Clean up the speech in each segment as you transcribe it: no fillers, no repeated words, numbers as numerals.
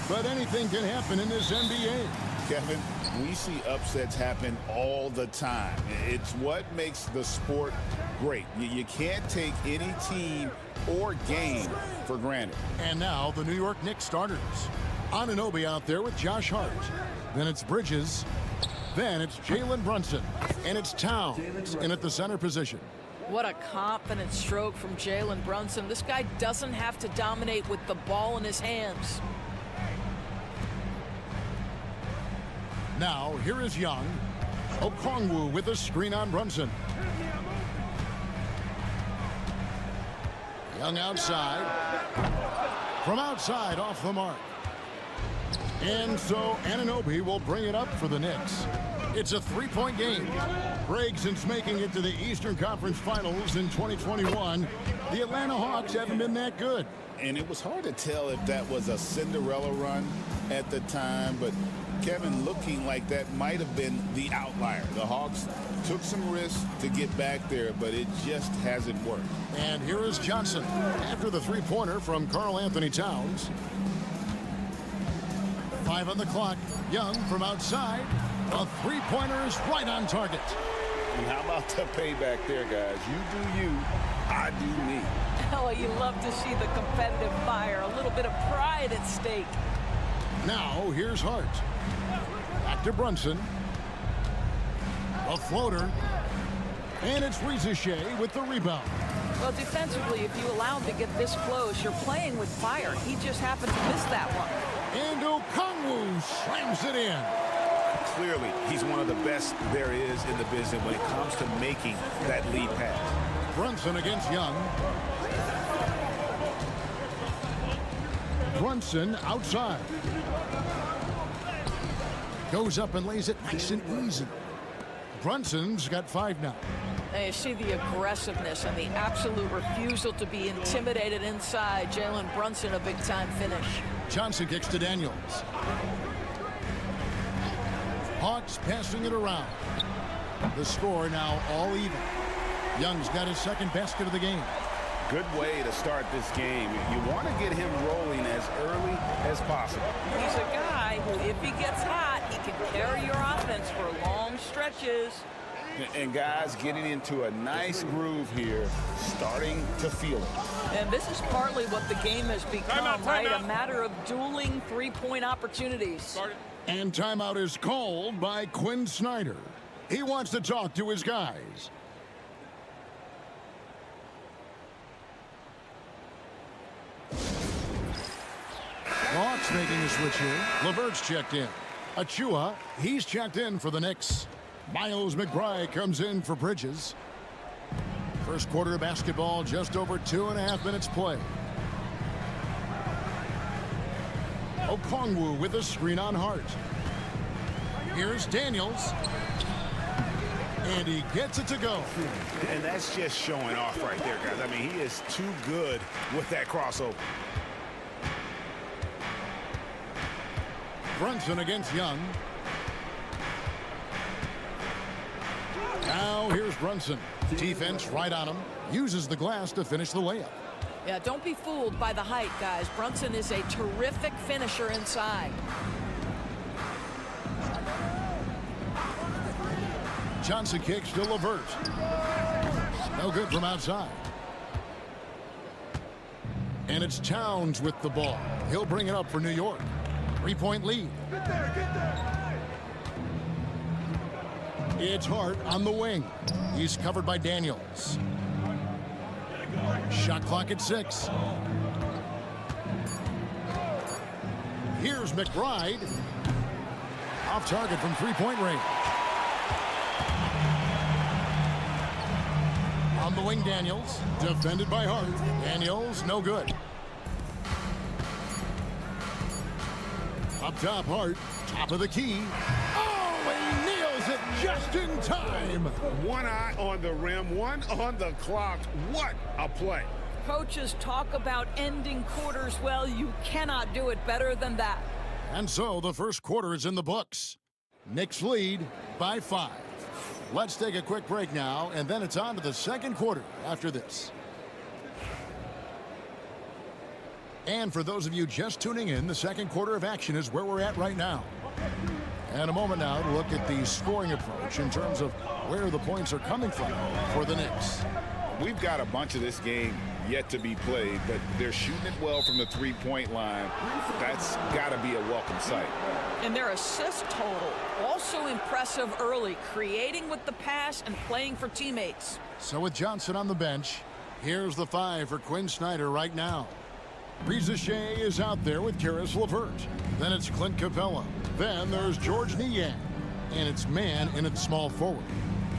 but anything can happen in this NBA. Kevin, we see upsets happen all the time. It's what makes the sport great. You can't take any team or game for granted. And now the New York Knicks starters. Anunoby out there with Josh Hart. Then it's Bridges. Then it's Jalen Brunson. And it's Towns in at the center position. What a confident stroke from Jalen Brunson. This guy doesn't have to dominate with the ball in his hands. Now, here is Young. Okongwu with a screen on Brunson. Young outside. From outside, off the mark. And so Anunoby will bring it up for the Knicks. It's a three-point game. Greg, since making it to the Eastern Conference Finals in 2021, the Atlanta Hawks haven't been that good. And it was hard to tell if that was a Cinderella run at the time, but Kevin, looking like that might have been the outlier. The Hawks took some risks to get back there, but it just hasn't worked. And here is Johnson after the three-pointer from Karl Anthony Towns. 5 on the clock. Young from outside. A three-pointer is right on target. And how about the payback there, guys? You do you, I do me. Oh, you love to see the competitive fire. A little bit of pride at stake. Now, here's Hart. Back to Brunson. A floater. And it's Rizachet with the rebound. Well, defensively, if you allow him to get this close, you're playing with fire. He just happened to miss that one. And Okongwu slams it in. Clearly, he's one of the best there is in the business when it comes to making that lead pass. Brunson against Young. Brunson outside. Goes up and lays it nice and easy. Brunson's got 5 now. And you see the aggressiveness and the absolute refusal to be intimidated inside. Jalen Brunson, a big-time finish. Johnson kicks to Daniels. Hawks passing it around. The score now all even. Young's got his second basket of the game. Good way to start this game. You want to get him rolling as early as possible. He's a guy who, if he gets hot, he can carry your offense for long stretches. And guys getting into a nice groove here, starting to feel it. And this is partly what the game has become, right? A matter of dueling three-point opportunities. And timeout is called by Quinn Snyder. He wants to talk to his guys. Hawks making a switch here. LeVert's checked in. Achua, he's checked in for the Knicks. Miles McBride comes in for Bridges. First quarter of basketball, just over 2.5 minutes play. Okongwu with a screen on Hart. Here's Daniels. And he gets it to go. And that's just showing off right there, guys. I mean, he is too good with that crossover. Brunson against Young. Now here's Brunson. Defense right on him. Uses the glass to finish the layup. Yeah, don't be fooled by the height, guys. Brunson is a terrific finisher inside. Johnson kicks to LeVert. No good from outside. And it's Towns with the ball. He'll bring it up for New York. 3-point lead. Get there. It's Hart on the wing. He's covered by Daniels. Shot clock at 6. Here's McBride. Off target from 3-point range. On the wing, Daniels. Defended by Hart. Daniels, no good. Up top, Hart. Top of the key. Oh, he nails it just in time. One eye on the rim, one on the clock. What a play. Coaches talk about ending quarters. Well, you cannot do it better than that. And so the first quarter is in the books. Knicks lead by 5. Let's take a quick break now, and then it's on to the second quarter after this. And for those of you just tuning in, the second quarter of action is where we're at right now. And a moment now to look at the scoring approach in terms of where the points are coming from for the Knicks. We've got a bunch of this game yet to be played, but they're shooting it well from the three-point line. That's got to be a welcome sight. And their assist total, also impressive early, creating with the pass and playing for teammates. So with Johnson on the bench, here's the 5 for Quinn Snyder right now. Shea is out there with Karis LeVert. Then it's Clint Capella. Then there's George Niang. And it's man in at small forward.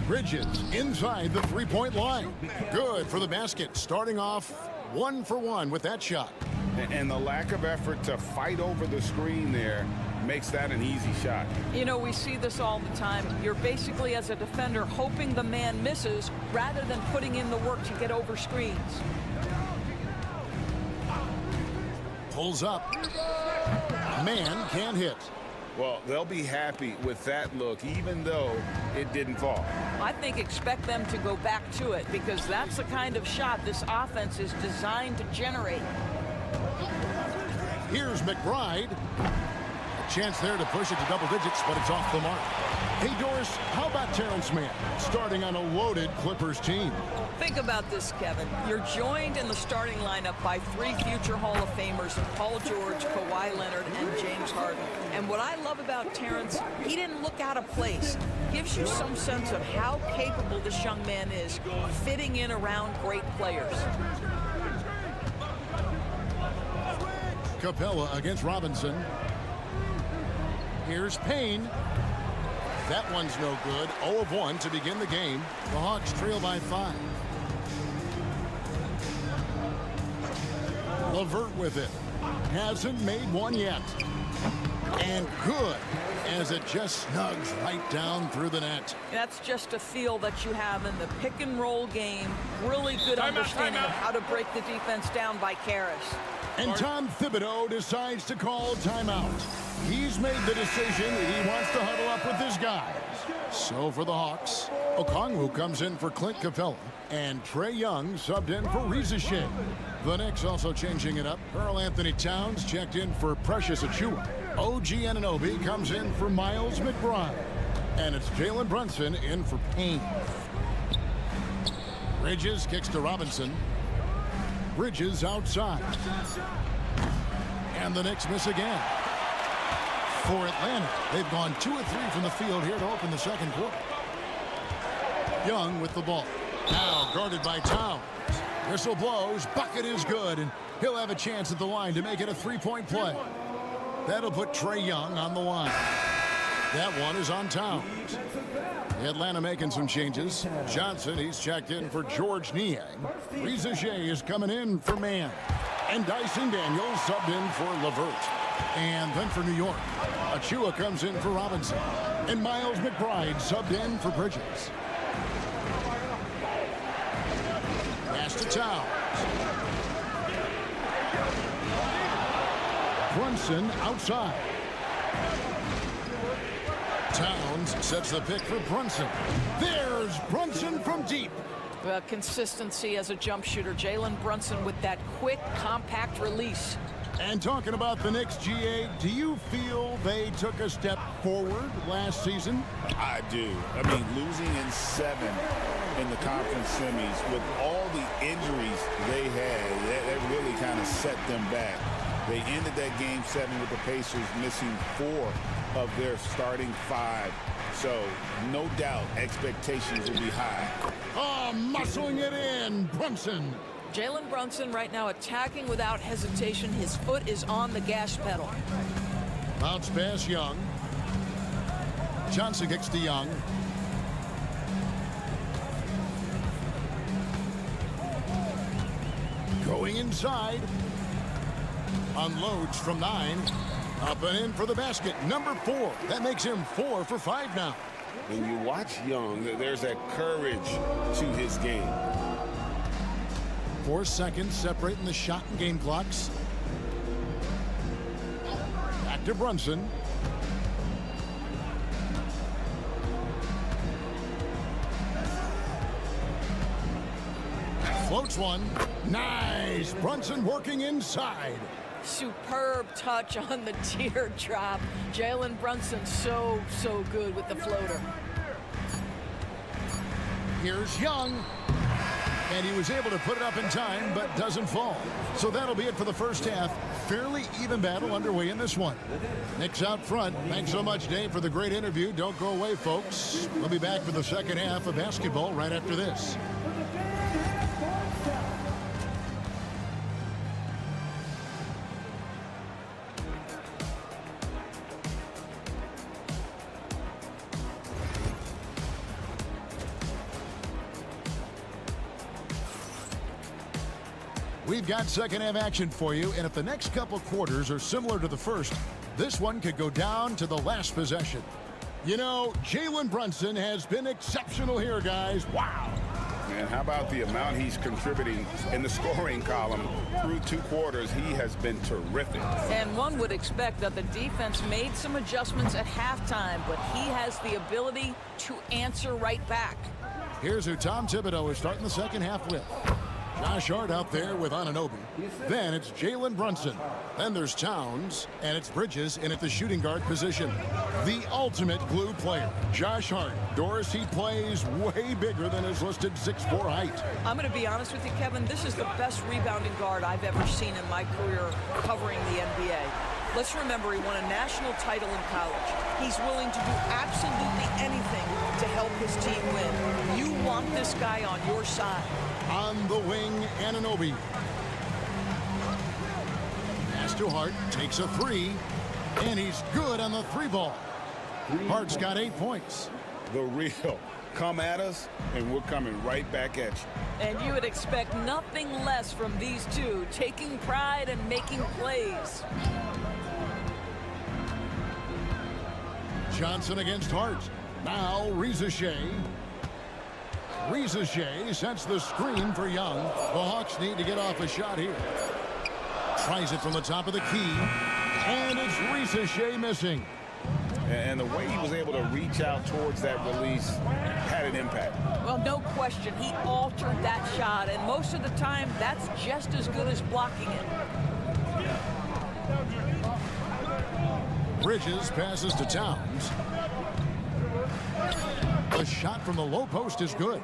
Bridges inside the three-point line. Good for the basket, starting off 1 for 1 with that shot. And the lack of effort to fight over the screen there makes that an easy shot. You know, we see this all the time. You're basically, as a defender, hoping the man misses rather than putting in the work to get over screens. Pulls up. Man can't hit. Well, they'll be happy with that look, even though it didn't fall. I think expect them to go back to it because that's the kind of shot this offense is designed to generate. Here's McBride. A chance there to push it to double digits, but it's off the mark. Hey, Doris, how about Terrence Mann starting on a loaded Clippers team? Think about this, Kevin. You're joined in the starting lineup by 3 future Hall of Famers, Paul George, Kawhi Leonard, and James Harden. And what I love about Terrence, he didn't look out of place. Gives you some sense of how capable this young man is fitting in around great players. Capella against Robinson. Here's Payne. That one's no good. 0 of 1 to begin the game. The Hawks trail by 5. LeVert with it. Hasn't made one yet. And good, as it just snugs right down through the net. That's just a feel that you have in the pick and roll game. Really good understanding of how to break the defense down by Karis. And Tom Thibodeau decides to call timeout. He's made the decision he wants to huddle up with his guys. So for the Hawks, Okongwu comes in for Clint Capella, and Trae Young subbed in for Shea. The Knicks also changing it up. Karl Anthony Towns checked in for Precious Achiuwa. OG Anunoby comes in for Miles McBride. And it's Jalen Brunson in for Payne. Bridges kicks to Robinson. Bridges outside. And the Knicks miss again. For Atlanta, they've gone 2 of 3 from the field here to open the second quarter. Young with the ball. Now guarded by Towns. Whistle blows, bucket is good, and he'll have a chance at the line to make it a 3-point play. That'll put Trae Young on the line. That one is on Towns. Atlanta making some changes. Johnson, he's checked in for George Niang. Shea is coming in for Mann. And Dyson Daniels subbed in for LeVert. And then for New York, Achiuwa comes in for Robinson. And Miles McBride subbed in for Bridges. Pass to Towns. Brunson outside. Towns sets the pick for Brunson. There's Brunson from deep. Well, consistency as a jump shooter. Jalen Brunson with that quick, compact release. And talking about the Knicks, GA, do you feel they took a step forward last season? I do. I mean, losing in 7 in the conference semis with all the injuries they had, that really kind of set them back. They ended that game 7 with the Pacers missing 4 of their starting 5. So, no doubt, expectations will be high. Oh, muscling it in, Brunson. Jalen Brunson right now attacking without hesitation. His foot is on the gas pedal. Bounce pass, Young. Johnson kicks to Young. Going inside. Unloads from 9. Up and in for the basket. Number 4. That makes him 4 for 5 now. When you watch Young, there's that courage to his game. 4 seconds separating the shot and game clocks. Back to Brunson. Floats one. Nice. Brunson working inside. Superb touch on the teardrop. Jalen Brunson so good with the floater. Here's Young. And he was able to put it up in time, but doesn't fall. So that'll be it for the first half. Fairly even battle underway in this one. Knicks out front. Thanks so much, Dave, for the great interview. Don't go away, folks. We'll be back for the second half of basketball right after this. We've got second half action for you, and if the next couple quarters are similar to the first, this one could go down to the last possession. You know, Jalen Brunson has been exceptional here, guys. Wow. And how about the amount he's contributing in the scoring column through 2 quarters? He has been terrific. And one would expect that the defense made some adjustments at halftime, but he has the ability to answer right back. Here's who Tom Thibodeau is starting the second half with. Josh Hart out there with Anunoby. Then it's Jalen Brunson. Then there's Towns, and it's Bridges in at the shooting guard position. The ultimate glue player, Josh Hart. Doris, he plays way bigger than his listed 6'4" height. I'm going to be honest with you, Kevin. This is the best rebounding guard I've ever seen in my career covering the NBA. Let's remember he won a national title in college. He's willing to do absolutely anything to help his team win. You want this guy on your side. On the wing, Anunoby. Pass to Hart, takes a 3, and he's good on the 3 ball. Hart's got 8 points. The real. Come at us, and we're coming right back at you. And you would expect nothing less from these two, taking pride and making plays. Johnson against Hart. Now Rizachet. Rizachet sets the screen for Young. The Hawks need to get off a shot here. Tries it from the top of the key. And it's Rizachet missing. And the way he was able to reach out towards that release had an impact. Well, no question. He altered that shot, and most of the time, that's just as good as blocking it. Bridges passes to Towns. The shot from the low post is good.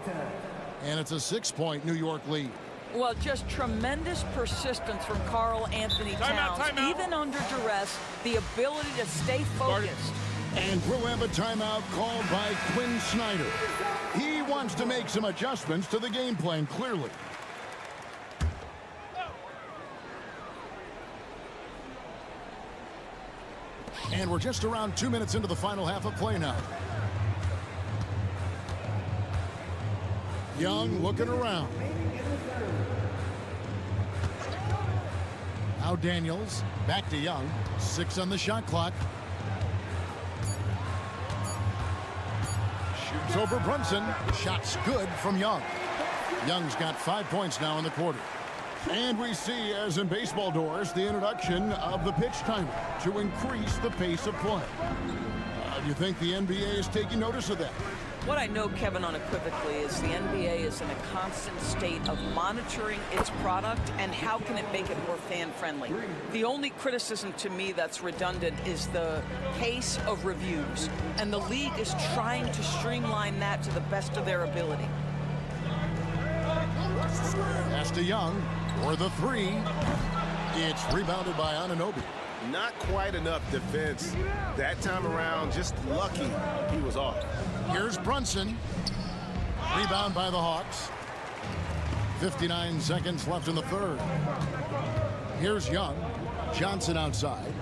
And it's a 6-point New York lead. Well, just tremendous persistence from Karl Anthony Towns. Timeout. Even under duress, the ability to stay focused. And we'll have a timeout called by Quinn Snyder. He wants to make some adjustments to the game plan, clearly. And we're just around 2 minutes into the final half of play now. Young looking around. Now Daniels, back to Young. 6 on the shot clock. Shoots over Brunson. Shot's good from Young. Young's got 5 points now in the quarter. And we see, as in baseball doors, the introduction of the pitch timer to increase the pace of play. Do you think the NBA is taking notice of that? What I know, Kevin, unequivocally is the NBA is in a constant state of monitoring its product and how can it make it more fan-friendly. The only criticism to me that's redundant is the pace of reviews, and the league is trying to streamline that to the best of their ability. Pass to Young for the 3. It's rebounded by Anunoby. Not quite enough defense that time around. Just lucky he was off. Here's Brunson. Rebound by the Hawks. 59 seconds left in the third. Here's Young. Johnson outside.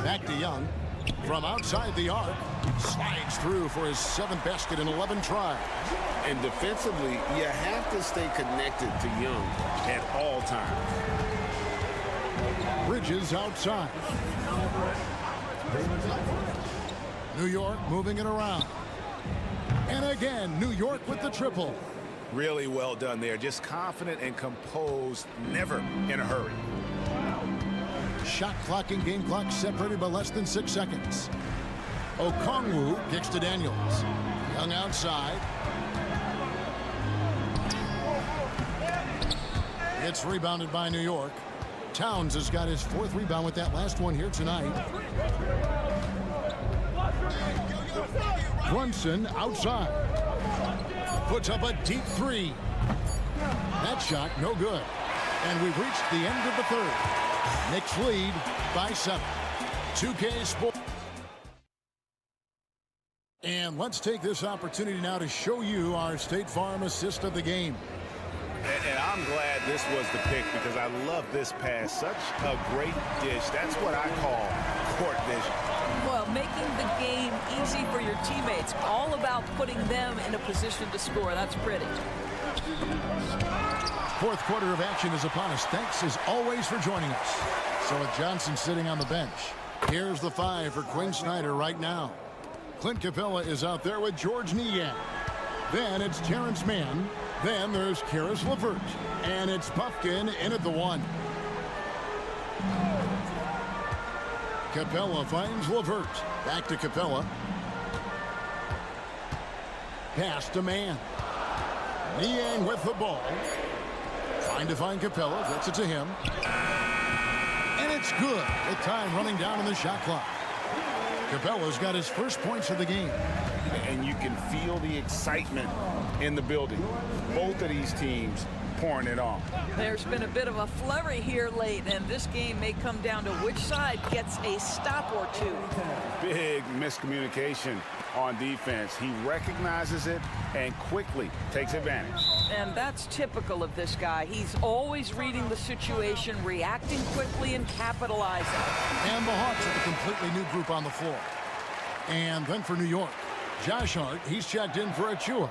Back to Young. From outside the arc. Slides through for his 7th basket in 11 tries. And defensively, you have to stay connected to Young at all times. Bridges outside. New York moving it around. And again, New York with the triple. Really well done there. Just confident and composed, never in a hurry. Shot clock and game clock separated by less than 6 seconds. Okongwu kicks to Daniels. Young outside. It's rebounded by New York. Towns has got his 4th rebound with that last one here tonight. Brunson outside. Puts up a deep 3. That shot no good. And we've reached the end of the 3rd. Knicks lead by 7. 2K Sports. And let's take this opportunity now to show you our State Farm assist of the game. And I'm glad this was the pick because I love this pass. Such a great dish. That's what I call court vision. Well, making the game easy for your teammates. All about putting them in a position to score. That's pretty. 4th quarter of action is upon us. Thanks as always for joining us. So with Johnson sitting on the bench, here's the 5 for Quinn Snyder right now. Clint Capella is out there with George Niang. Then it's Terrence Mann. Then there's Karis LeVert. And it's Puffkin in at the 1. Capella finds LeVert. Back to Capella. Pass to Mann. Niang with the ball. Trying to find Capella. Gets it to him. And it's good. With time running down on the shot clock. Capella's got his first points of the game. And you can feel the excitement in the building. Both of these teams pouring it on. There's been a bit of a flurry here late, and this game may come down to which side gets a stop or 2. Big miscommunication on defense. He recognizes it and quickly takes advantage. And that's typical of this guy. He's always reading the situation, reacting quickly, and capitalizing. And the Hawks with a completely new group on the floor. And then for New York, Josh Hart, he's checked in for Achua.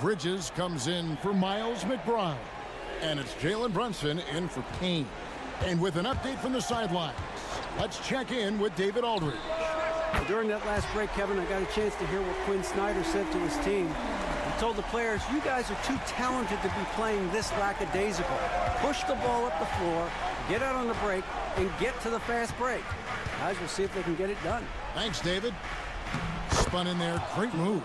Bridges comes in for Miles McBride. And it's Jalen Brunson in for Payne. And with an update from the sidelines, let's check in with David Aldridge. Well, during that last break, Kevin, I got a chance to hear what Quinn Snyder said to his team. He told the players, you guys are too talented to be playing this lackadaisical. Push the ball up the floor, get out on the break, and get to the fast break. Guys will see if they can get it done. Thanks, David. Spun in there. Great move.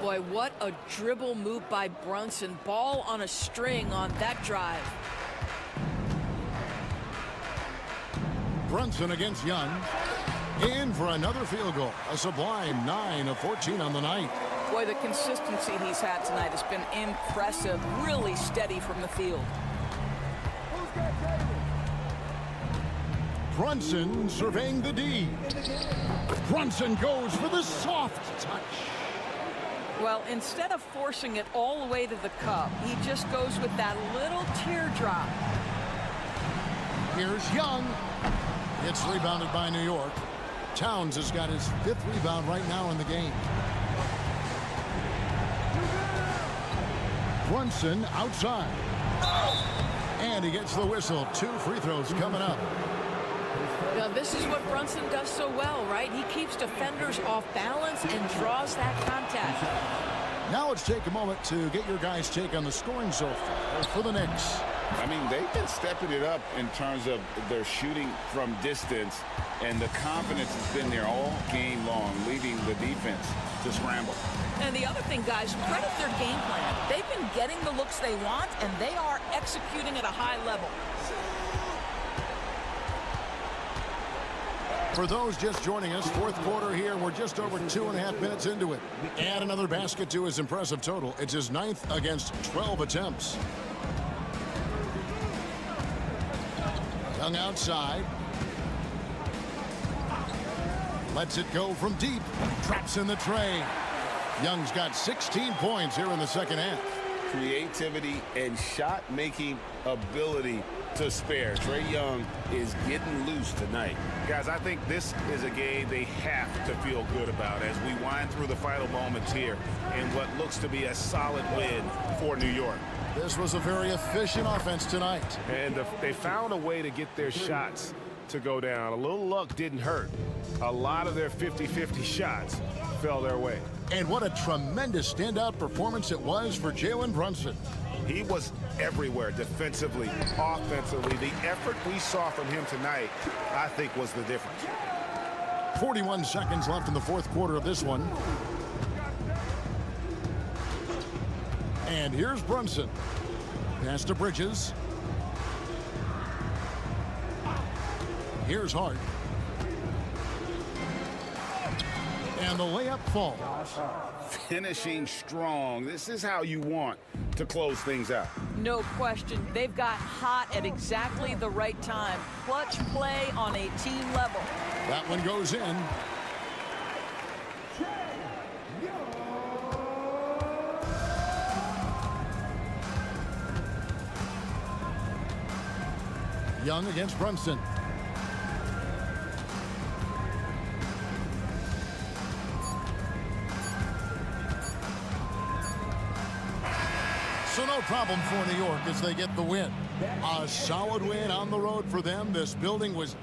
Boy, what a dribble move by Brunson. Ball on a string on that drive. Brunson against Young. In for another field goal. A sublime 9 of 14 on the night. Boy, the consistency he's had tonight has been impressive. Really steady from the field. Brunson surveying the D. Brunson goes for the soft touch. Well, instead of forcing it all the way to the cup, he just goes with that little teardrop. Here's Young. It's rebounded by New York. Towns has got his 5th rebound right now in the game. Brunson outside. And he gets the whistle. 2 free throws coming up. Now, this is what Brunson does so well, right? He keeps defenders off balance and draws that contact. Now let's take a moment to get your guys' take on the scoring so far for the Knicks. I mean, they've been stepping it up in terms of their shooting from distance, and the confidence has been there all game long, leading the defense to scramble. And the other thing, guys, credit their game plan. They've been getting the looks they want, and they are executing at a high level. For those just joining us, 4th quarter here. We're just over 2.5 minutes into it. Add another basket to his impressive total. It's his 9th against 12 attempts. Young outside. Lets it go from deep. Traps in the tray. Young's got 16 points here in the second half. Creativity and shot-making ability to spare. Trae Young is getting loose tonight. Guys, I think this is a game they have to feel good about as we wind through the final moments here in what looks to be a solid win for New York. This was a very efficient offense tonight. And they found a way to get their shots to go down. A little luck didn't hurt. A lot of their 50-50 shots fell their way. And what a tremendous standout performance it was for Jalen Brunson. He was everywhere defensively, offensively. The effort we saw from him tonight, I think, was the difference. 41 seconds left in the fourth quarter of this one. And here's Brunson. Pass to Bridges. Here's Hart. And the layup falls. Finishing strong. This is how you want to close things out. No question. They've got hot at exactly the right time. Clutch play on a team level. That one goes in. Young against Brunson. So no problem for New York as they get the win. A solid win on the road for them. This building was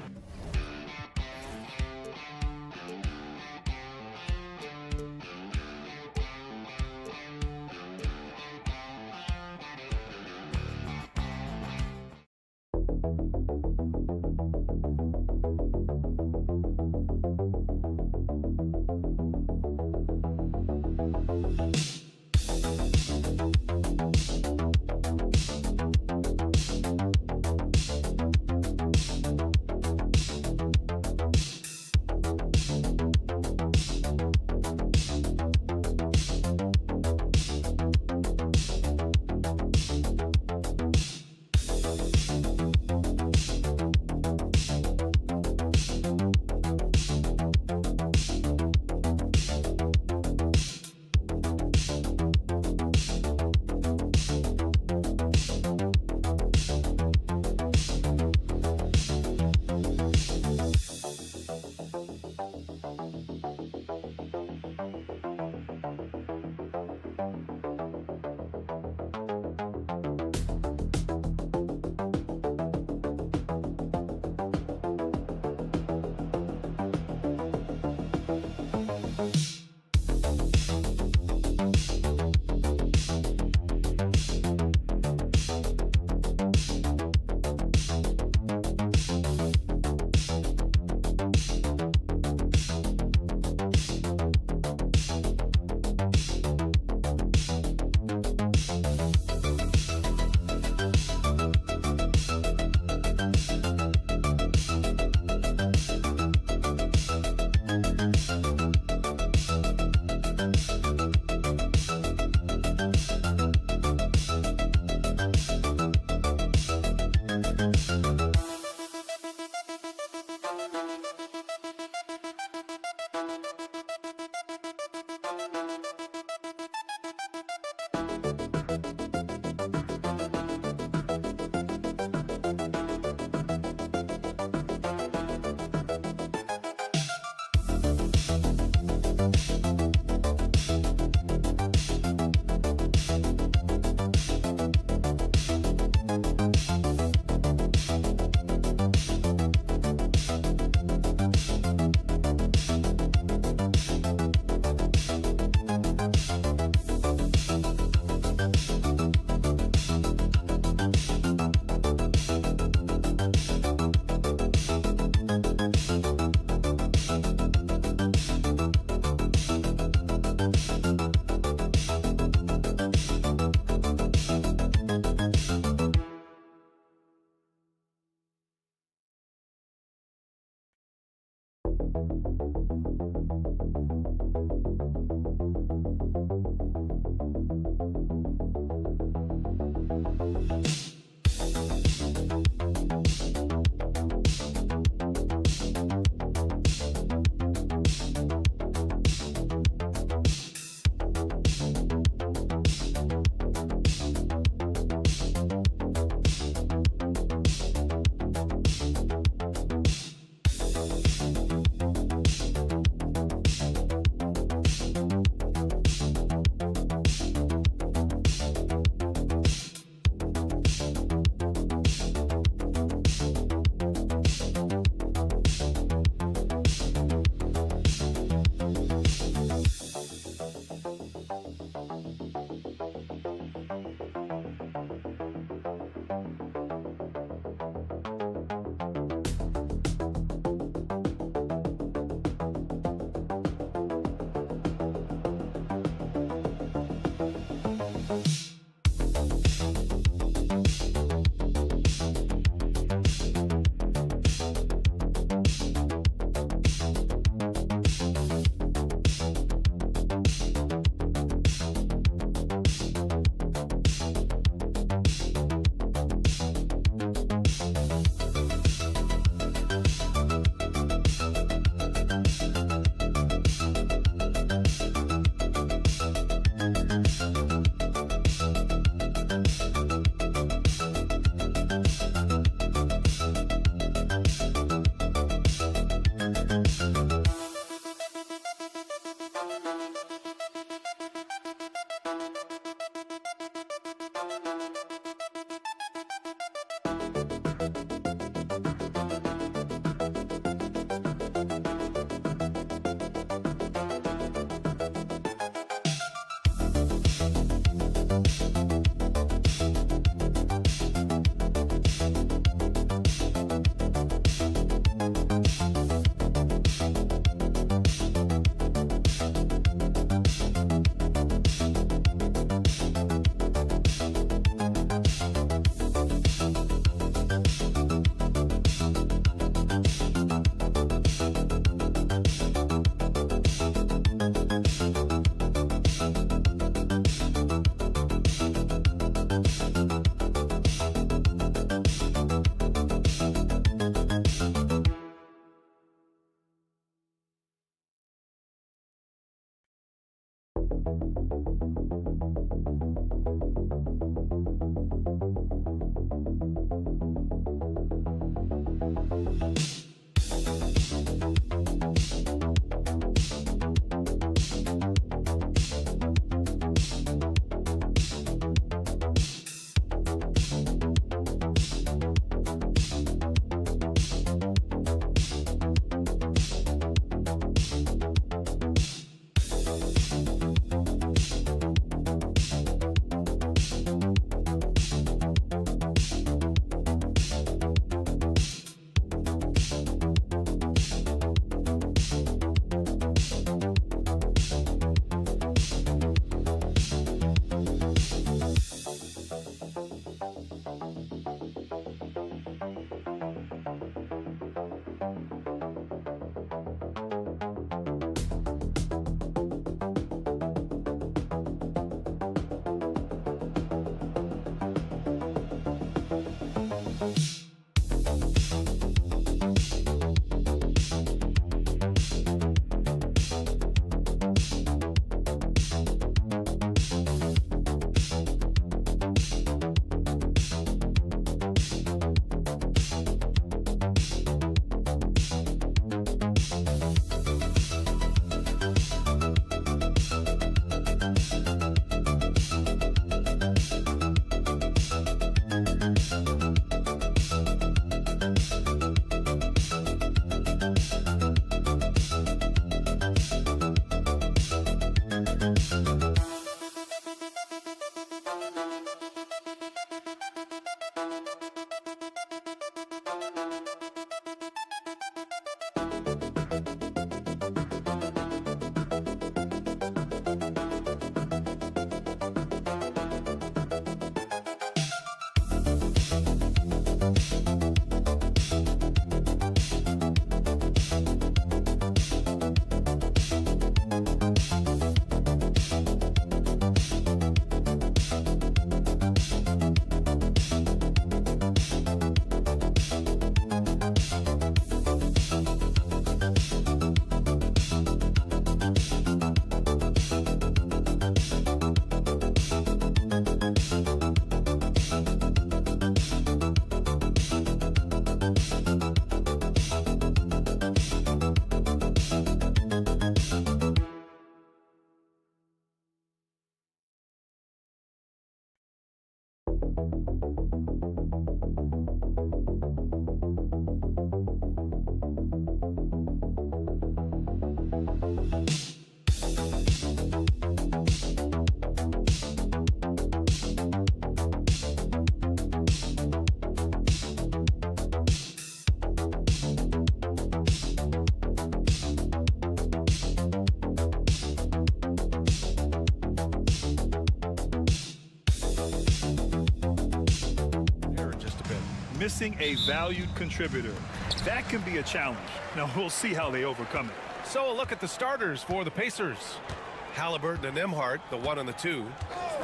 Missing a valued contributor. That can be a challenge. Now we'll see how they overcome it. So a look at the starters for the Pacers. Halliburton and Nembhard, the 1 and the 2.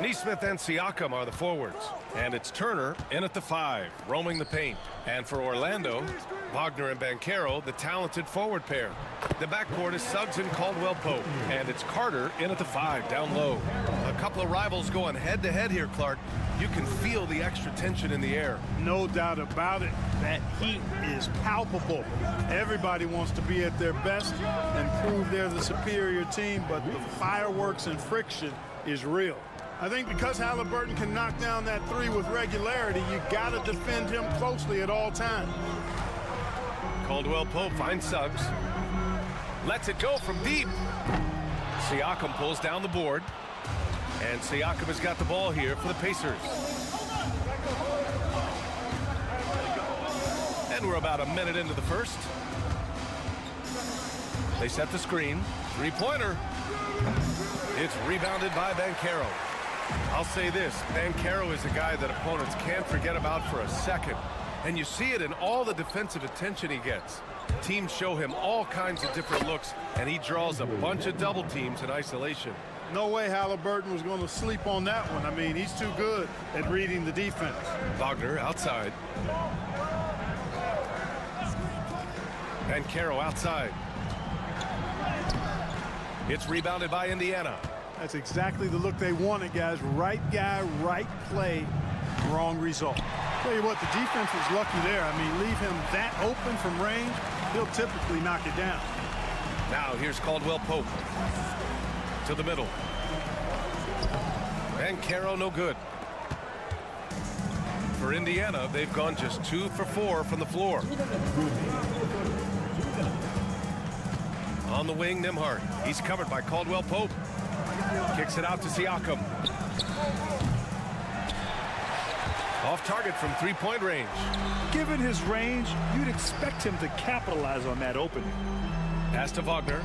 Nesmith and Siakam are the forwards. And it's Turner in at the 5, roaming the paint. And for Orlando, Wagner and Banchero, the talented forward pair. The backcourt is Suggs and Caldwell-Pope. And it's Carter in at the 5, down low. A couple of rivals going head-to-head here, Clark. You can feel the extra tension in the air. No doubt about it. That heat is palpable. Everybody wants to be at their best and prove they're the superior team, but the fireworks and friction is real. I think because Halliburton can knock down that 3 with regularity, you got to defend him closely at all times. Caldwell-Pope finds Suggs. Lets it go from deep. Siakam pulls down the board. And Siakam has got the ball here for the Pacers. And we're about a minute into the first. They set the screen. Three-pointer. It's rebounded by Banchero. I'll say this, Banchero is a guy that opponents can't forget about for a second. And you see it in all the defensive attention he gets. Teams show him all kinds of different looks, and he draws a bunch of double teams in isolation. No way Halliburton was going to sleep on that one. I mean, he's too good at reading the defense. Wagner outside. Banchero outside. It's rebounded by Indiana. That's exactly the look they wanted, guys. Right guy, right play, wrong result. Tell you what, the defense was lucky there. I mean, leave him that open from range, he'll typically knock it down. Now here's Caldwell Pope to the middle. Banchero no good. For Indiana, they've gone just 2 for 4 from the floor. On the wing, Nembhard. He's covered by Caldwell Pope. Kicks it out to Siakam. Off target from 3-point range. Given his range, you'd expect him to capitalize on that opening. Pass to Wagner.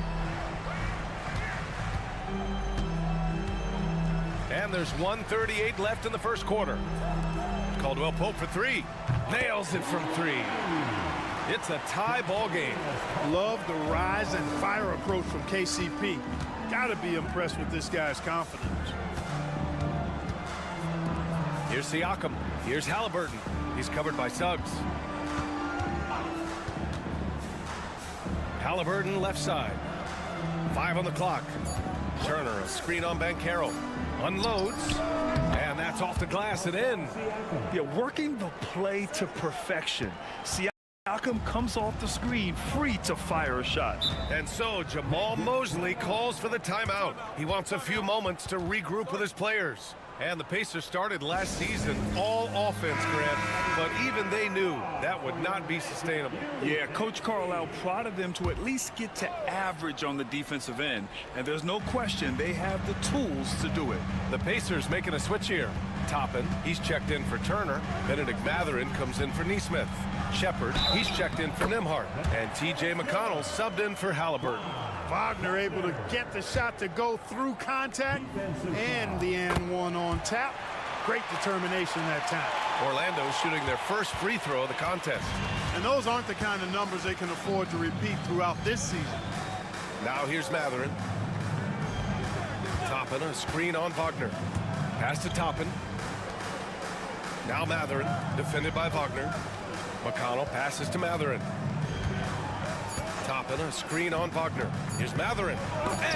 And there's 1:38 left in the first quarter. Caldwell Pope for 3. Nails it from 3. It's a tie ball game. Love the rise and fire approach from KCP. Got to be impressed with this guy's confidence. Here's Siakam. Here's Halliburton. He's covered by Suggs. Halliburton left side. 5 on the clock. Turner, a screen on Banchero. Unloads. And that's off the glass and in. Yeah, working the play to perfection. Siakam comes off the screen, free to fire a shot. And so Jamal Mosley calls for the timeout. He wants a few moments to regroup with his players. And the Pacers started last season all offense, Grant, but even they knew that would not be sustainable. Yeah, Coach Carlisle prodded them to at least get to average on the defensive end. And there's no question they have the tools to do it. The Pacers making a switch here. Toppin, he's checked in for Turner. Benedict Mathurin comes in for Nesmith. Shepard, he's checked in for Nembhard. And T.J. McConnell subbed in for Halliburton. Wagner able to get the shot to go through contact and the and one on tap. Great determination that time. Orlando shooting their first free throw of the contest. And those aren't the kind of numbers they can afford to repeat throughout this season. Now here's Mathurin. Toppin, a screen on Wagner. Pass to Toppin. Now Mathurin, defended by Wagner. McConnell passes to Mathurin. Toppin, a screen on Wagner. Here's Mathurin.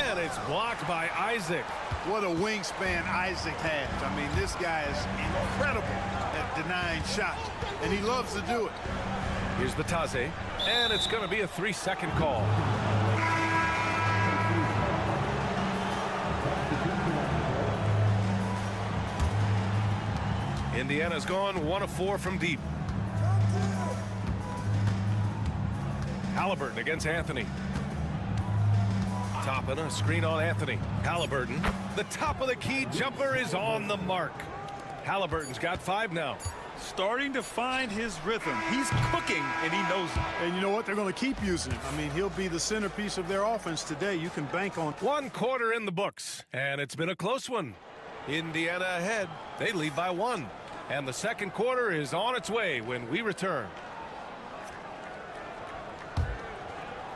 And it's blocked by Isaac. What a wingspan Isaac has. I mean, this guy is incredible at denying shots, and he loves to do it. Here's Batase. And it's going to be a 3-second call. Indiana's gone 1 of 4 from deep. Halliburton against Anthony. Toppin, a screen on Anthony. Halliburton, the top of the key jumper is on the mark. Halliburton's got 5 now. Starting to find his rhythm. He's cooking, and he knows it. And you know what? They're going to keep using him. I mean, he'll be the centerpiece of their offense today. You can bank on. 1 quarter in the books, and it's been a close one. Indiana ahead. They lead by 1. And the second quarter is on its way when we return.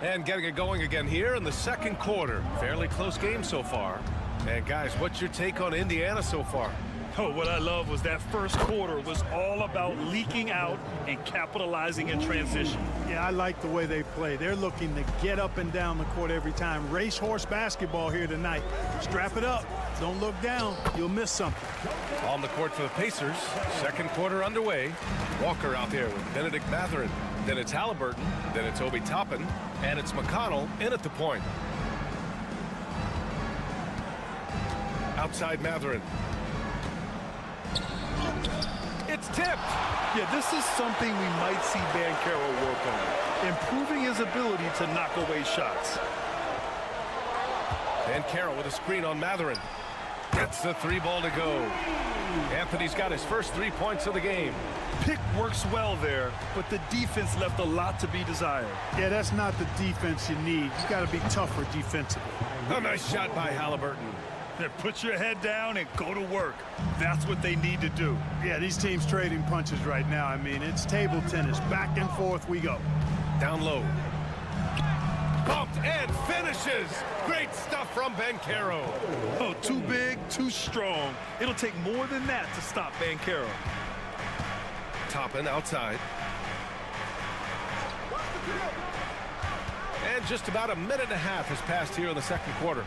And getting it going again here in the second quarter. Fairly close game so far. And guys, what's your take on Indiana so far? Oh, what I love was that first quarter was all about leaking out and capitalizing in transition. Yeah, I like the way they play. They're looking to get up and down the court every time. Racehorse basketball here tonight. Strap it up. Don't look down. You'll miss something. On the court for the Pacers. Second quarter underway. Walker out there with Benedict Mathurin. Then it's Halliburton. Then it's Obi Toppin. And it's McConnell in at the point. Outside Mathurin. It's tipped. Yeah, this is something we might see Banchero work on. Improving his ability to knock away shots. Banchero with a screen on Mathurin. Gets the 3 ball to go. Anthony's got his first 3 points of the game. Pick works well there, but the defense left a lot to be desired. Yeah, that's not the defense you need. You got to be tougher defensively. A nice shot by Halliburton. Put your head down and go to work. That's what they need to do. Yeah, these teams trading punches right now. I mean, it's table tennis. Back and forth we go. Down low. Bumped and finishes. Great stuff from Banchero. Oh, too big, too strong. It'll take more than that to stop Banchero. Toppin outside. And just about a minute and a half has passed here in the second quarter.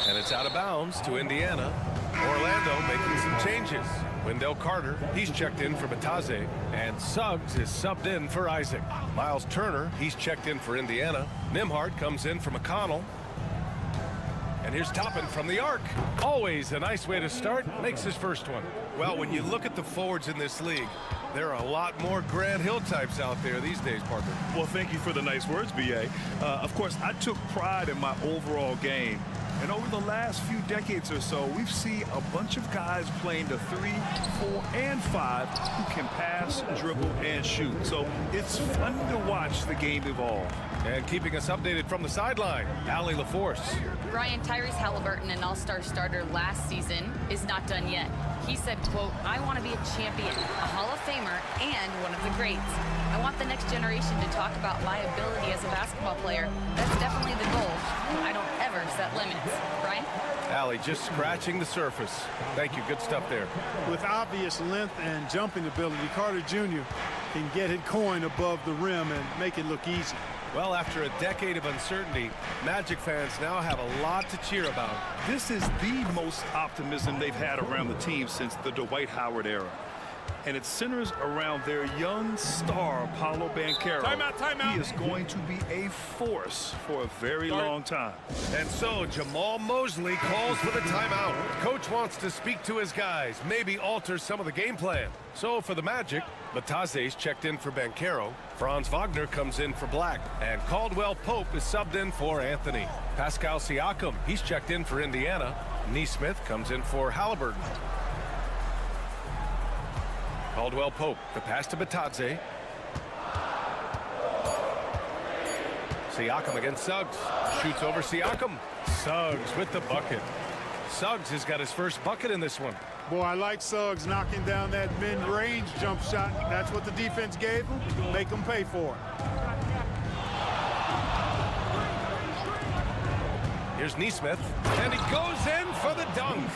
And it's out of bounds to Indiana. Orlando making some changes. Wendell Carter, he's checked in for Batadze. And Suggs is subbed in for Isaac. Miles Turner, he's checked in for Indiana. Nembhard comes in for McConnell. And here's Toppin from the arc. Always a nice way to start. Makes his first one. Well, when you look at the forwards in this league, there are a lot more Grant Hill types out there these days, Parker. Well, thank you for the nice words, B.A. Of course, I took pride in my overall game. And over the last few decades or so, we've seen a bunch of guys playing the 3, 4, and 5 who can pass, dribble, and shoot. So it's fun to watch the game evolve. And keeping us updated from the sideline, Allie LaForce. Brian, Tyrese Halliburton, an all-star starter last season, is not done yet. He said, quote, "I want to be a champion, a Hall of Famer, and one of the greats. I want the next generation to talk about my ability as a basketball player. That's definitely the goal. I don't ever set limits." Brian? Allie just scratching the surface. Thank you. Good stuff there. With obvious length and jumping ability, Carter Jr. can get it going above the rim and make it look easy. Well, after a decade of uncertainty, Magic fans now have a lot to cheer about. This is the most optimism they've had around the team since the Dwight Howard era. And it centers around their young star, Paolo Banchero. Timeout. He is going to be a force for a very long time. And so Jamal Mosley calls for the timeout. Coach wants to speak to his guys, maybe alter some of the game plan. So for the Magic, Batadze's checked in for Banchero. Franz Wagner comes in for Black. And Caldwell Pope is subbed in for Anthony. Pascal Siakam, he's checked in for Indiana. Neesmith comes in for Halliburton. Caldwell Pope, the pass to Batadze. Siakam against Suggs. Shoots over Siakam. Suggs with the bucket. Suggs has got his first bucket in this one. Boy, I like Suggs knocking down that mid-range jump shot. That's what the defense gave him. Make him pay for it. Here's Neesmith, and he goes in for the dunk.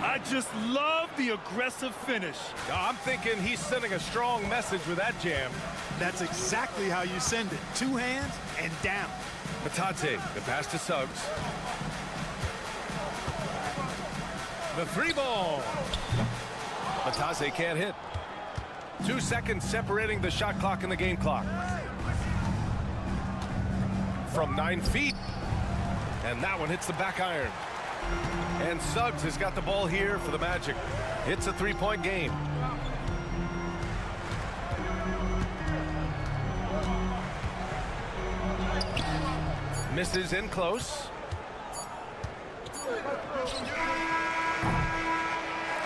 I just love the aggressive finish. I'm thinking he's sending a strong message with that jam. That's exactly how you send it. 2 hands and down. Batadze, the pass to Suggs. The 3-ball. Batadze can't hit. 2 seconds separating the shot clock and the game clock. From 9 feet. And that one hits the back iron. And Suggs has got the ball here for the Magic. It's a 3-point game. Misses in close.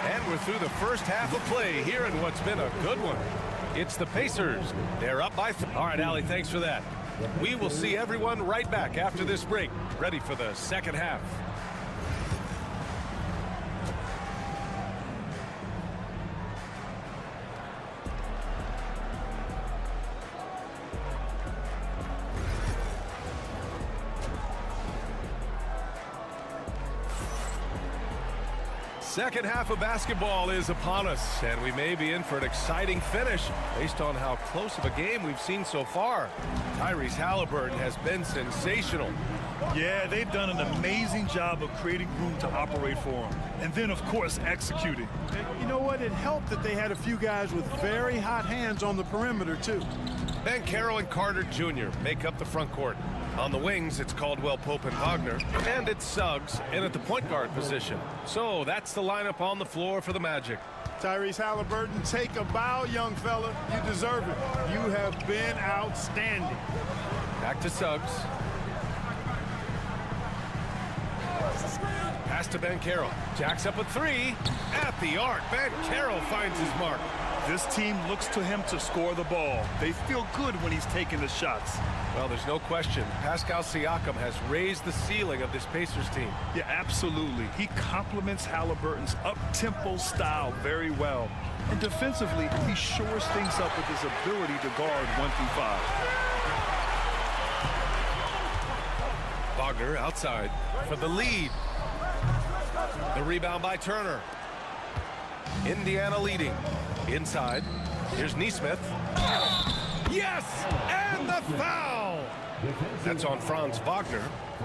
And we're through the first half of play here in what's been a good one. It's the Pacers. They're up by 3. All right, Allie, thanks for that. We will see everyone right back after this break, ready for the second half. Second half of basketball is upon us, and we may be in for an exciting finish based on how close of a game we've seen so far. Tyrese Halliburton has been sensational. Yeah, they've done an amazing job of creating room to operate for him. And then, of course, executing. And you know what? It helped that they had a few guys with very hot hands on the perimeter, too. Banchero and Carter Jr. make up the front court. On the wings, it's Caldwell Pope and Wagner, and it's Suggs in at the point guard position. So that's the lineup on the floor for the Magic. Tyrese Halliburton, take a bow, young fella. You deserve it. You have been outstanding. Back to Suggs. Pass to Banchero. Jacks up a 3. At the arc, Banchero finds his mark. This team looks to him to score the ball. They feel good when he's taking the shots. Well, there's no question. Pascal Siakam has raised the ceiling of this Pacers team. Yeah, absolutely. He complements Halliburton's up-tempo style very well. And defensively, he shores things up with his ability to guard 1 through 5. Wagner outside for the lead. The rebound by Turner. Indiana leading. Inside. Here's Neesmith. Yes! And the foul! That's on Franz Wagner.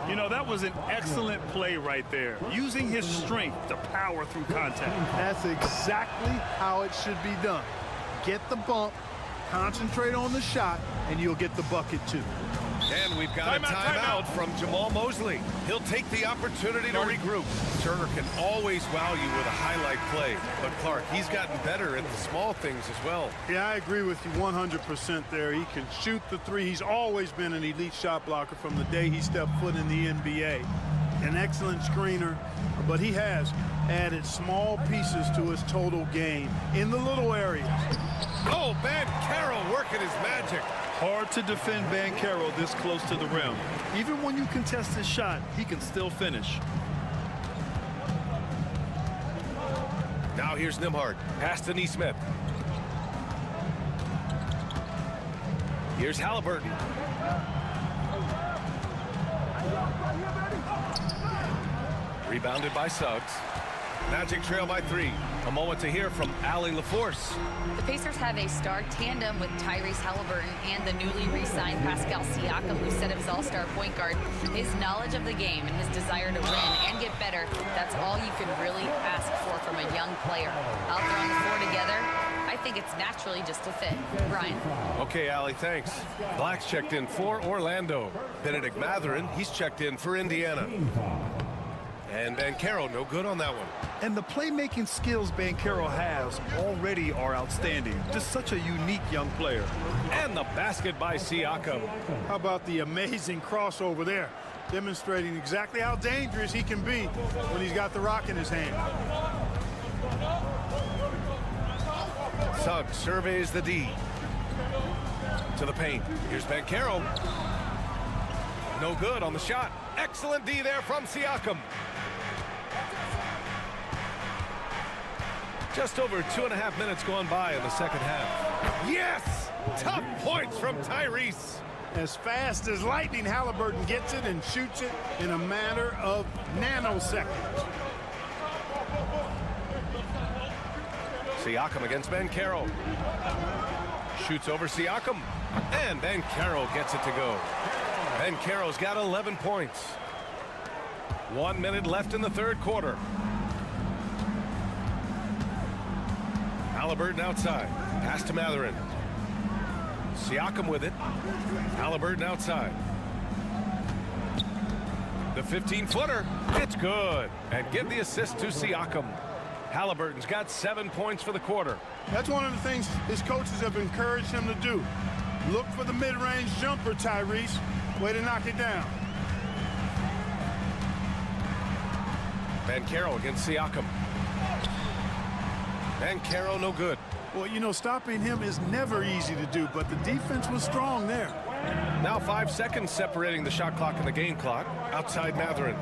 You know, that was an excellent play right there, using his strength to power through contact. That's exactly how it should be done. Get the bump, concentrate on the shot, and you'll get the bucket too. And we've got a timeout from Jamal Mosley. He'll take the opportunity to regroup. Turner can always wow you with a highlight play. But Clark, he's gotten better at the small things as well. Yeah, I agree with you 100% there. He can shoot the three. He's always been an elite shot blocker from the day he stepped foot in the NBA. An excellent screener, but he has added small pieces to his total game in the little areas. Oh, Banchero working his magic. Hard to defend Banchero this close to the rim. Even when you contest his shot, he can still finish. Now here's Nembhard. Pass to Neesmith. Here's Halliburton. Rebounded by Suggs. Magic trail by 3. A moment to hear from Allie LaForce. The Pacers have a star tandem with Tyrese Halliburton and the newly re-signed Pascal Siakam, who set his all-star point guard. His knowledge of the game and his desire to win and get better, that's all you can really ask for from a young player. Out there on the floor together, I think it's naturally just a fit. Brian. Okay, Allie, thanks. Black's checked in for Orlando. Benedict Mathurin, he's checked in for Indiana. And Banchero, no good on that one. And the playmaking skills Banchero has already are outstanding. Just such a unique young player. And the basket by Siakam. How about the amazing crossover there? Demonstrating exactly how dangerous he can be when he's got the rock in his hand. Suggs surveys the D. To the paint. Here's Banchero. No good on the shot. Excellent D there from Siakam. Just over 2.5 minutes gone by in the second half. Yes! Tough points from Tyrese. As fast as lightning, Halliburton gets it and shoots it in a matter of nanoseconds. Siakam against Banchero. Shoots over Siakam. And Banchero gets it to go. Banchero's got 11 points. 1 minute left in the third quarter. Halliburton outside. Pass to Mathurin. Siakam with it. Halliburton outside. The 15-footer. It's good. And give the assist to Siakam. Halliburton's got 7 points for the quarter. That's one of the things his coaches have encouraged him to do. Look for the mid-range jumper, Tyrese. Way to knock it down. Banchero against Siakam. Banchero no good. Well, you know, stopping him is never easy to do, but the defense was strong there. Now 5 seconds separating the shot clock and the game clock. Outside Mathurin.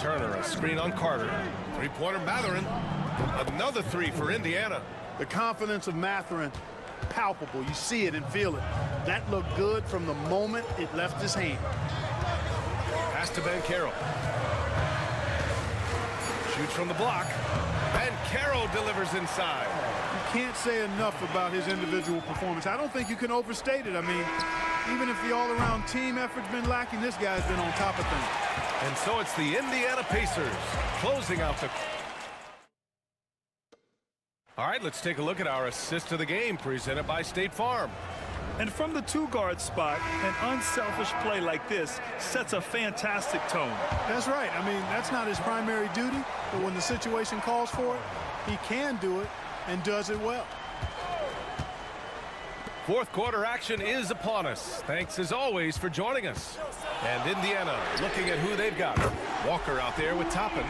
Turner, a screen on Carter. Three-pointer Mathurin. Another three for Indiana. The confidence of Mathurin, palpable. You see it and feel it. That looked good from the moment it left his hand. Pass to Banchero. Shoots from the block. Banchero delivers inside. You can't say enough about his individual performance. I don't think you can overstate it. I mean, even if the all-around team effort's been lacking, this guy's been on top of things. And so it's the Indiana Pacers closing out the... All right, let's take a look at our assist of the game presented by State Farm. And from the two-guard spot, an unselfish play like this sets a fantastic tone. That's right. I mean, that's not his primary duty, but when the situation calls for it, he can do it and does it well. Fourth quarter action is upon us. Thanks as always for joining us. And Indiana looking at who they've got. Walker out there with Toppin.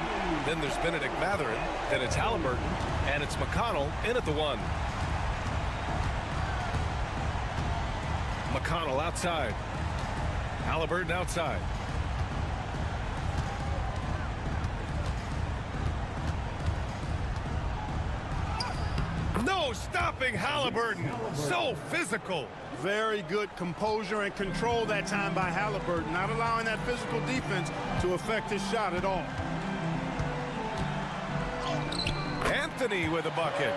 Then there's Benedict Mathurin. Then it's Halliburton. And it's McConnell in at the 1. McConnell outside. Halliburton outside. No stopping Halliburton. So physical. Very good composure and control that time by Halliburton, not allowing that physical defense to affect his shot at all. Anthony with a bucket.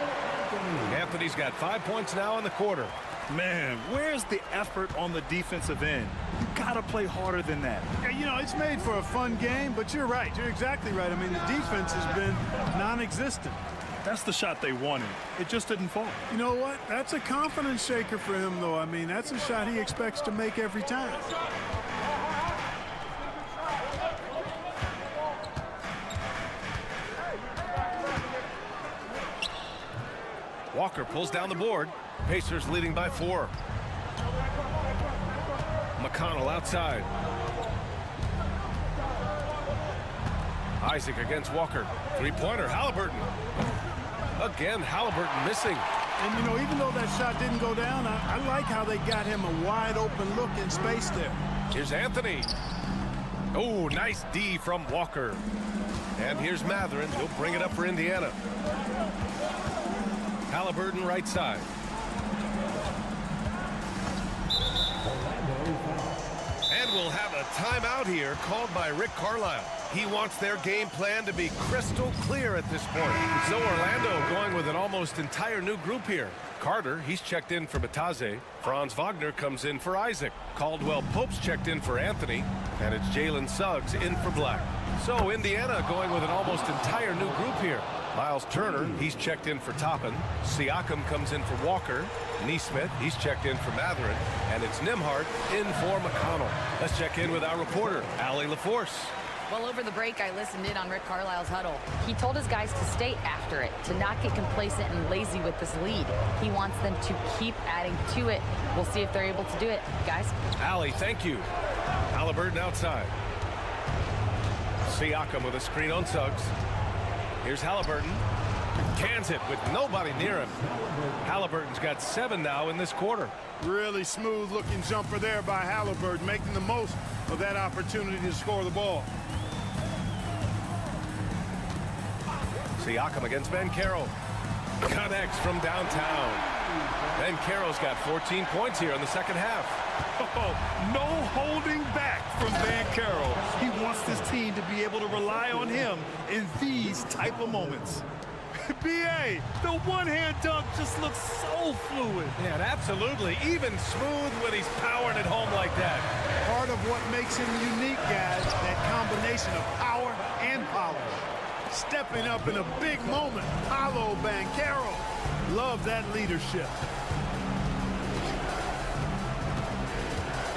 Anthony's got 5 points now in the quarter. Man, where's the effort on the defensive end? You gotta play harder than that. Yeah, you know, it's made for a fun game, but you're right. You're exactly right. I mean, the defense has been non-existent. That's the shot they wanted. It just didn't fall. You know what? That's a confidence shaker for him, though. I mean, that's a shot he expects to make every time. Walker pulls down the board. Pacers leading by 4. McConnell outside. Isaac against Walker. Three-pointer, Halliburton. Again, Halliburton missing. And, you know, even though that shot didn't go down, I like how they got him a wide-open look in space there. Here's Anthony. Oh, nice D from Walker. And here's Matherin. He'll bring it up for Indiana. Halliburton right side. And we'll have a timeout here called by Rick Carlisle. He wants their game plan to be crystal clear at this point. So Orlando going with an almost entire new group here. Carter, he's checked in for Bataze. Franz Wagner comes in for Isaac. Caldwell Pope's checked in for Anthony. And it's Jalen Suggs in for Black. So Indiana going with an almost entire new group here. Miles Turner, he's checked in for Toppin. Siakam comes in for Walker. Neesmith, he's checked in for Matherin. And it's Nembhard in for McConnell. Let's check in with our reporter, Allie LaForce. Well, over the break, I listened in on Rick Carlisle's huddle. He told his guys to stay after it, to not get complacent and lazy with this lead. He wants them to keep adding to it. We'll see if they're able to do it, guys. Allie, thank you. Halliburton outside. Siakam with a screen on Suggs. Here's Halliburton. Cans it with nobody near him. Halliburton's got 7 now in this quarter. Really smooth-looking jumper there by Halliburton, making the most of that opportunity to score the ball. Siakam against Banchero. Connects from downtown. Banchero's got 14 points here in the second half. Oh, no holding back from Banchero. He wants this team to be able to rely on him in these type of moments. B.A., the one-hand dunk just looks so fluid. Yeah, and absolutely. Even smooth when he's powering it home like that. Part of what makes him unique, guys, that combination of power and polish. Stepping up in a big moment, Paolo Banchero. Love that leadership.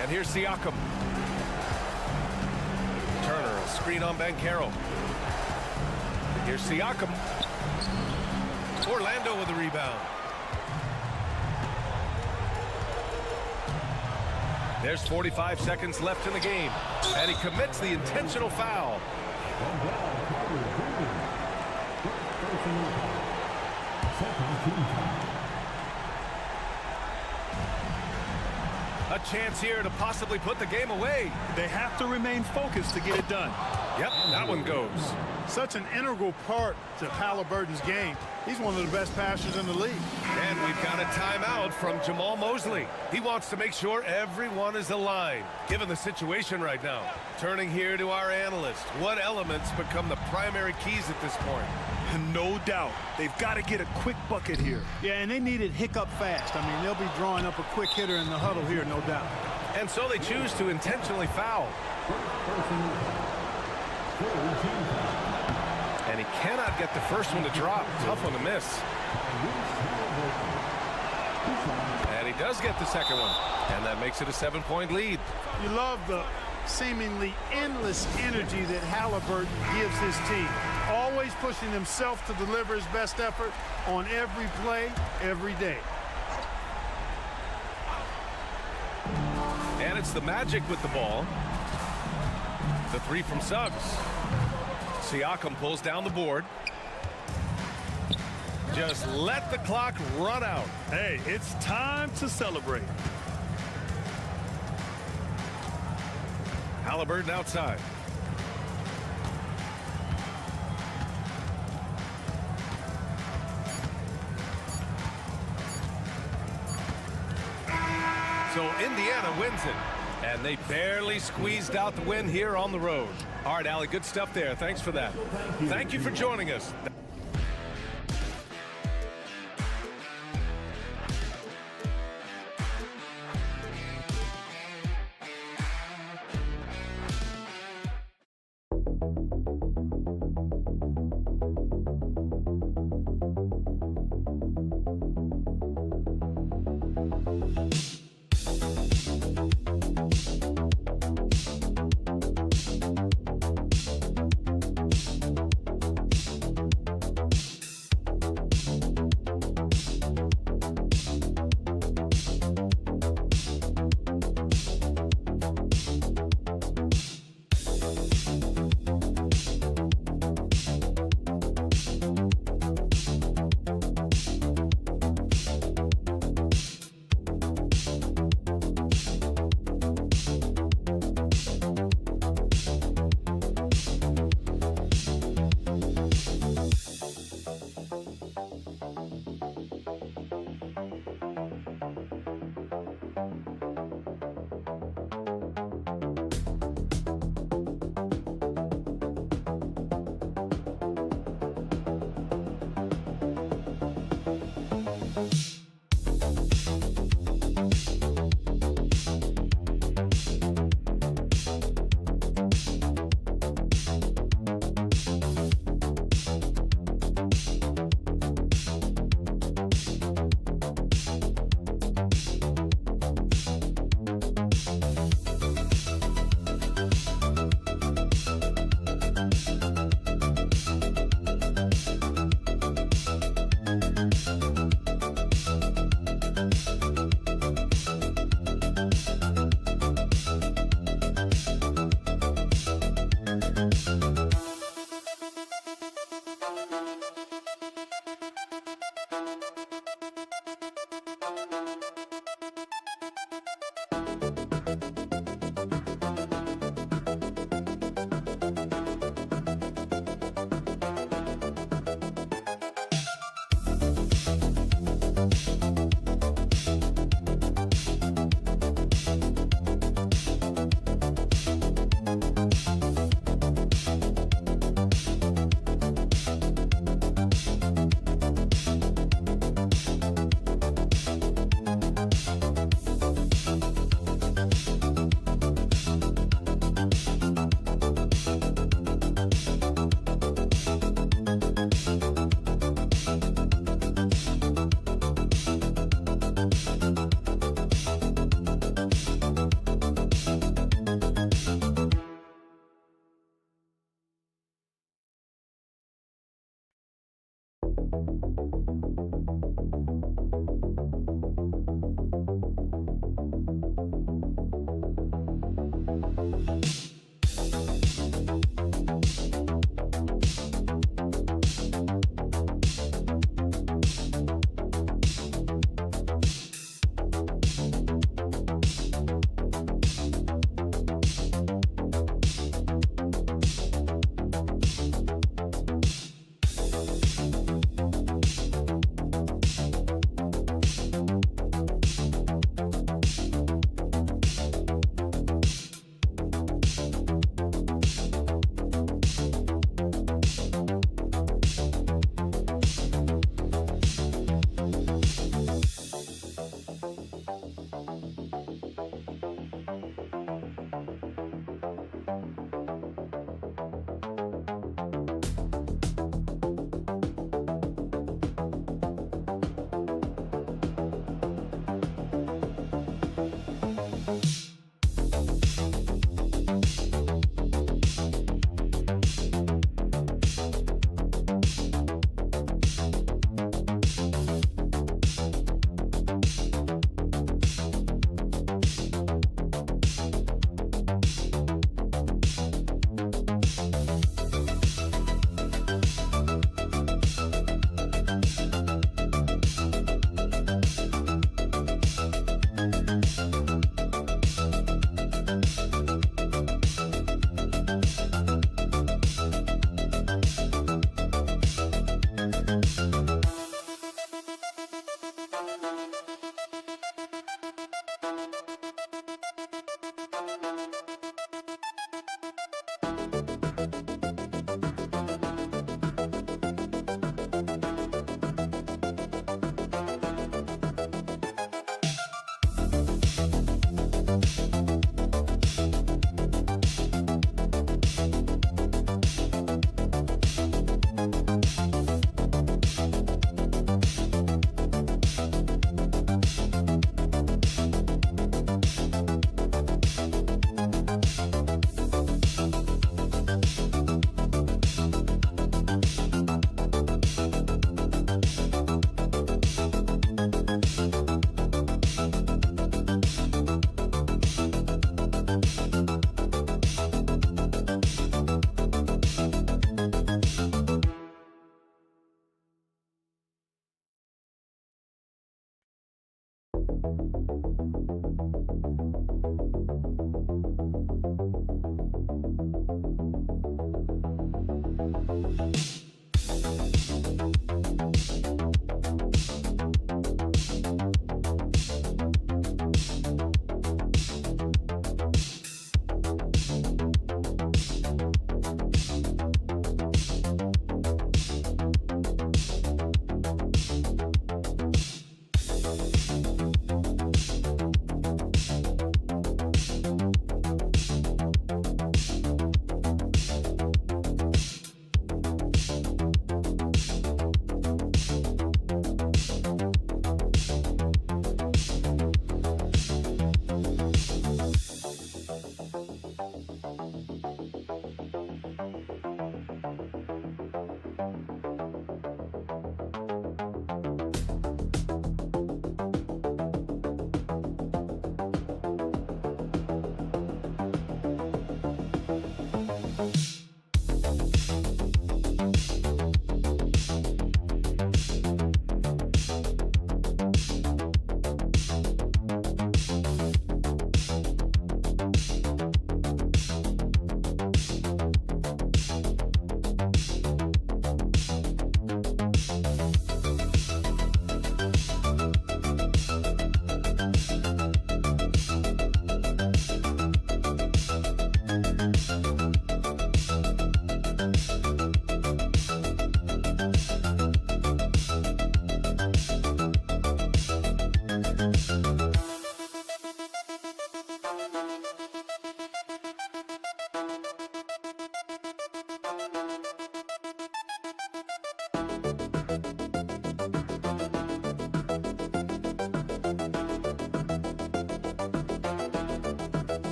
And here's Siakam. Turner, a screen on Banchero. Here's Siakam. Orlando with the rebound. There's 45 seconds left in the game. And he commits the intentional foul. A chance here to possibly put the game away. They have to remain focused to get it done. Yep, that one goes. Such an integral part to Halliburton's game. He's one of the best passers in the league. And we've got a timeout from Jamal Mosley. He wants to make sure everyone is aligned, given the situation right now. Turning here to our analyst, what elements become the primary keys at this point? No doubt. They've got to get a quick bucket here. Yeah, and they need it hiccup fast. I mean, they'll be drawing up a quick hitter in the huddle here, no doubt. And so they choose to intentionally foul. And he cannot get the first one to drop. Tough one to miss. And he does get the second one. And that makes it a 7-point lead. You love the seemingly endless energy that Halliburton gives his team. Always pushing himself to deliver his best effort on every play, every day. And it's the Magic with the ball. The three from Suggs. Siakam pulls down the board. Just let the clock run out. Hey, it's time to celebrate. Halliburton outside. So Indiana wins it. And they barely squeezed out the win here on the road. All right, Allie, good stuff there. Thanks for that. Thank you for joining us.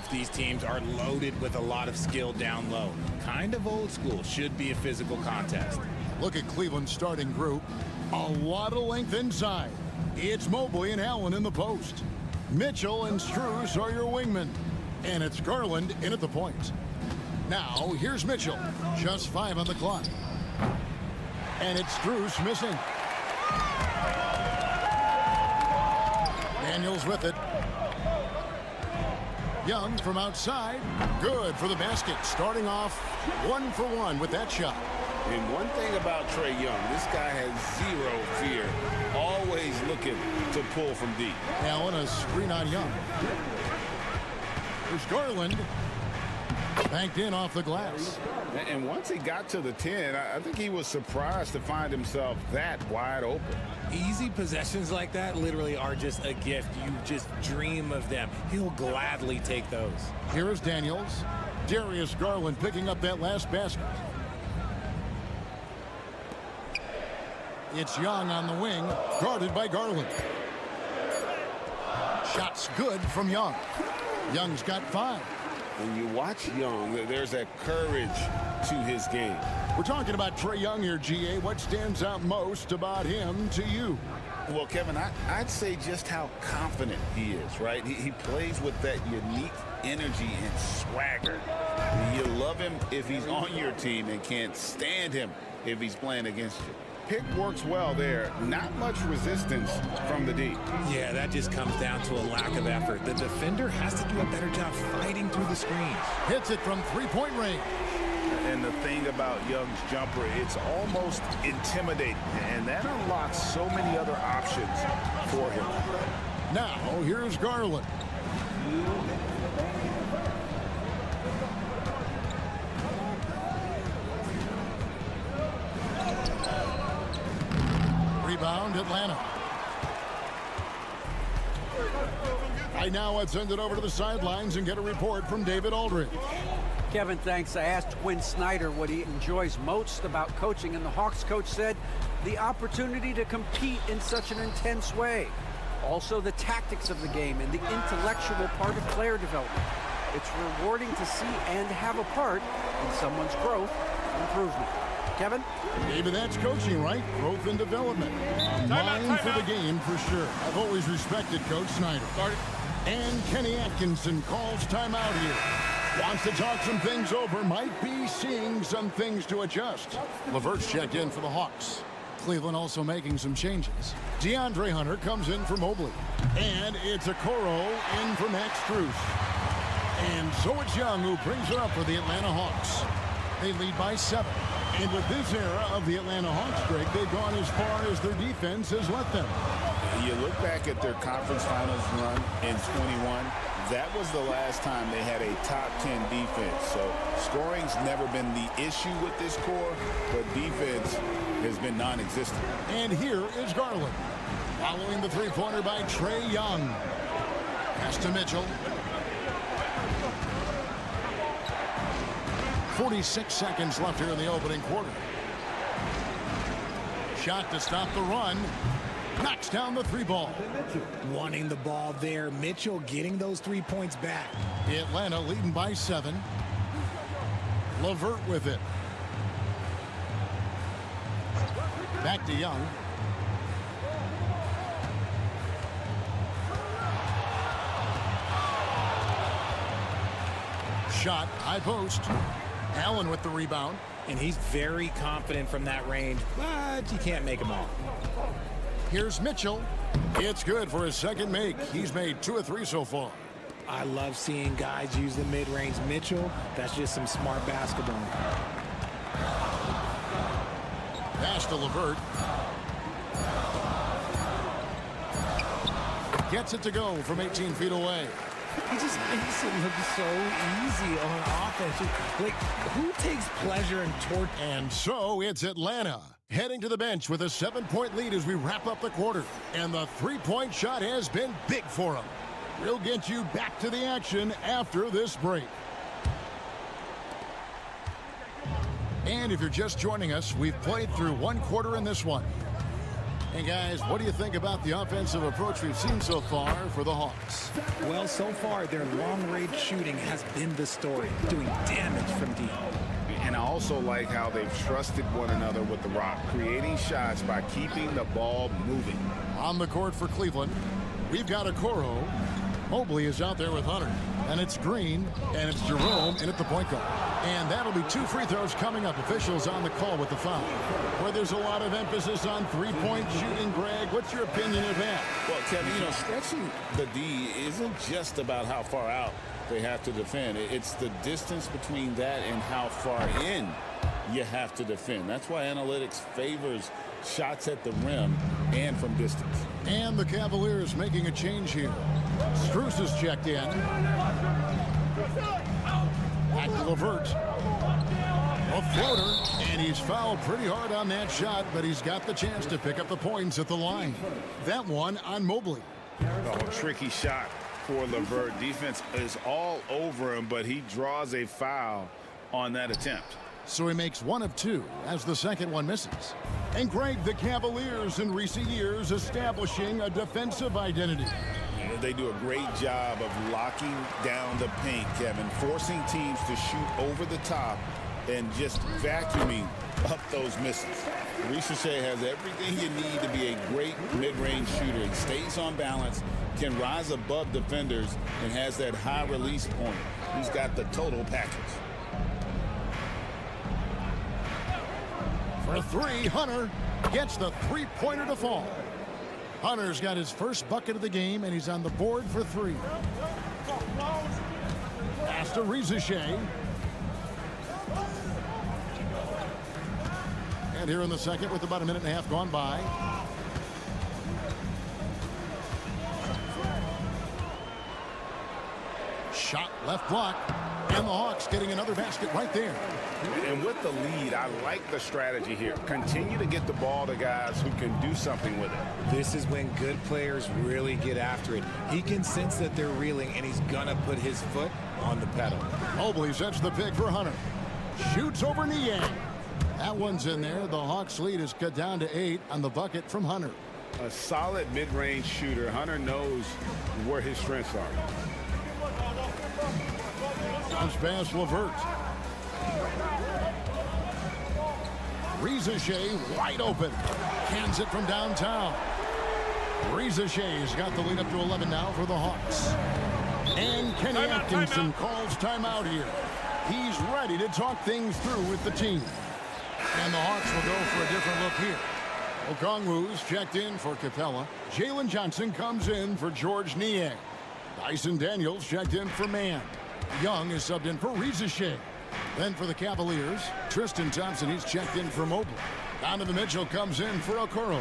Both these teams are loaded with a lot of skill down low. Kind of old school. Should be a physical contest. Look at Cleveland's starting group. A lot of length inside. It's Mobley and Allen in the post. Mitchell and Strus are your wingmen. And it's Garland in at the point. Now, here's Mitchell. Just 5 on the clock. And it's Strus missing. Daniels with it. Young from outside. Good for the basket. Starting off 1 for 1 with that shot. And one thing about Trae Young, this guy has zero fear. Always looking to pull from deep. Allen, a screen on Young. There's Garland. Banked in off the glass. And once he got to the 10, I think he was surprised to find himself that wide open. Easy possessions like that literally are just a gift. You just dream of them. He'll gladly take those. Here is Daniels. Darius Garland picking up that last basket. It's Young on the wing, guarded by Garland. Shots good from Young. Young's got 5. When you watch Young, there's that courage to his game. We're talking about Trae Young here, GA. What stands out most about him to you? Well, Kevin, I'd say just how confident he is, right? He plays with that unique energy and swagger. You love him if he's on your team and can't stand him if he's playing against you. Pick works well there. Not much resistance from the D. Yeah, that just comes down to a lack of effort. The defender has to do a better job fighting through the screens. Hits it from 3-point range. And the thing about Young's jumper, it's almost intimidating. And that unlocks so many other options for him. Now, here's Garland. Rebound, Atlanta. Right now, let's send it over to the sidelines and get a report from David Aldridge. Kevin, thanks. I asked Quinn Snyder what he enjoys most about coaching, and the Hawks coach said the opportunity to compete in such an intense way. Also, the tactics of the game and the intellectual part of player development. It's rewarding to see and have a part in someone's growth and improvement. Kevin? David, that's coaching, right? Growth and development. A mind for the game, for sure. I've always respected Coach Snyder. And Kenny Atkinson calls timeout here. Wants to talk some things over. Might be seeing some things to adjust. LeVert's checked in for the Hawks. Cleveland also making some changes. DeAndre Hunter comes in for Mobley. And it's Okoro in for Max Strus. And so it's Young who brings it up for the Atlanta Hawks. They lead by 7. And with this era of the Atlanta Hawks, Greg, they've gone as far as their defense has let them. You look back at their conference finals run in 21, that was the last time they had a top 10 defense. So scoring's never been the issue with this core, but defense has been non-existent. And here is Garland. Following the three-pointer by Trae Young. Pass to Mitchell. 46 seconds left here in the opening quarter. Shot to stop the run. Knocks down the 3-ball. Wanting the ball there. Mitchell getting those 3 points back. Atlanta leading by 7. LeVert with it. Back to Young. Shot, high post. Allen with the rebound. And he's very confident from that range, but you can't make them all. Here's Mitchell. It's good for his second make. He's made 2 of 3 so far. I love seeing guys use the mid-range. Mitchell, that's just some smart basketball. Pass to LeVert. Gets it to go from 18 feet away. He just makes it look so easy on offense. Like, who takes pleasure in torture? And so it's Atlanta heading to the bench with a 7-point lead as we wrap up the quarter. And the 3-point shot has been big for him. We'll get you back to the action after this break. And if you're just joining us, we've played through 1 quarter in this one. And guys, what do you think about the offensive approach we've seen so far for the Hawks? Well, so far, their long-range shooting has been the story, doing damage from deep. And I also like how they've trusted one another with the rock, creating shots by keeping the ball moving. On the court for Cleveland, we've got Okoro. Mobley is out there with Hunter. And it's Green, and it's Jerome in at the point guard. And that'll be 2 free throws coming up. Officials on the call with the foul. Where there's a lot of emphasis on three-point shooting, Greg. What's your opinion of that? Well, Kevin, you know, stretching the D isn't just about how far out they have to defend. It's the distance between that and how far in you have to defend. That's why analytics favors shots at the rim and from distance. And the Cavaliers making a change here. Strus is checked in. Back to LeVert. A floater, and he's fouled pretty hard on that shot, but he's got the chance to pick up the points at the line. That one on Mobley. Oh, tricky shot for LeVert. Defense is all over him, but he draws a foul on that attempt. So he makes 1 of 2 as the second one misses. And Greg, the Cavaliers in recent years establishing a defensive identity. They do a great job of locking down the paint, Kevin, forcing teams to shoot over the top and just vacuuming up those misses. Ricochet has everything you need to be a great mid-range shooter. He stays on balance, can rise above defenders, and has that high release point. He's got the total package. For 3, Hunter gets the three-pointer to fall. Hunter's got his first bucket of the game, and he's on the board for 3. Pass to Ricochet. And here in the second with about a minute and a half gone by. Shot left block. And the Hawks getting another basket right there. And with the lead, I like the strategy here. Continue to get the ball to guys who can do something with it. This is when good players really get after it. He can sense that they're reeling, and he's going to put his foot on the pedal. Mobley sets the pick for Hunter. Shoots over Niang. That one's in there. The Hawks lead is cut down to 8 on the bucket from Hunter. A solid mid-range shooter. Hunter knows where his strengths are. Comes past LeVert. Ricochet wide open. Cans it from downtown. Ricochet's got the lead up to 11 now for the Hawks. And Kenny Atkinson calls timeout here. He's ready to talk things through with the team. And the Hawks will go for a different look here. Okongwu's checked in for Capella. Jalen Johnson comes in for George Niang. Dyson Daniels checked in for Mann. Young is subbed in for Ricochet. Then for the Cavaliers, Tristan Thompson, he's checked in for Mobley. Donovan Mitchell comes in for Okoro.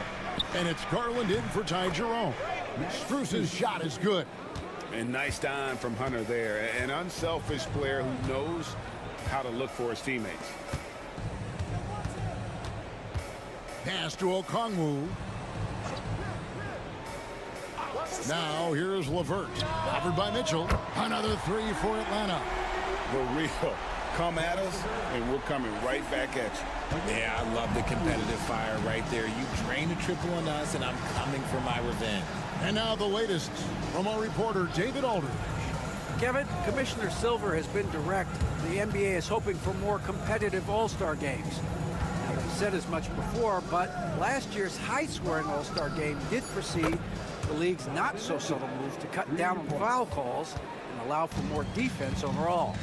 And it's Garland in for Ty Jerome. Strus's shot is good. And nice dime from Hunter there. An unselfish player who knows how to look for his teammates. Pass to Okongwu. Now here's LeVert. Covered by Mitchell. Another 3 for Atlanta. For real. Come at us, and we're coming right back at you. Yeah, I love the competitive fire right there. You drain a triple on us, and I'm coming for my revenge. And now the latest from our reporter, David Aldridge. Kevin, Commissioner Silver has been direct. The NBA is hoping for more competitive All-Star games. Now, they've said as much before, but last year's high-scoring All-Star game did precede the league's not-so-subtle move to cut down on foul calls and allow for more defense overall.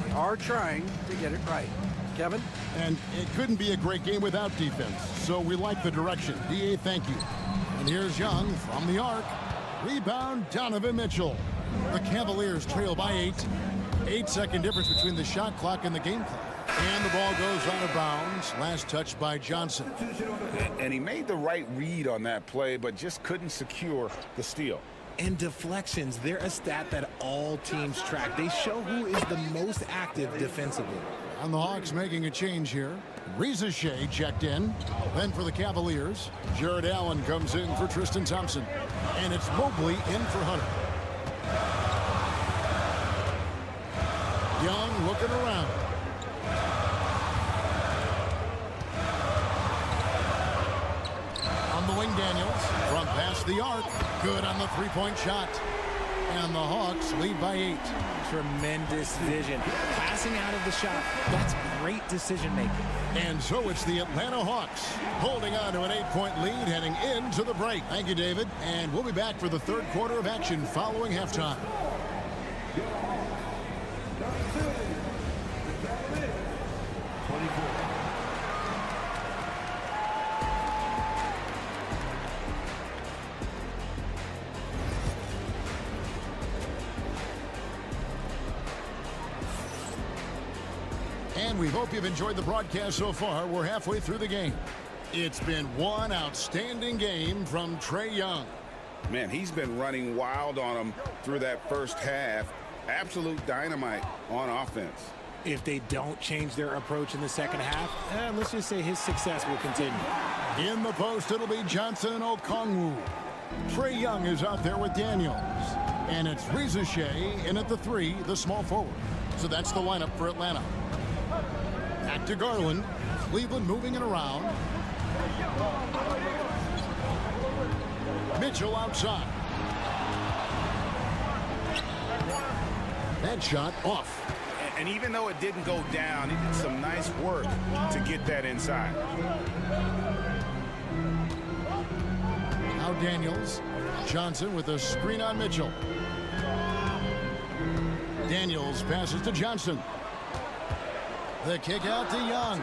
They are trying to get it right. Kevin? And it couldn't be a great game without defense, so we like the direction. DA, thank you. And here's Young from the arc. Rebound, Donovan Mitchell. The Cavaliers trail by 8. 8-second difference between the shot clock and the game clock. And the ball goes out of bounds. Last touch by Johnson. And he made the right read on that play, but just couldn't secure the steal. And deflections, they're a stat that all teams track. They show who is the most active defensively. And the Hawks making a change here. Ricochet checked in. Then for the Cavaliers, Jared Allen comes in for Tristan Thompson. And it's Mobley in for Hunter. Young looking around. On Dribbling Daniels from past the arc. Good on the three-point shot. And the Hawks lead by 8. Tremendous vision. Passing out of the shot. That's great decision making. And so it's the Atlanta Hawks holding on to an 8-point lead heading into the break. Thank you, David. And we'll be back for the third quarter of action following halftime. And we hope you've enjoyed the broadcast so far. We're halfway through the game. It's been one outstanding game from Trae Young. Man, he's been running wild on them through that first half. Absolute dynamite on offense. If they don't change their approach in the second half, let's just say his success will continue. In the post, it'll be Johnson and Okongwu. Trae Young is out there with Daniels. And it's Reza Shea in at the 3, the small forward. So that's the lineup for Atlanta. Back to Garland. Cleveland moving it around. Mitchell outside. That shot off. And even though it didn't go down, he did some nice work to get that inside. Now Daniels. Johnson with a screen on Mitchell. Daniels passes to Johnson. The kick out to Young.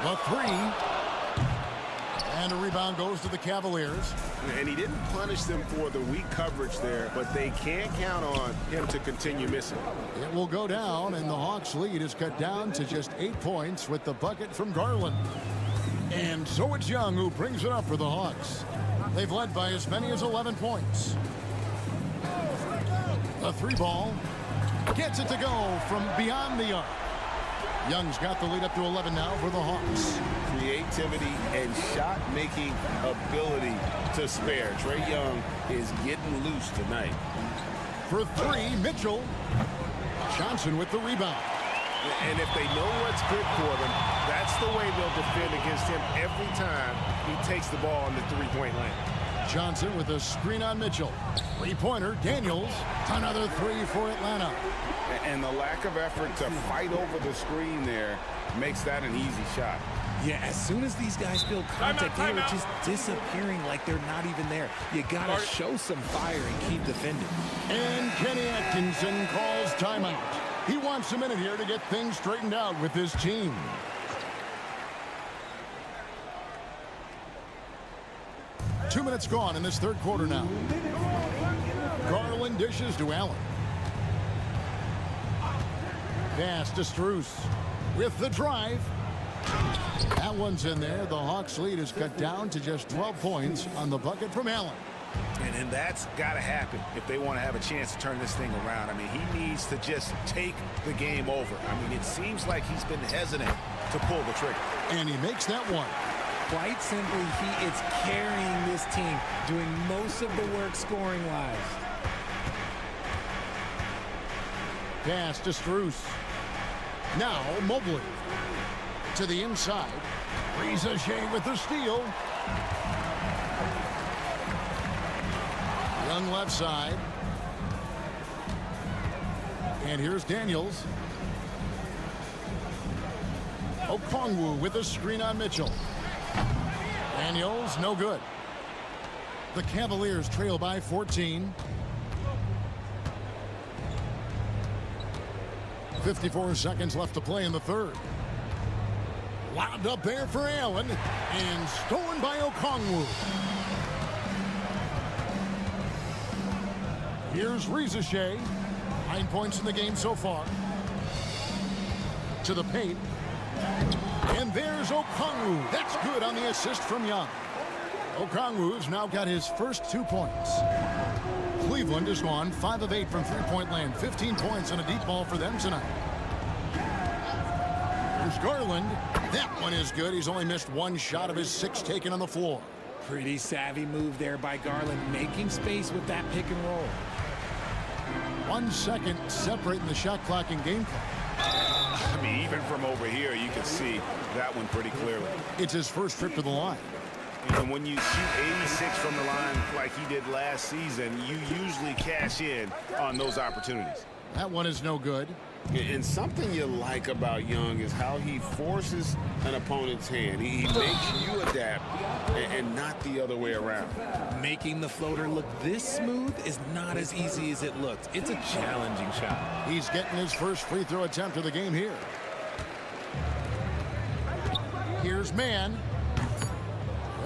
The 3. And a rebound goes to the Cavaliers. And he didn't punish them for the weak coverage there, but they can't count on him to continue missing. It will go down, and the Hawks' lead is cut down to just 8 points with the bucket from Garland. And so it's Young who brings it up for the Hawks. They've led by as many as 11 points. The 3 ball. Gets it to go from beyond the arc. Young's got the lead up to 11 now for the Hawks. Creativity and shot-making ability to spare. Trae Young is getting loose tonight. For 3, Mitchell. Johnson with the rebound. And if they know what's good for them, that's the way they'll defend against him every time he takes the ball in the three-point line. Johnson with a screen on Mitchell. Three-pointer, Daniels. Another 3 for Atlanta. And the lack of effort to fight over the screen there makes that an easy shot. Yeah, as soon as these guys feel contact, they are just disappearing like they're not even there. You got to show some fire and keep defending. And Kenny Atkinson calls timeout. He wants a minute here to get things straightened out with his team. Two minutes gone in this third quarter now. Garland dishes to Allen. Pass to Strus with the drive. That one's in there. The Hawks' lead is cut down to just 12 points on the bucket from Allen. And that's got to happen if they want to have a chance to turn this thing around. I mean, he needs to just take the game over. I mean, it seems like he's been hesitant to pull the trigger. And he makes that one. Quite simply, he is carrying this team, doing most of the work scoring-wise. Pass to Strus. Now Mobley to the inside. Reza Shea with the steal. Young left side. And here's Daniels. Okongwu with a screen on Mitchell. Daniels, no good. The Cavaliers trail by 14. 54 seconds left to play in the third. Lobbed up there for Allen and stolen by Okongwu. Here's Reza Shea. 9 points in the game so far. To the paint. And there's Okongwu. That's good on the assist from Young. Okongwu's now got his first 2 points. Cleveland has gone 5 of 8 from three-point land. 15 points and a deep ball for them tonight. Here's Garland. That one is good. He's only missed 1 shot of his 6 taken on the floor. Pretty savvy move there by Garland, making space with that pick and roll. 1 second separating the shot clock and game clock. I mean, even from over here, you can see that one pretty clearly. It's his first trip to the line. And when you shoot 86 from the line like he did last season, you usually cash in on those opportunities. That one is no good. And something you like about Young is how he forces an opponent's hand. He makes you adapt and not the other way around. Making the floater look this smooth is not as easy as it looks. It's a challenging shot. He's getting his first free throw attempt of the game here. Here's Mann.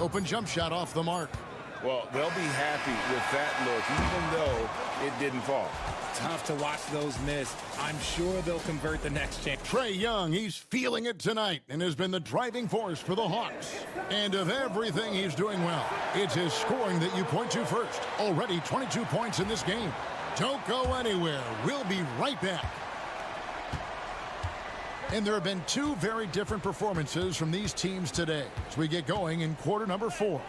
Open jump shot off the mark. Well, they'll be happy with that look, even though it didn't fall. Tough to watch those miss. I'm sure they'll convert the next chance. Trae Young, he's feeling it tonight and has been the driving force for the Hawks. And of everything he's doing well, it's his scoring that you point to first. Already 22 points in this game. Don't go anywhere. We'll be right back. And there have been two very different performances from these teams today as we get going in quarter number 4.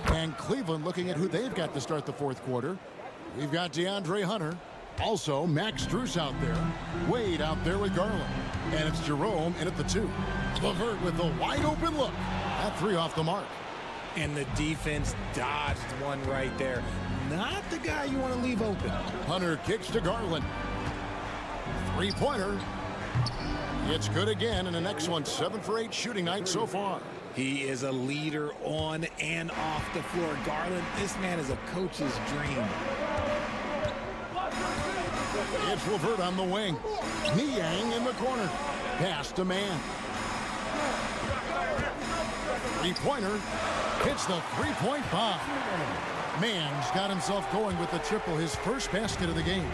And Cleveland looking at who they've got to start the fourth quarter. We've got DeAndre Hunter. Also, Max Strus out there. Wade out there with Garland. And it's Jerome in at the 2. LeVert with the wide open look. That 3 off the mark. And the defense dodged one right there. Not the guy you want to leave open. Hunter kicks to Garland. 3-pointer. It's good again, and the next one 7 for 8 shooting night so far. He is a leader on and off the floor. Garland, this man is a coach's dream. It's LeVert on the wing. Niang in the corner. Pass to Mann. 3-pointer. Hits the 3-point bomb. Mann's got himself going with the triple, his first basket of the game.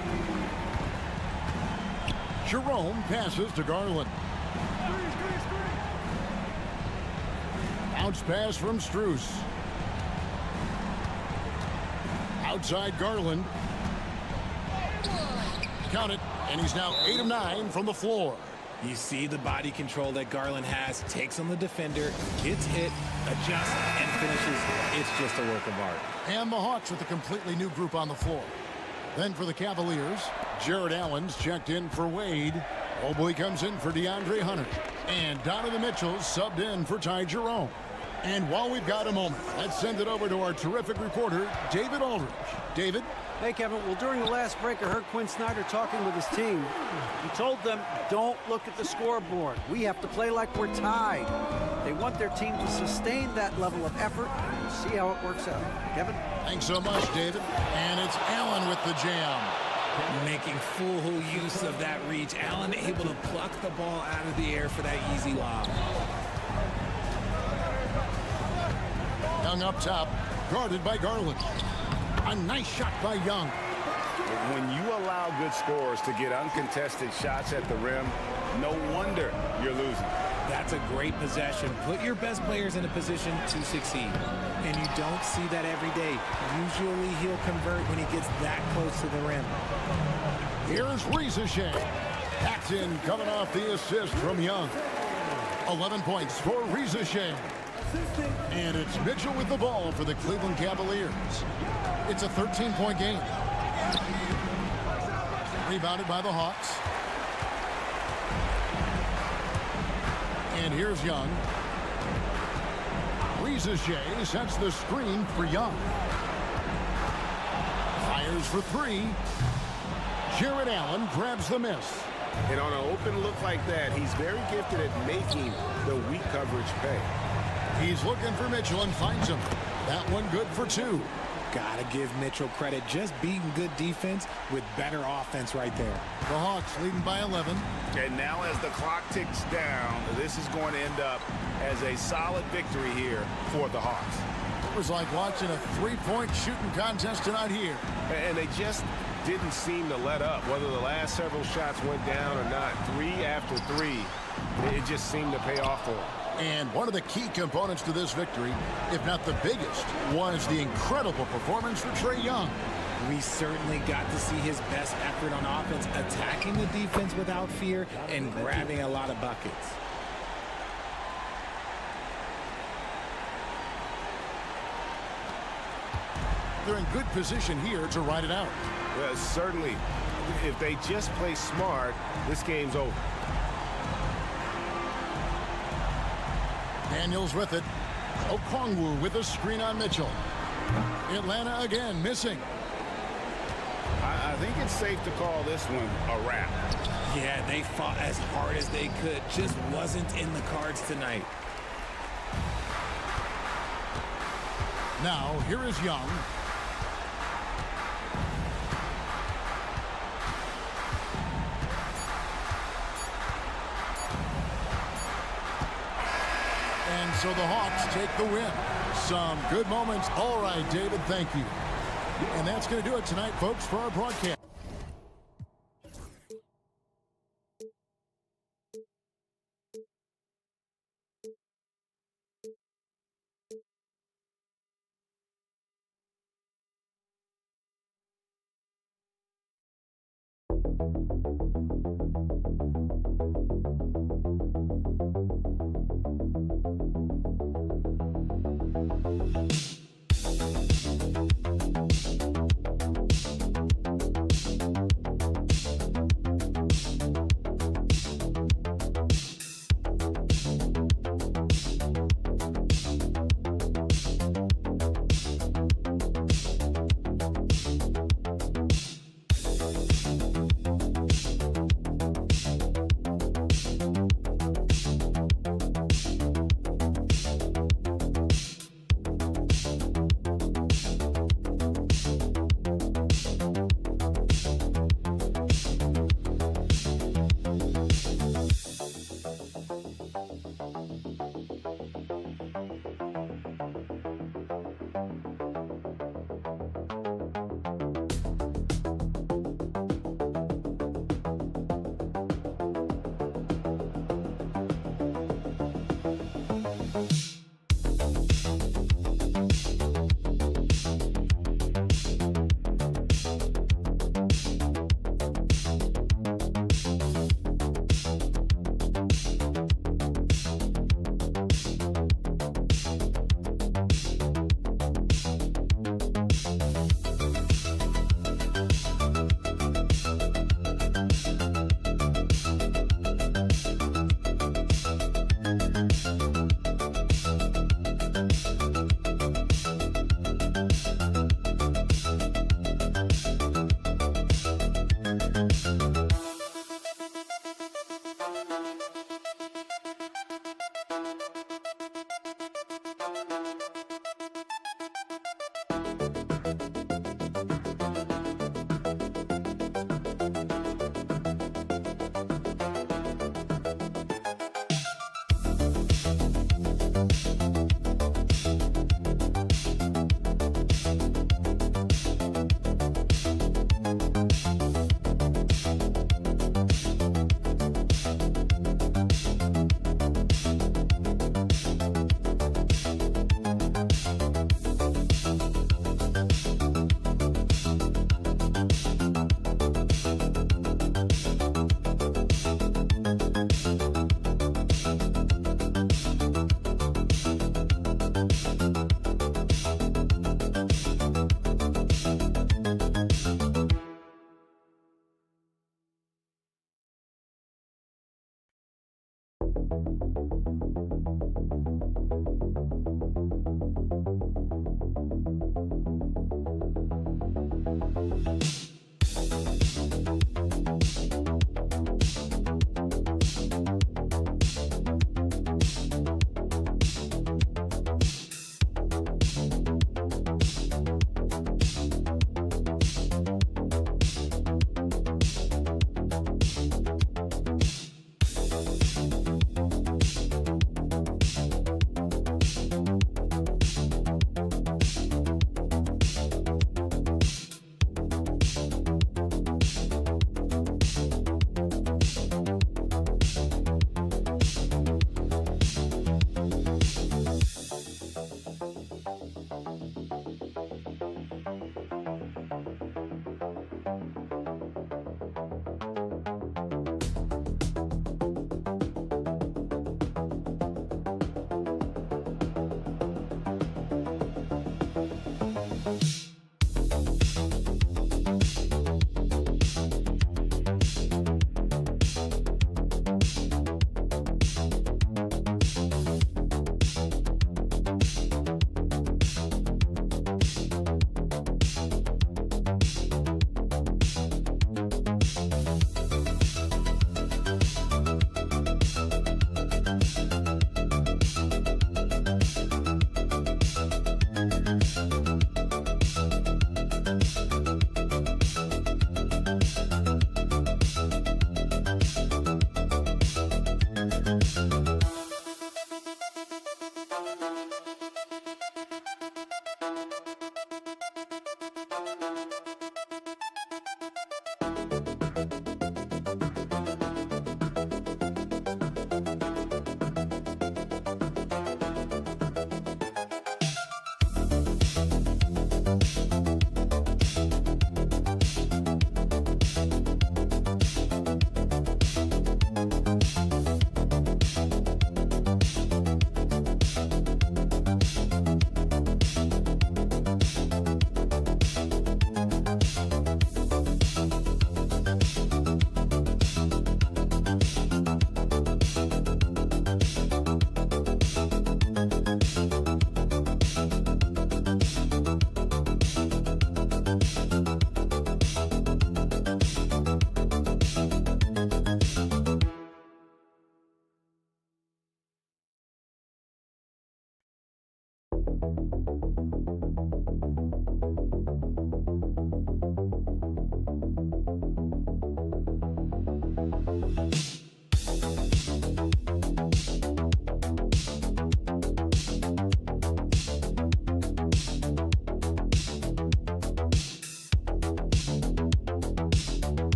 Jerome passes to Garland. Bounce pass from Strus. Outside Garland. Count it, and he's now 8 of 9 from the floor. You see the body control that Garland has, takes on the defender, gets hit, adjusts, and finishes. It's just a work of art. And the Hawks with a completely new group on the floor. Then for the Cavaliers, Jared Allen's checked in for Wade. Mobley comes in for DeAndre Hunter. And Donovan Mitchell's subbed in for Ty Jerome. And while we've got a moment, let's send it over to our terrific reporter, David Aldridge. David? Hey, Kevin. Well, during the last break, I heard Quinn Snyder talking with his team. He told them, don't look at the scoreboard. We have to play like we're tied. They want their team to sustain that level of effort. We'll see how it works out. Kevin? Thanks so much, David. And it's Allen with the jam. Making full use of that reach. Allen able to pluck the ball out of the air for that easy lob. Young up top, guarded by Garland. A nice shot by Young. When you allow good scorers to get uncontested shots at the rim, no wonder you're losing. That's a great possession. Put your best players in a position to succeed. And you don't see that every day. Usually he'll convert when he gets that close to the rim. Here's Riza-Shea. Paxton coming off the assist from Young. 11 points for Riza-Shea. And it's Mitchell with the ball for the Cleveland Cavaliers. It's a 13-point game. Rebounded by the Hawks. And here's Young. Riza-Shea sets the screen for Young. Fires for 3. Jared Allen grabs the miss. And on an open look like that, he's very gifted at making the weak coverage pay. He's looking for Mitchell and finds him. That one good for 2. Gotta give Mitchell credit. Just beating good defense with better offense right there. The Hawks leading by 11. And now as the clock ticks down, this is going to end up as a solid victory here for the Hawks. It was like watching a 3-point shooting contest tonight here. And they just didn't seem to let up. Whether the last several shots went down or not, 3 after 3, it just seemed to pay off for them. And one of the key components to this victory, if not the biggest, was the incredible performance for Trae Young. We certainly got to see his best effort on offense, attacking the defense without fear and grabbing a lot of buckets. They're in good position here to ride it out. Well, certainly, if they just play smart, this game's over. Daniels with it. Okongwu with a screen on Mitchell. Atlanta again missing. I think it's safe to call this one a wrap. Yeah, they fought as hard as they could. Just wasn't in the cards tonight. Now, here is Young. And so the Hawks take the win. Some good moments. All right, David, thank you. And that's going to do it tonight, folks, for our broadcast.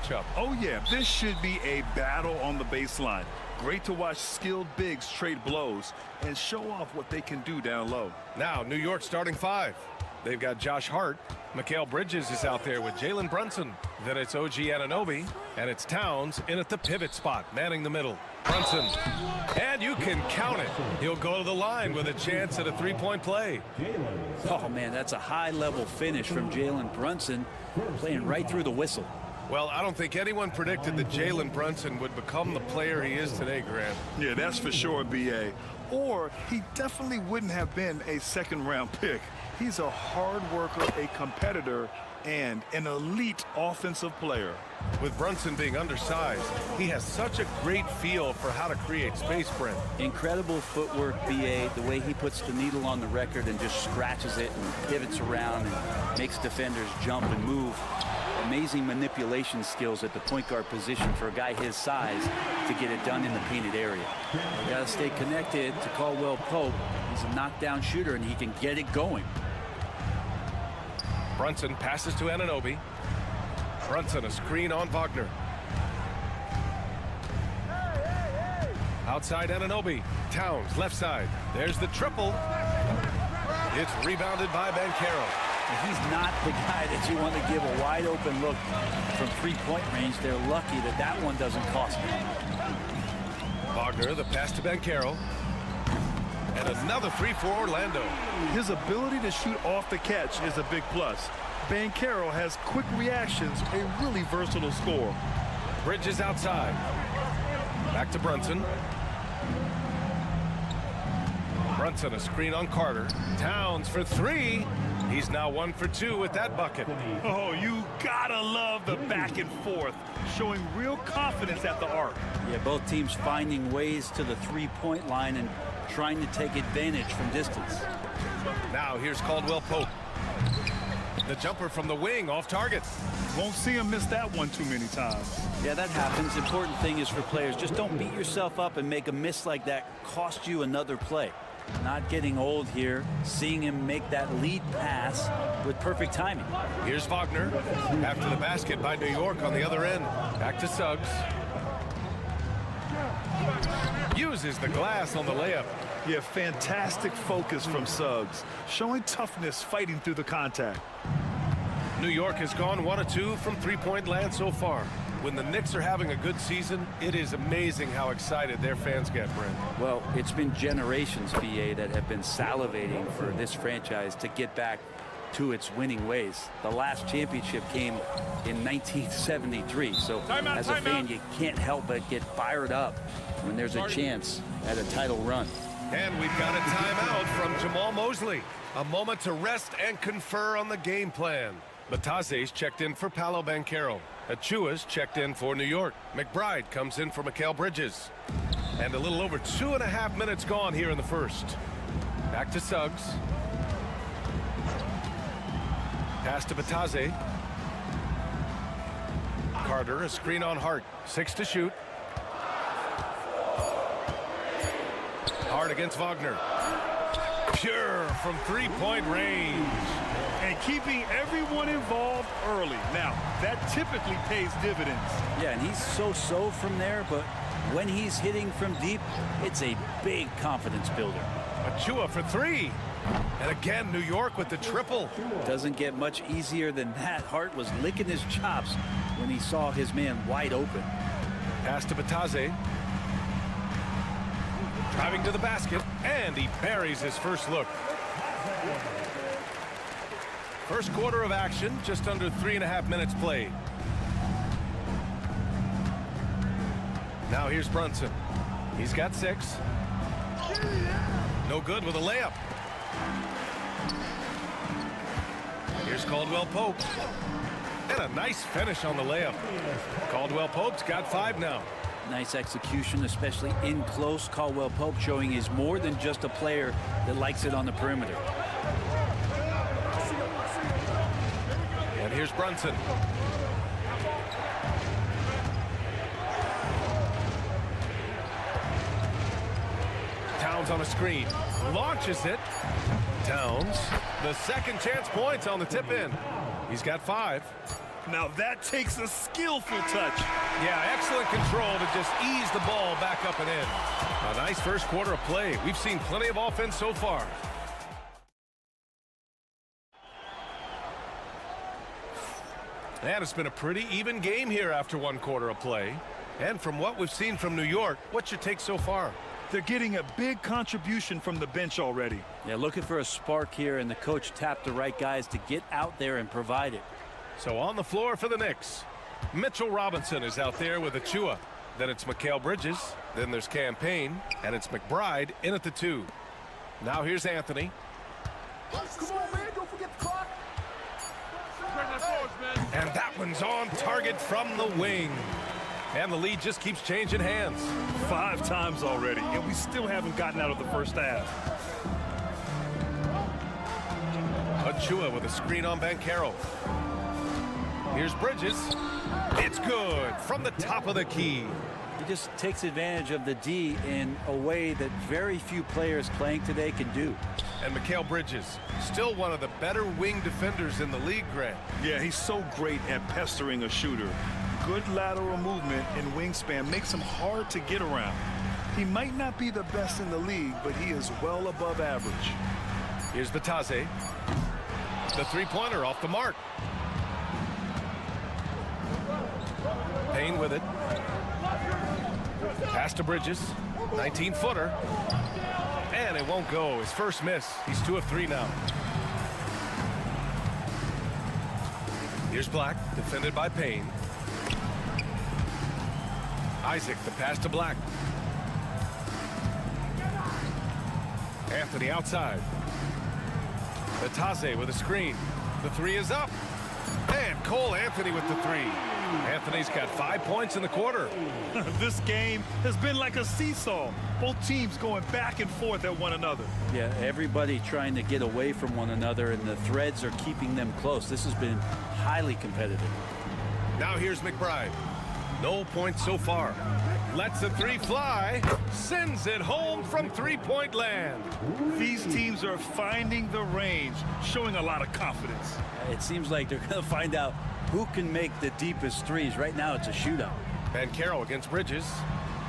Matchup. Oh yeah, this should be a battle on the baseline. Great to watch skilled bigs trade blows and show off what they can do down low. Now New York starting five. They've got Josh Hart. Mikal Bridges is out there with Jalen Brunson. Then it's OG Anunoby, and it's Towns in at the pivot spot, manning the middle. Brunson, and you can count it. He'll go to the line with a chance at a three-point play. Oh man, that's a high-level finish from Jalen Brunson, playing right through the whistle. Well, I don't think anyone predicted that Jalen Brunson would become the player he is today, Grant. Yeah, that's for sure, B.A. Or he definitely wouldn't have been a second-round pick. He's a hard worker, a competitor, and an elite offensive player. With Brunson being undersized, he has such a great feel for how to create space, Brent. Incredible footwork, B.A., the way he puts the needle on the record and just scratches it and pivots around and makes defenders jump and move. Amazing manipulation skills at the point guard position for a guy his size to get it done in the painted area. You got to stay connected to Caldwell Pope. He's a knockdown shooter and he can get it going. Brunson passes to Anunoby. Brunson a screen on Wagner. Outside Anunoby. Towns left side. There's the triple. It's rebounded by Banchero. He's not the guy that you want to give a wide open look from three-point range. They're lucky that that one doesn't cost them. Wagner, the pass to Banchero. And another three for Orlando. His ability to shoot off the catch is a big plus. Banchero has quick reactions, a really versatile scorer. Bridges outside. Back to Brunson. Brunson a screen on Carter. Towns for three. He's now 1 for 2 with that bucket. Oh, you gotta love the back and forth, showing real confidence at the arc. Yeah, both teams finding ways to the three-point line and trying to take advantage from distance. Now here's Caldwell Pope. The jumper from the wing off target. Won't see him miss that one too many times. Yeah, that happens. Important thing is for players, just don't beat yourself up and make a miss like that cost you another play. not getting old here. Seeing him make that lead pass with perfect timing. Here's Wagner. After the basket by New York on the other end. Back to Suggs. Uses the glass on the layup. Yeah, fantastic focus from Suggs. Showing toughness, fighting through the contact. New York has gone 1 of 2 from three-point land so far. When the Knicks are having a good season, it is amazing how excited their fans get, Brent. Well, it's been generations, BA, that have been salivating for this franchise to get back to its winning ways. The last championship came in 1973. So as a fan, you can't help but get fired up when there's a chance at a title run. And we've got a timeout from Jamal Mosley. A moment to rest and confer on the game plan. Bataze's checked in for Paolo Banchero. Achua's checked in for New York. McBride comes in for Mikal Bridges. And a little over 2.5 minutes gone here in the first. Back to Suggs. Pass to Bataze. Carter, a screen on Hart. 6 to shoot. Hart against Wagner. Pure from three-point range. And keeping everyone involved early. Now, that typically pays dividends. Yeah, and he's so-so from there, but when he's hitting from deep, it's a big confidence builder. Achua for 3. And again, New York with the triple. Doesn't get much easier than that. Hart was licking his chops when he saw his man wide open. Pass to Bataze. Driving to the basket, and he buries his first look. First quarter of action, just under 3.5 minutes played. Now here's Brunson. He's got 6. No good with a layup. Here's Caldwell Pope. And a nice finish on the layup. Caldwell Pope's got 5 now. Nice execution, especially in close. Caldwell Pope showing he's more than just a player that likes it on the perimeter. And here's Brunson. Towns on a screen. Launches it. Towns. The second chance points on the tip in. He's got 5. Now that takes a skillful touch. Yeah, excellent control to just ease the ball back up and in. A nice first quarter of play. We've seen plenty of offense so far. And it's been a pretty even game here after 1 quarter of play. And from what we've seen from New York, what's your take so far? They're getting a big contribution from the bench already. Yeah, looking for a spark here, and the coach tapped the right guys to get out there and provide it. So on the floor for the Knicks, Mitchell Robinson is out there with Achua. Then it's Mikal Bridges. Then there's Campaign. And it's McBride in at the 2. Now here's Anthony. Come on, man. Don't forget the clock. And that one's on target from the wing. And the lead just keeps changing hands. 5 times already, and we still haven't gotten out of the first half. Achua with a screen on Banchero. Here's Bridges. It's good from the top of the key. He just takes advantage of the D in a way that very few players playing today can do. And Mikal Bridges, still one of the better wing defenders in the league, Grant. Yeah, he's so great at pestering a shooter. Good lateral movement and wingspan makes him hard to get around. He might not be the best in the league, but he is well above average. Here's Bataze. The three-pointer off the mark. Payne with it. Pass to Bridges. 19-footer. And it won't go. His first miss. He's 2 of 3 now. Here's Black, defended by Payne. Isaac, the pass to Black. Anthony outside. Bataze with a screen. The 3 is up. And Cole Anthony with the 3. Anthony's got 5 points in the quarter. This game has been like a seesaw. Both teams going back and forth at one another. Yeah, everybody trying to get away from one another, and the threads are keeping them close. This has been highly competitive. Now here's McBride. No points so far. Lets the three fly. Sends it home from three-point land. These teams are finding the range, showing a lot of confidence. It seems like they're going to find out who can make the deepest threes. Right now, it's a shootout. And Carroll against Bridges.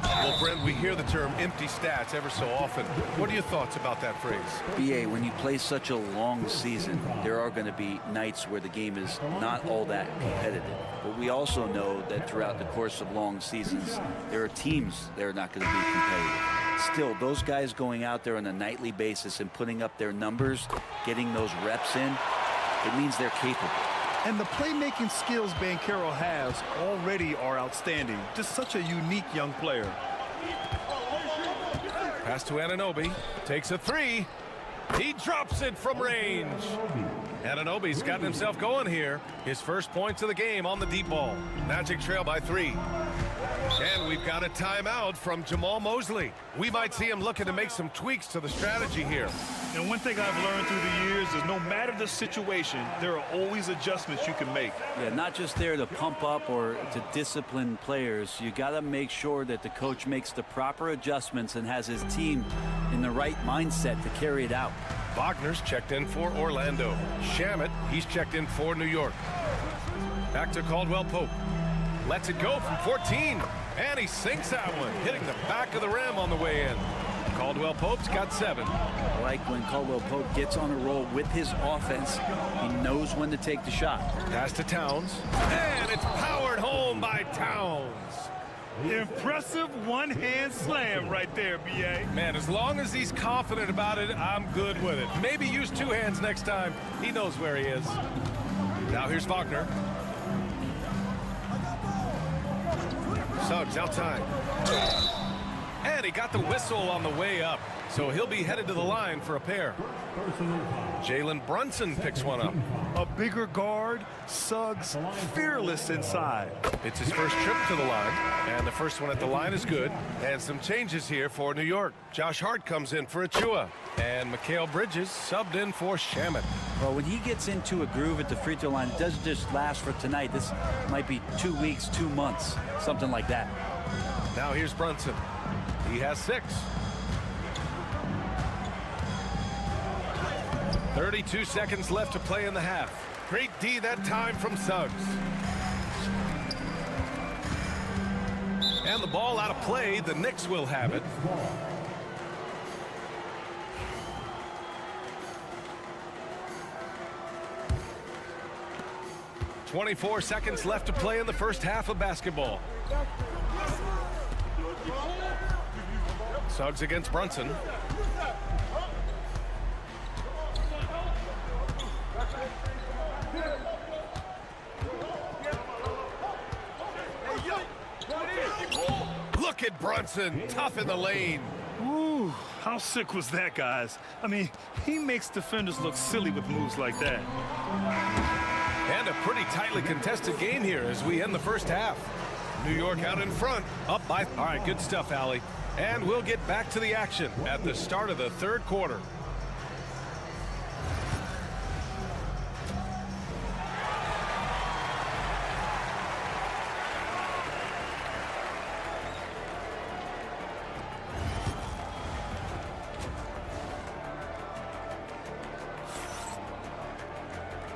Well, Brent, we hear the term empty stats ever so often. What are your thoughts about that phrase? BA, when you play such a long season, there are going to be nights where the game is not all that competitive. But we also know that throughout the course of long seasons, there are teams that are not going to be competitive. Still, those guys going out there on a nightly basis and putting up their numbers, getting those reps in, it means they're capable. And the playmaking skills Banchero has already are outstanding. Just such a unique young player. Pass to Anunoby. Takes a three. He drops it from range. Anunoby's gotten himself going here. His first points of the game on the deep ball. Magic trail by 3. And we've got a timeout from Jamal Mosley. We might see him looking to make some tweaks to the strategy here. And one thing I've learned through the years is no matter the situation, there are always adjustments you can make. Yeah, not just there to pump up or to discipline players. You got to make sure that the coach makes the proper adjustments and has his team in the right mindset to carry it out. Wagner's checked in for Orlando. Shamet, he's checked in for New York. Back to Caldwell Pope. Lets it go from 14. And he sinks that one, hitting the back of the rim on the way in. Caldwell Pope's got 7. I like when Caldwell Pope gets on a roll with his offense. He knows when to take the shot. Pass to Towns. And it's powered home by Towns. Impressive one-hand slam right there, B.A. Man, as long as he's confident about it, I'm good with it. Maybe use 2 hands next time. He knows where he is. Now here's Wagner. Suggs outside. And he got the whistle on the way up. So he'll be headed to the line for a pair. Jalen Brunson picks one up. A bigger guard, Suggs fearless inside. It's his first trip to the line, and the first one at the line is good. And some changes here for New York. Josh Hart comes in for Achua, and Mikal Bridges subbed in for Shamet. Well, when he gets into a groove at the free throw line, it doesn't just last for tonight. This might be 2 weeks, 2 months, something like that. Now here's Brunson. He has 6. 32 seconds left to play in the half. Great D that time from Suggs. And the ball out of play. The Knicks will have it. .24 seconds left to play in the first half of basketball. Suggs against Brunson. Look at Brunson, tough in the lane. Ooh, how sick was that, guys? I mean, he makes defenders look silly with moves like that. And a pretty tightly contested game here as we end the first half. New York out in front, up by... All right, good stuff, Allie. And we'll get back to the action at the start of the third quarter.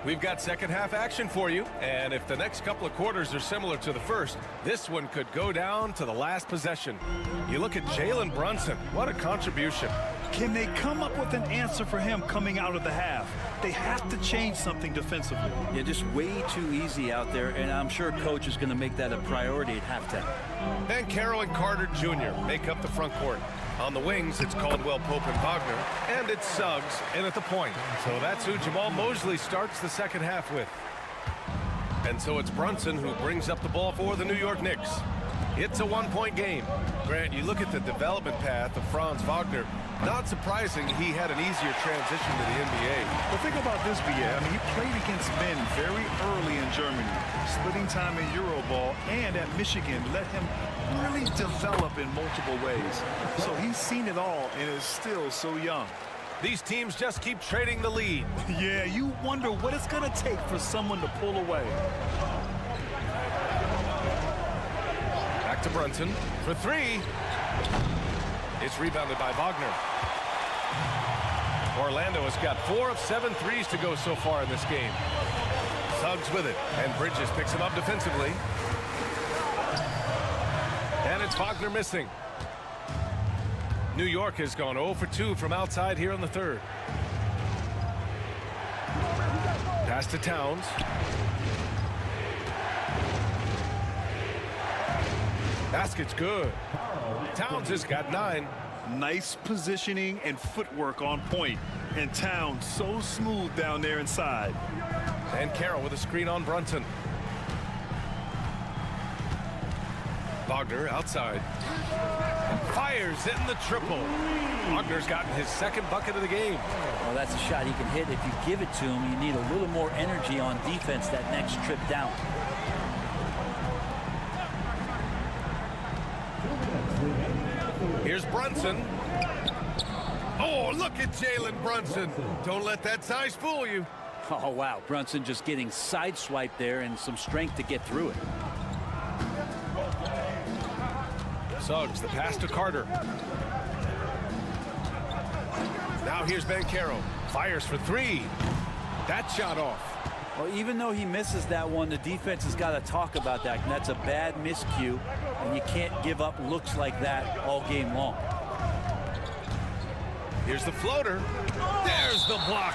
We've got second half action for you, and if the next couple of quarters are similar to the first, this one could go down to the last possession. You look at Jalen Brunson, what a contribution. Can they come up with an answer for him coming out of the half? They have to change something defensively. Yeah, just way too easy out there, and I'm sure coach is going to make that a priority at halftime. And Carroll and Carter Jr. make up the front court. On the wings, it's Caldwell Pope and Wagner, and it's Suggs in at the point. So that's who Jamal Mosley starts the second half with. And so it's Brunson who brings up the ball for the New York Knicks. It's a one-point game. Grant, you look at the development path of Franz Wagner. Not surprising he had an easier transition to the NBA. Well, think about this, B.A. I mean, he played against men very early in Germany, splitting time in Euroball, and at Michigan let him really develop in multiple ways. So he's seen it all and is still so young. These teams just keep trading the lead. Yeah, you wonder what it's going to take for someone to pull away. Back Back to Brunson for three. It's rebounded by Wagner. Orlando has got 4 of 7 threes to go so far in this game. Suggs with it, and Bridges picks him up defensively. And it's Wagner missing. New York has gone 0 for 2 from outside here in the third. Pass to Towns. Basket's good. Towns has got 9. Nice positioning and footwork on point. And Towns so smooth down there inside. And Carroll with a screen on Brunson. Wagner outside. Fires in the triple. Wagner's gotten his second bucket of the game. Well, that's a shot he can hit. If you give it to him, you need a little more energy on defense that next trip down. Here's Brunson. Oh, look at Jalen Brunson. Don't let that size fool you. Oh, wow. Brunson just getting sideswiped there and some strength to get through it. Suggs, the pass to Carter. Now here's Banchero. Fires for three. That shot off. Well, even though he misses that one, the defense has got to talk about that. And that's a bad miscue, and you can't give up looks like that all game long. Here's the floater. There's the block.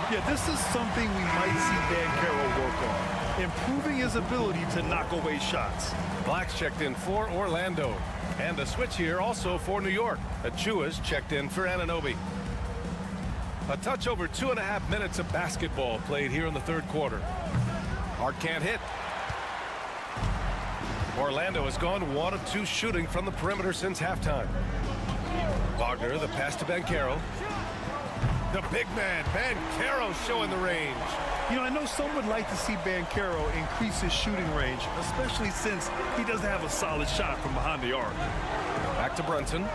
Yeah, this is something we might see Banchero work on. Improving his ability to knock away shots. Black's checked in for Orlando. And a switch here also for New York. Achua's checked in for Anunoby. A touch over 2.5 minutes of basketball played here in the third quarter. Hart can't hit. Orlando has gone 1 of 2 shooting from the perimeter since halftime. Wagner, the pass to Banchero. The big man, Banchero, showing the range. You know, I know some would like to see Banchero increase his shooting range, especially since he doesn't have a solid shot from behind the arc. Back to Brunson.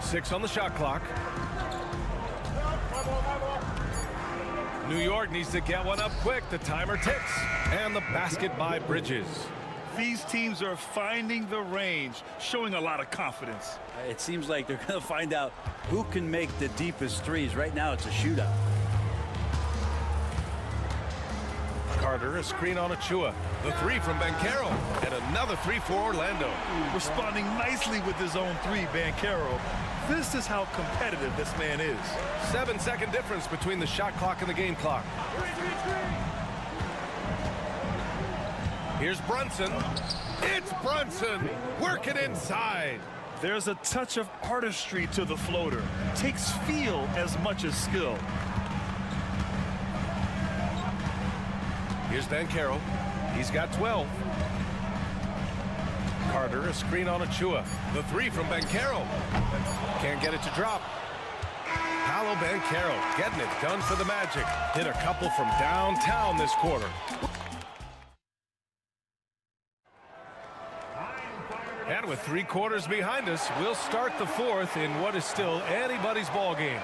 Six on the shot clock. New York needs to get one up quick. The timer ticks. And the basket by Bridges. These teams are finding the range, showing a lot of confidence. It seems like they're going to find out who can make the deepest threes. Right now, it's a shootout. Carter, a screen on Achua. The three from Banchero. And another three for Orlando. Responding nicely with his own three, Banchero. This is how competitive this man is. 7-second difference between the shot clock and the game clock. Here's Brunson. It's Brunson working inside. There's a touch of artistry to the floater. Takes feel as much as skill. Here's Banchero. He's got 12. Carter, a screen on Achua. The three from Banchero. Can't get it to drop. Paolo Banchero getting it done for the Magic. Hit a couple from downtown this quarter. And with 3 quarters behind us, we'll start the fourth in what is still anybody's ball game.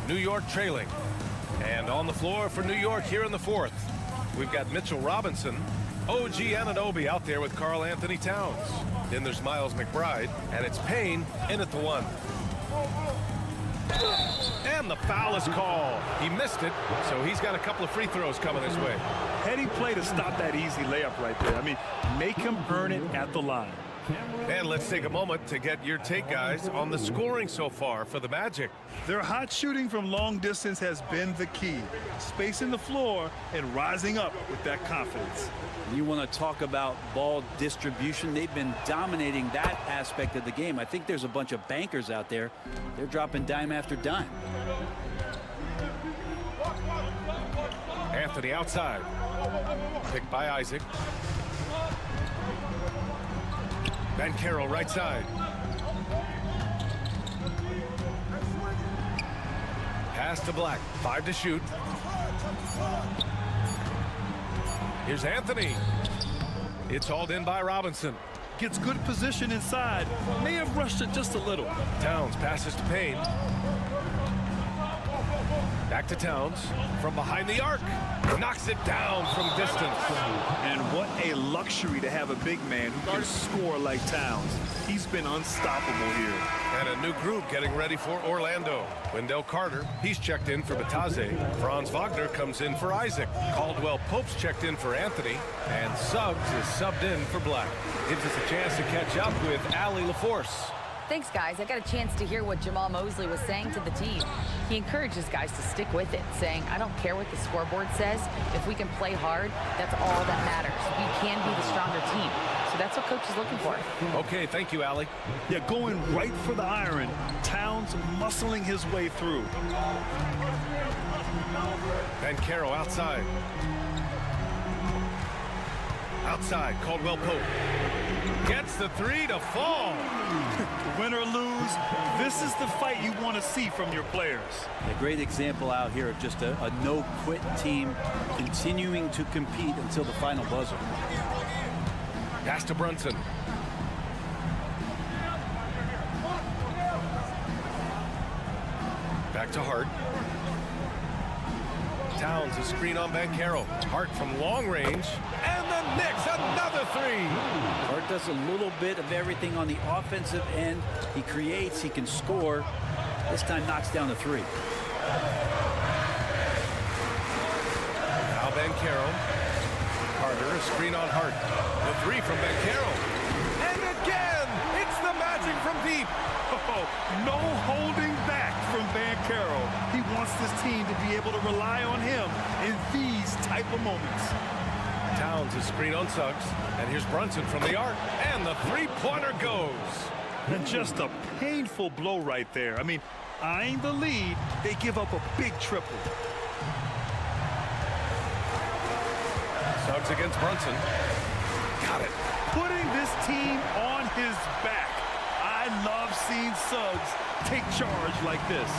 New York trailing. And on the floor for New York here in the fourth, we've got Mitchell Robinson, OG Anunoby out there with Karl Anthony Towns. Then there's Miles McBride, and it's Payne in at the 1. And the foul is called. He missed it, so he's got a couple of free throws coming his way. Heady play to stop that easy layup right there. I mean, make him earn it at the line. And let's take a moment to get your take, guys, on the scoring so far for the Magic. Their hot shooting from long distance has been the key. Spacing the floor and rising up with that confidence. You want to talk about ball distribution. They've been dominating that aspect of the game. I think there's a bunch of bankers out there. They're dropping dime after dime. Anthony outside. Picked by Isaac. Banchero right side. Pass to Black. 5 to shoot. Here's Anthony. It's hauled in by Robinson. Gets good position inside. May have rushed it just a little. Towns passes to Payne. Back to Towns from behind the arc. Knocks it down from distance. And what a luxury to have a big man who can score like Towns. He's been unstoppable here. And a new group getting ready for Orlando. Wendell Carter, he's checked in for Bataze. Franz Wagner comes in for Isaac. Caldwell Pope's checked in for Anthony. And Suggs is subbed in for Black. Gives us a chance to catch up with Allie LaForce. Thanks, guys. I got a chance to hear what Jamal Mosley was saying to the team. He encourages guys to stick with it, saying, I don't care what the scoreboard says. If we can play hard, that's all that matters. We can be the stronger team. So that's what coach is looking for. Okay, thank you, Allie. Yeah, going right for the iron. Towns muscling his way through. Banchero outside. Outside, Caldwell Pope. Gets the three to fall. Win or lose, this is the fight you want to see from your players. A great example out here of just a no-quit team continuing to compete until the final buzzer. Pass to Brunson. Back to Hart. Towns a screen on Banchero. Hart from long range. And the Knicks another three. Hart does a little bit of everything on the offensive end. He creates, he can score. This time knocks down the three. Now Banchero. Carter a screen on Hart. The three from Banchero. And again, it's the magic from deep. Oh, no holding back from Banchero. He wants this team to be able to rely on him in these type of moments. Towns is screen on Suggs. And here's Brunson from the arc. And the three-pointer goes. And just a painful blow right there. I mean, eyeing the lead, they give up a big triple. Suggs against Brunson. Got it. Putting this team on his back. I love seeing Suggs take charge like this.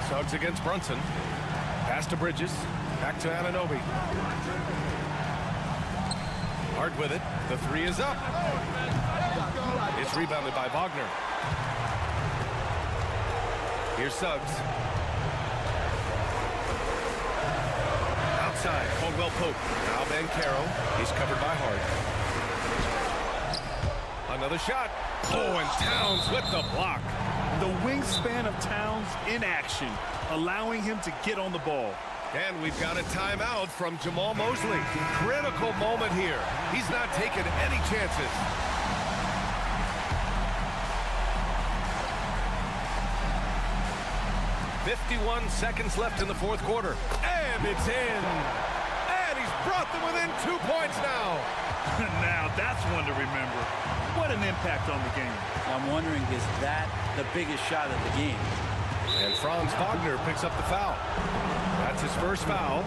Suggs against Brunson. Pass to Bridges. Back to Anunoby. Hart with it. The three is up. It's rebounded by Wagner. Here's Suggs. Outside, Caldwell Pope. Now Banchero. He's covered by Hart. Another shot. Oh, and Towns with the block. The wingspan of Towns in action, allowing him to get on the ball. And we've got a timeout from Jamal Mosley. Critical moment here. He's not taking any chances. "51 seconds left in the fourth quarter. And it's in. And he's brought them within 2 points now. Now that's one to remember. What an impact on the game. I'm wondering, is that the biggest shot of the game? And Franz Wagner picks up the foul. That's his first foul.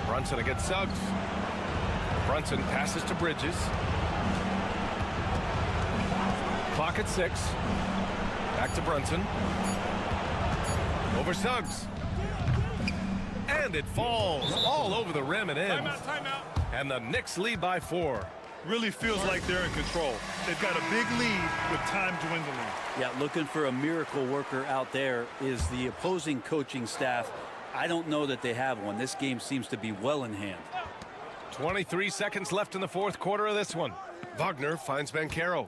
Brunson against Suggs. Brunson passes to Bridges. Clock at 6. Back to Brunson. Over Suggs. And it falls all over the rim and in. Timeout. And the Knicks lead by 4. Really feels like they're in control. They've got a big lead with time dwindling. Yeah, looking for a miracle worker out there is the opposing coaching staff. I don't know that they have one. This game seems to be well in hand. 23 seconds left in the fourth quarter of this one. Wagner finds Banchero.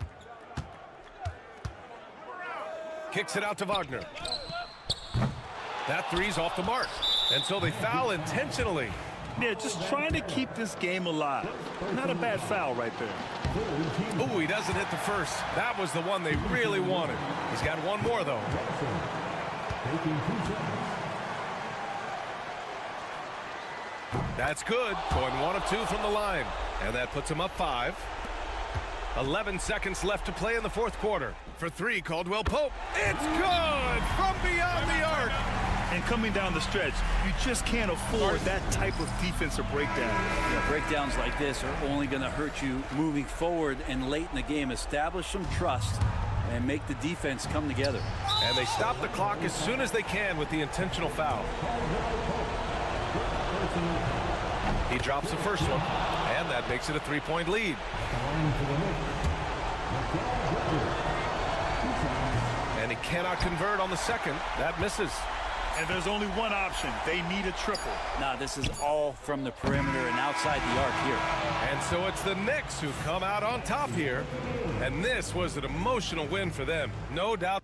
Kicks it out to Wagner. That three's off the mark. And so they foul intentionally. Yeah, just trying to keep this game alive. Not a bad foul right there. Oh, he doesn't hit the first. That was the one they really wanted. He's got one more, though. That's good. Going 1 of 2 from the line. And that puts him up 5. 11 seconds left to play in the fourth quarter. For 3, Caldwell Pope. It's good from beyond the arc. And coming down the stretch, you just can't afford that type of defensive breakdown. Yeah, breakdowns like this are only going to hurt you moving forward and late in the game. Establish some trust and make the defense come together. And they stop the clock as soon as they can with the intentional foul. He drops the first one, and that makes it a 3-point lead. And he cannot convert on the second. That misses. And there's only one option. They need a triple. Now, this is all from the perimeter and outside the arc here. And so it's the Knicks who come out on top here. And this was an emotional win for them, no doubt.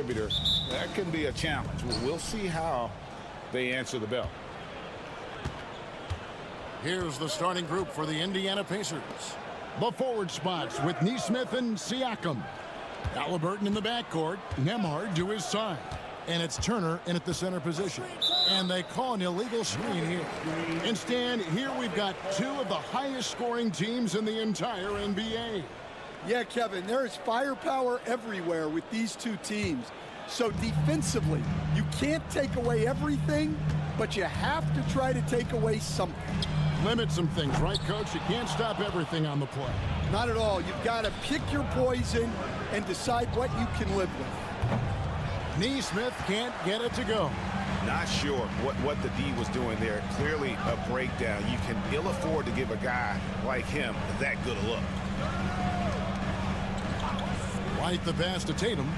contributor, that can be a challenge. We'll see how they answer the bell. Here's the starting group for the Indiana Pacers. The forward spots with Neesmith and Siakam. Halliburton in the backcourt, Nembhard to his side. And it's Turner in at the center position. And they call an illegal screen here. Instead, here we've got two of the highest scoring teams in the entire NBA. Yeah, Kevin, there is firepower everywhere with these two teams. So defensively, you can't take away everything, but you have to try to take away something. Limit some things, right, Coach? You can't stop everything on the play. Not at all. You've got to pick your poison and decide what you can live with. Neesmith can't get it to go. Not sure what the D was doing there. Clearly a breakdown. You can ill afford to give a guy like him that good a look. Right the pass to Tatum.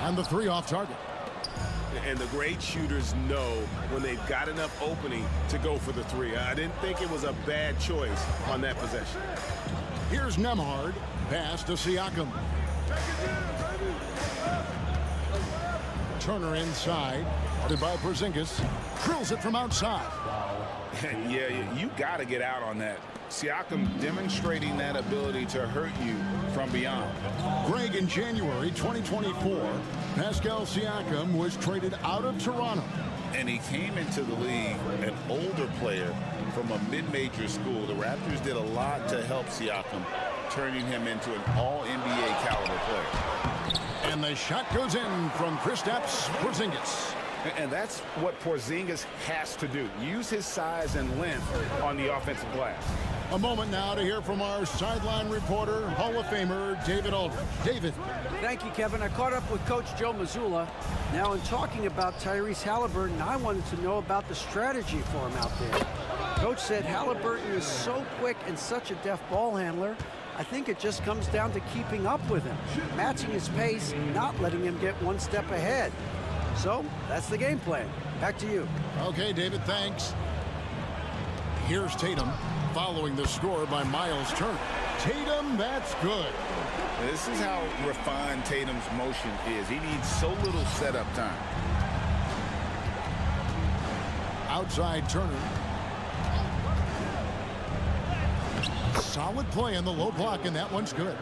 And the three off target. And the great shooters know when they've got enough opening to go for the three. I didn't think it was a bad choice on that possession. Here's Nembhard. Pass to Siakam. Turner inside. Guarded by Porzingis. Drills it from outside. Yeah, you got to get out on that. Siakam demonstrating that ability to hurt you from beyond. Greg, in January 2024, Pascal Siakam was traded out of Toronto. And he came into the league an older player from a mid-major school. The Raptors did a lot to help Siakam, turning him into an all-NBA caliber player. And the shot goes in from Kristaps Porzingis. And that's what Porzingis has to do. Use his size and length on the offensive glass. A moment now to hear from our sideline reporter, Hall of Famer David Aldridge. David. Thank you, Kevin. I caught up with Coach Joe Mazzulla. Now, in talking about Tyrese Halliburton, I wanted to know about the strategy for him out there. Coach said Halliburton is so quick and such a deft ball handler. I think it just comes down to keeping up with him, matching his pace, not letting him get one step ahead. So, that's the game plan. Back to you. Okay, David, thanks. Here's Tatum, following the score by Miles Turner. Tatum, that's good. This is how refined Tatum's motion is. He needs so little setup time. Outside Turner. Solid play in the low block, and that one's good.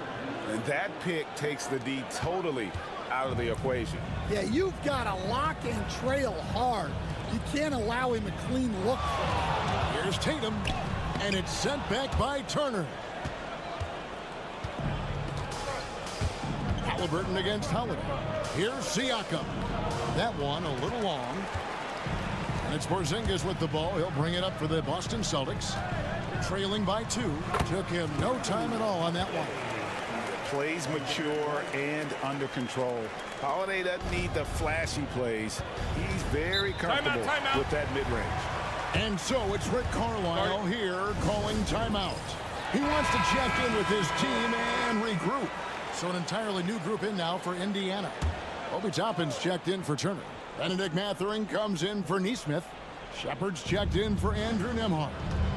And that pick takes the D totally out of the equation. Yeah, you've got to lock and trail hard. You can't allow him a clean look. Here's Tatum, and it's sent back by Turner. Halliburton against Holiday. Here's Siakam. That one a little long. And it's Porzingis with the ball. He'll bring it up for the Boston Celtics. Trailing by 2. Took him no time at all on that one. Plays mature and under control. Holiday doesn't need the flashy plays. He's very comfortable with that mid-range. And so it's Rick Carlisle here calling timeout. He wants to check in with his team and regroup. So an entirely new group in now for Indiana. Obi Toppin's checked in for Turner. Benedict Mathurin comes in for Neesmith. Shepard's checked in for Andrew Nembhard.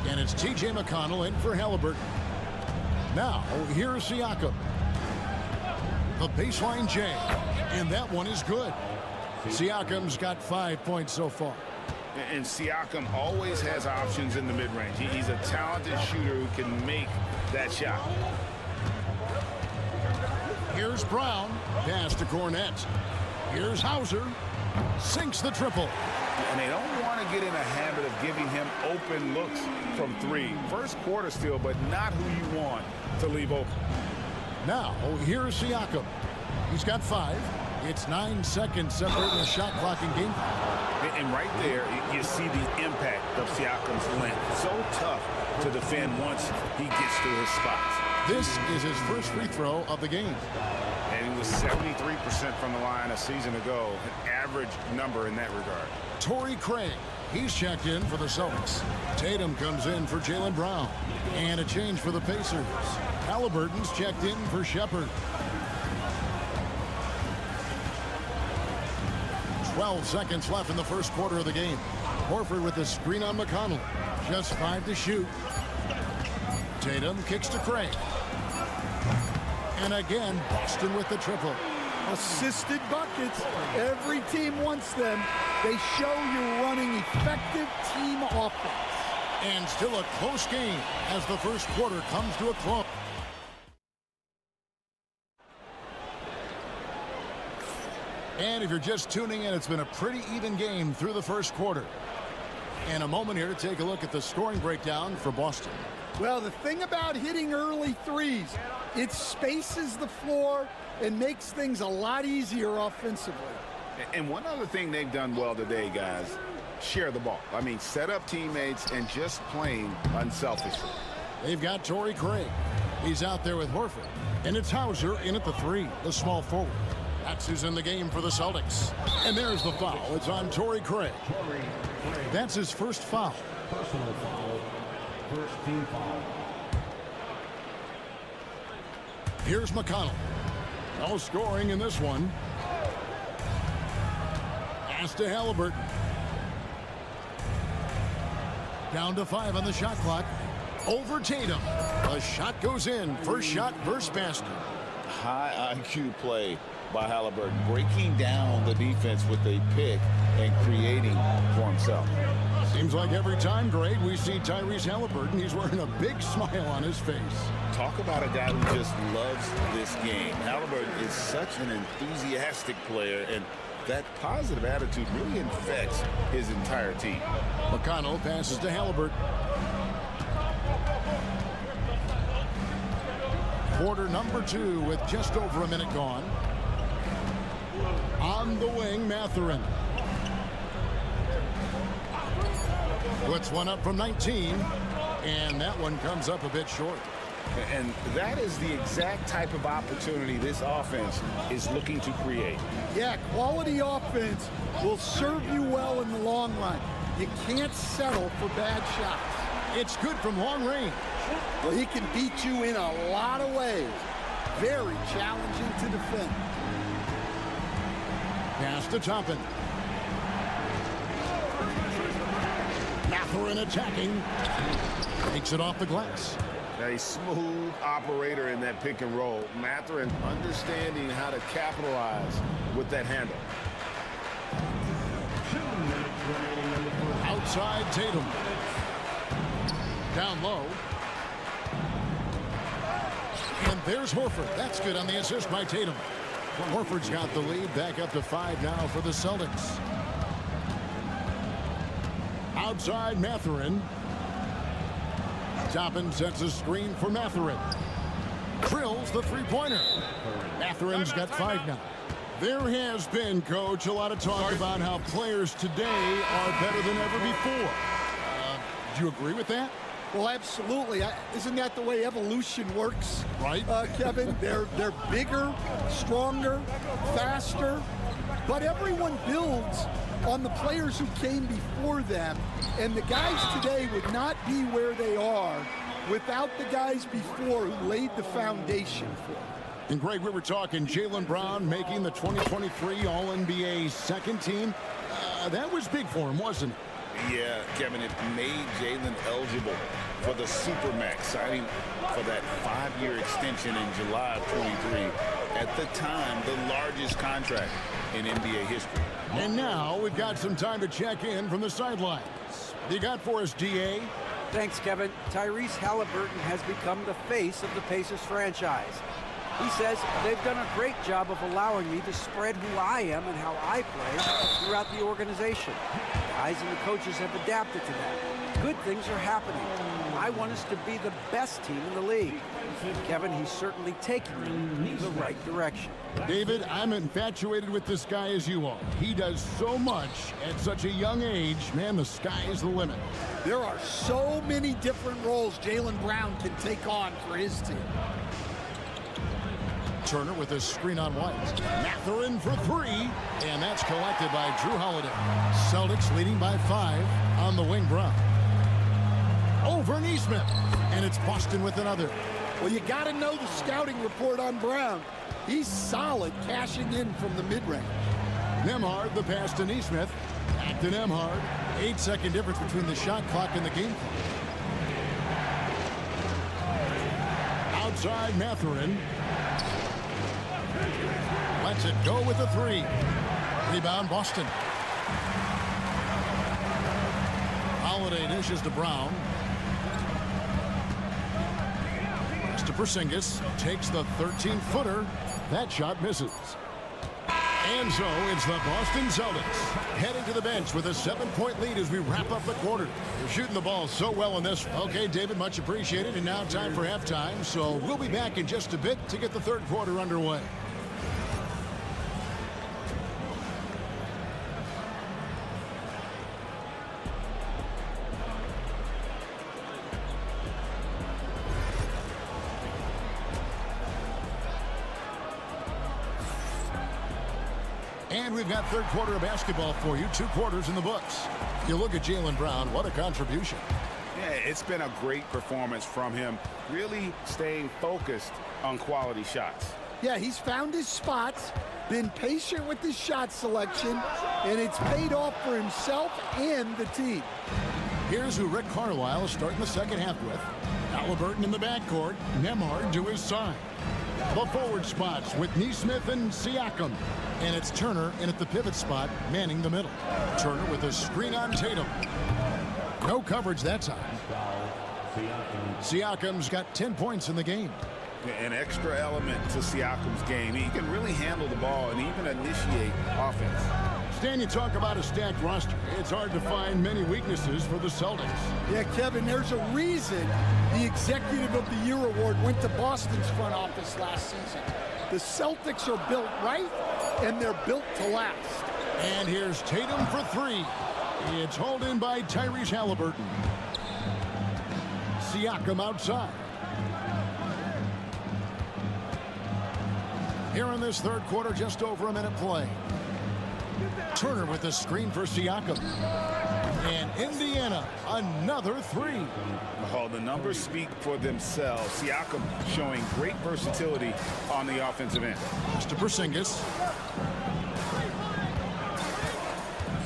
And it's T.J. McConnell in for Halliburton. Now, here's Siakam. The baseline J. And that one is good. Siakam's got 5 points so far. And Siakam always has options in the mid-range. He's a talented shooter who can make that shot. Here's Brown. Pass to Cornette. Here's Hauser. Sinks the triple. And they don't want to get in a habit of giving him open looks from 3. First quarter still, but not who you want to leave open. Now, here's Siakam. He's got 5. It's 9 seconds separating the shot clock and game time. And right there, you see the impact of Siakam's length. So tough to defend once he gets to his spots. This is his first free throw of the game. And he was 73% from the line a season ago. An average number in that regard. Torrey Craig. He's checked in for the Celtics. Tatum comes in for Jaylen Brown. And a change for the Pacers. Halliburton's checked in for Shepard. 12 seconds left in the first quarter of the game. Horford with the screen on McConnell. Just 5 to shoot. Tatum kicks to Craig. And again, Boston with the triple. Assisted buckets. Every team wants them. They show you're running effective team offense. And still a close game as the first quarter comes to a close. And if you're just tuning in, it's been a pretty even game through the first quarter. And a moment here to take a look at the scoring breakdown for Boston. Well, the thing about hitting early threes, it spaces the floor and makes things a lot easier offensively. And one other thing they've done well today, guys, share the ball. I mean, set up teammates and just playing unselfishly. They've got Torrey Craig. He's out there with Horford. And it's Hauser in at the 3, the small forward. That's who's in the game for the Celtics. And there's the foul. It's on Torrey Craig. That's his first foul. Personal foul. First team foul. Here's McConnell. No scoring in this one. Pass to Halliburton. Down to 5 on the shot clock. Over Tatum. The shot goes in. First shot versus basket. High IQ play by Halliburton, breaking down the defense with a pick and creating for himself. Seems like every time, Greg, we see Tyrese Halliburton, he's wearing a big smile on his face. Talk about a guy who just loves this game. Halliburton is such an enthusiastic player, and that positive attitude really infects his entire team. McConnell passes to Halliburton. Quarter number 2 with just over a minute gone. On the wing, Mathurin. Puts one up from 19, and that one comes up a bit short. And that is the exact type of opportunity this offense is looking to create. Yeah, quality offense will serve you well in the long run. You can't settle for bad shots. It's good from long range. Well, he can beat you in a lot of ways. Very challenging to defend. Pass to Toppin. Mathurin attacking. Takes it off the glass. A smooth operator in that pick and roll. Mathurin understanding how to capitalize with that handle. Outside Tatum. Down low. And there's Horford. That's good on the assist by Tatum. Horford's got the lead. Back up to 5 now for the Celtics. Outside Mathurin. Toppin sets a screen for Mathurin. Drills the three-pointer. Mathurin's got 5 now. There has been, Coach, a lot of talk about how players today are better than ever before. Do you agree with that? Well, absolutely. Isn't that the way evolution works? Right. Kevin, they're bigger, stronger, faster, but everyone builds on the players who came before them, and the guys today would not be where they are without the guys before who laid the foundation for them. And Greg, we were talking Jaylen Brown making the 2023 All-NBA second team. That was big for him, wasn't it? Yeah, Kevin, it made Jaylen eligible for the Supermax, signing for that 5-year extension in July of 23. At the time, the largest contract in NBA history. And now we've got some time to check in from the sidelines. You got for us, DA? Thanks, Kevin. Tyrese Halliburton has become the face of the Pacers franchise. He says they've done a great job of allowing me to spread who I am and how I play throughout the organization. Guys and the coaches have adapted to that. Good things are happening. I want us to be the best team in the league. Kevin, he's certainly taking me in the right direction. David, I'm infatuated with this guy as you are. He does so much at such a young age. Man, the sky is the limit. There are so many different roles Jaylen Brown can take on for his team. Turner with a screen on White. Mathurin for 3, and that's collected by Drew Holiday. Celtics leading by 5 on the wing. Brown. Over Neesmith, and it's Boston with another. Well, you got to know the scouting report on Brown. He's solid cashing in from the mid-range. Nembhard, the pass to Neesmith. Back to Nembhard. 8-second difference between the shot clock and the game clock. Outside Mathurin. Lets it go with a 3. Rebound, Boston. Holiday dishes to Brown. Pass to Porzingis. Takes the 13-footer. That shot misses. And so it's the Boston Celtics heading to the bench with a 7-point lead as we wrap up the quarter. They're shooting the ball so well in this. Okay, David, much appreciated. And now time for halftime. So we'll be back in just a bit to get the third quarter underway. And we've got third quarter of basketball for you. 2 quarters in the books. You look at Jaylen Brown. What a contribution. Yeah, it's been a great performance from him. Really staying focused on quality shots. Yeah, he's found his spots, been patient with his shot selection, and it's paid off for himself and the team. Here's who Rick Carlisle is starting the second half with. Halliburton in the backcourt. Nembhard to his side. The forward spots with Nesmith and Siakam. And it's Turner in at the pivot spot, manning the middle. Turner with a screen on Tatum. No coverage that time. Siakam's got 10 points in the game. An extra element to Siakam's game. He can really handle the ball and even initiate offense. Stan, you talk about a stacked roster. It's hard to find many weaknesses for the Celtics. Yeah, Kevin, there's a reason the Executive of the Year award went to Boston's front office last season. The Celtics are built right, and they're built to last. And here's Tatum for 3. It's hauled in by Tyrese Halliburton. Siakam outside. Here in this third quarter, just over a minute play. Turner with the screen for Siakam. And Indiana, another 3. Oh, the numbers speak for themselves. Siakam showing great versatility on the offensive end. Mr. Porzingis.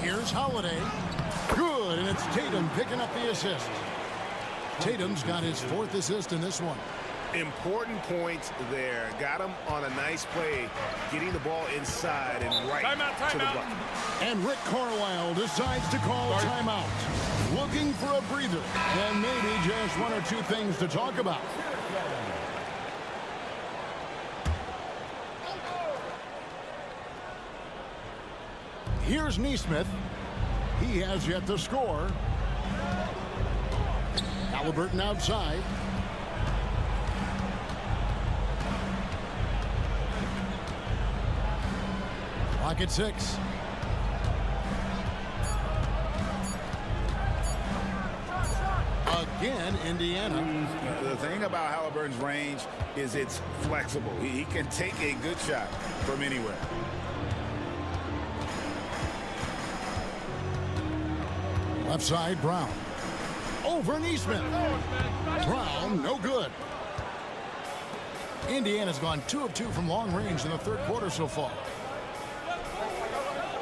Here's Holiday. Good, and it's Tatum picking up the assist. Tatum's got his 4th assist in this one. Important points there. Got him on a nice play, getting the ball inside and right to the bucket. And Rick Carlisle decides to call timeout. Looking for a breather and maybe just 1 or 2 things to talk about. Here's Nesmith. He has yet to score. Halliburton outside. Clock at 6. Again, Indiana. The thing about Halliburton's range is it's flexible. He can take a good shot from anywhere. Left side, Brown. Over Nesmith. Brown, no good. Indiana's gone 2 of 2 from long range in the third quarter so far.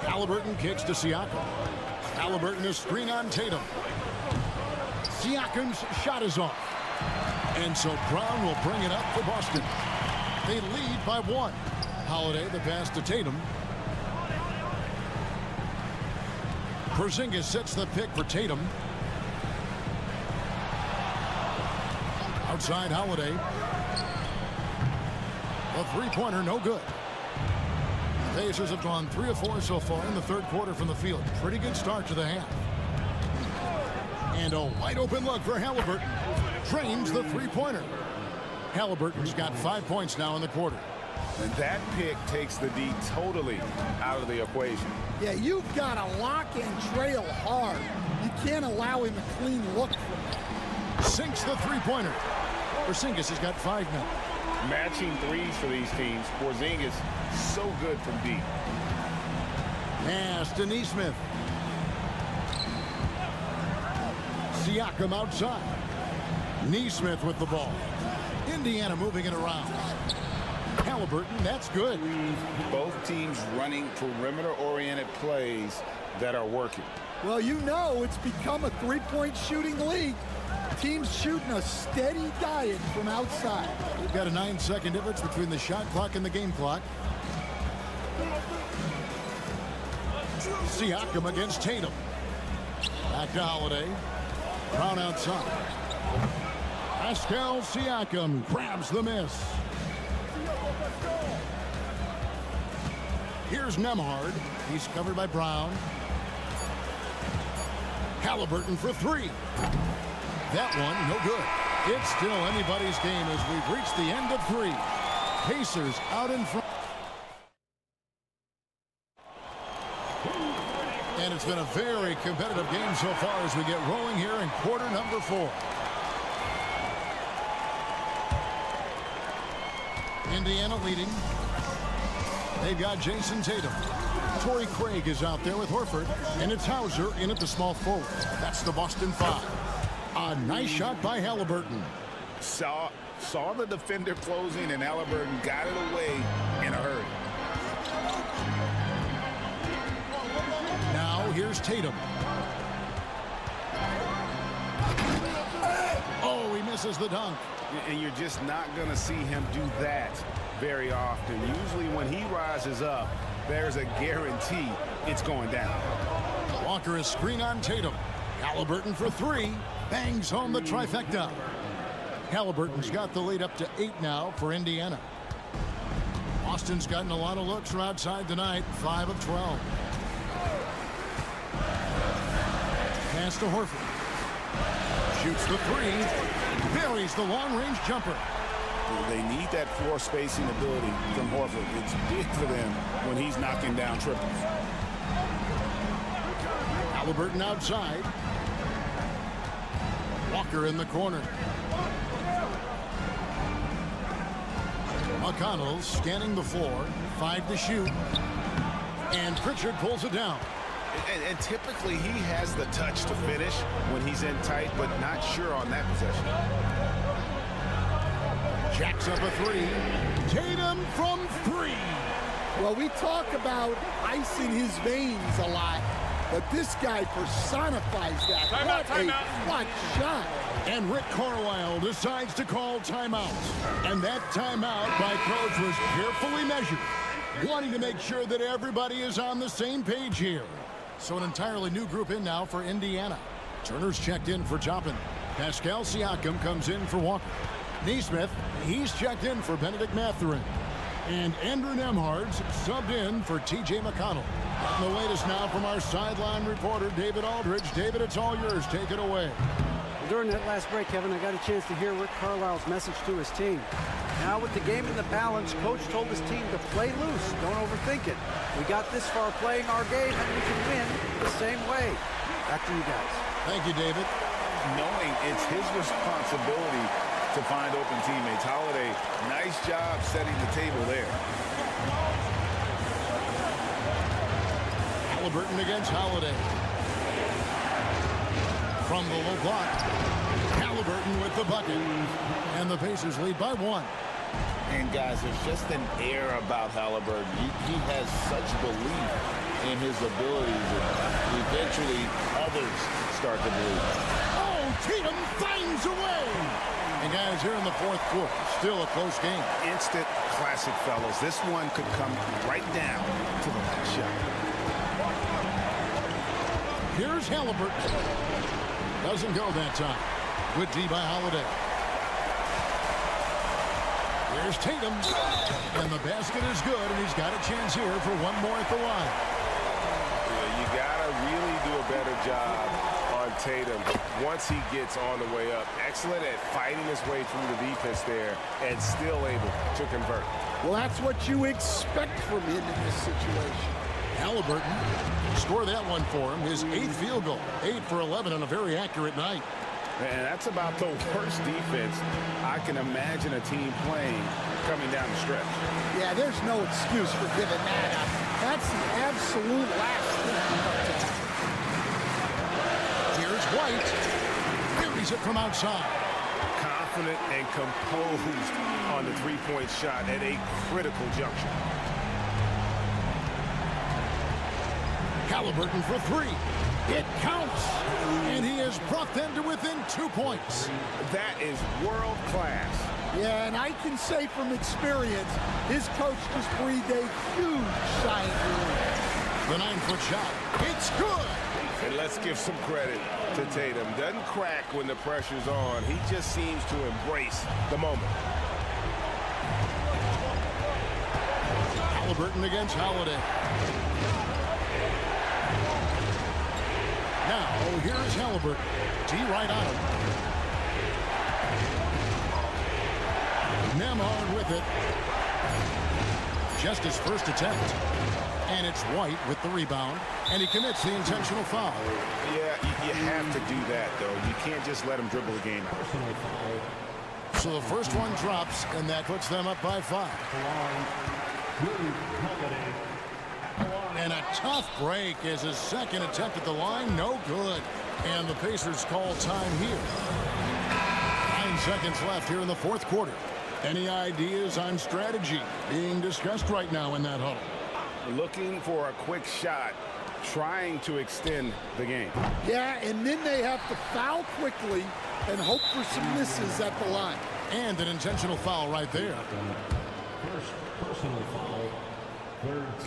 Halliburton kicks to Siakam. Halliburton is screen on Tatum. Siakam's shot is off. And so Brown will bring it up for Boston. They lead by 1. Holiday, the pass to Tatum. Porzingis sets the pick for Tatum. Outside Holiday. A 3-pointer, no good. The Pacers have gone 3 of 4 so far in the third quarter from the field. Pretty good start to the half. And a wide open look for Halliburton. Drains the 3-pointer. Halliburton's got 5 points now in the quarter. And that pick takes the D totally out of the equation. Yeah, you've got to lock and trail hard. You can't allow him a clean look from it. Sinks the 3-pointer. Porzingis has got 5 now. Matching threes for these teams. Porzingis so good from deep. Pass to Nesmith. Siakam outside. Nesmith with the ball. Indiana moving it around. Halliburton, that's good. Both teams running perimeter-oriented plays that are working. Well, you know it's become a 3-point shooting league. Teams shooting a steady diet from outside. We've got a 9-second difference between the shot clock and the game clock. Siakam against Tatum. Back to Holiday. Brown outside. Pascal Siakam grabs the miss. Here's Nembhard. He's covered by Brown. Halliburton for three. That one, no good. It's still anybody's game as we've reached the end of three. Pacers out in front. And it's been a very competitive game so far as we get rolling here in quarter number 4. Indiana leading. They've got Jason Tatum. Torrey Craig is out there with Horford. And it's Hauser in at the small forward. That's the Boston 5. A nice shot by Halliburton. Saw the defender closing, and Halliburton got it away in a hurry. Now here's Tatum. Oh, he misses the dunk. And you're just not going to see him do that very often. Usually when he rises up, there's a guarantee it's going down. Walker is screen on Tatum. Halliburton for three. Bangs home the trifecta. Halliburton's got the lead up to 8 now for Indiana. Boston's gotten a lot of looks from outside tonight. 5 of 12. Pass to Horford. Shoots the three. Buries the long-range jumper. They need that floor spacing ability from Horford. It's big for them when he's knocking down triples. Halliburton outside. Walker in the corner. McConnell scanning the floor. 5 to shoot. And Pritchard pulls it down. And typically he has the touch to finish when he's in tight, but not sure on that possession. Jacks up a three. Tatum from 3. Well, we talk about ice in his veins a lot, but this guy personifies that. What a clutch shot. And Rick Carlisle decides to call timeout. And that timeout by coach was carefully measured, wanting to make sure that everybody is on the same page here. So an entirely new group in now for Indiana. Turner's checked in for Toppin. Pascal Siakam comes in for Walker. Neesmith, he's checked in for Benedict Mathurin. And Andrew Nembhard's subbed in for T.J. McConnell. And the latest now from our sideline reporter, David Aldridge. David, it's all yours. Take it away. During that last break, Kevin, I got a chance to hear Rick Carlisle's message to his team. Now with the game in the balance, coach told his team to play loose. Don't overthink it. We got this far playing our game, and we can win the same way. Back to you guys. Thank you, David. Knowing it's his responsibility to find open teammates. Holiday, nice job setting the table there. Halliburton against Holiday. From the low block. Halliburton with the bucket. And the Pacers lead by 1. And guys, there's just an air about Halliburton. He has such belief in his abilities that eventually others start to believe. Oh, Tatum finds a way. And guys, here in the 4th quarter, still a close game. Instant classic, fellas. This one could come right down to the last shot. Here's Halliburton. Doesn't go that time. Good D by Holiday. Here's Tatum. And the basket is good, and he's got a chance here for one more at the line. Yeah, you got to really do a better job on Tatum once he gets on the way up. Excellent at fighting his way through the defense there and still able to convert. Well, that's what you expect from him in this situation. Halliburton scored that one for him. His 8th field goal. 8 for 11 on a very accurate night. And that's about the worst defense I can imagine a team playing coming down the stretch. Yeah, there's no excuse for giving that up. That's the absolute last thing. Here's White. Buries it from outside. Confident and composed on the three-point shot at a critical juncture. Halliburton for 3. It counts, and he has brought them to within 2 points. That is world class. Yeah, and I can say from experience, his coach just breathed a huge sigh of relief. The 9-foot shot. It's good. And let's give some credit to Tatum. Doesn't crack when the pressure's on. He just seems to embrace the moment. Halliburton against Holiday. Now, here is Halliburton. T right on him. Nembhard with it. Just his first attempt. And it's White with the rebound. And he commits the intentional foul. Yeah, you have to do that, though. You can't just let him dribble the game. So the first one drops, and that puts them up by 5. And a tough break as his second attempt at the line, no good. And the Pacers call time here. 9 seconds left here in the fourth quarter. Any ideas on strategy being discussed right now in that huddle? Looking for a quick shot, trying to extend the game. Yeah, and then they have to foul quickly and hope for some misses at the line. And an intentional foul right there. First personal foul.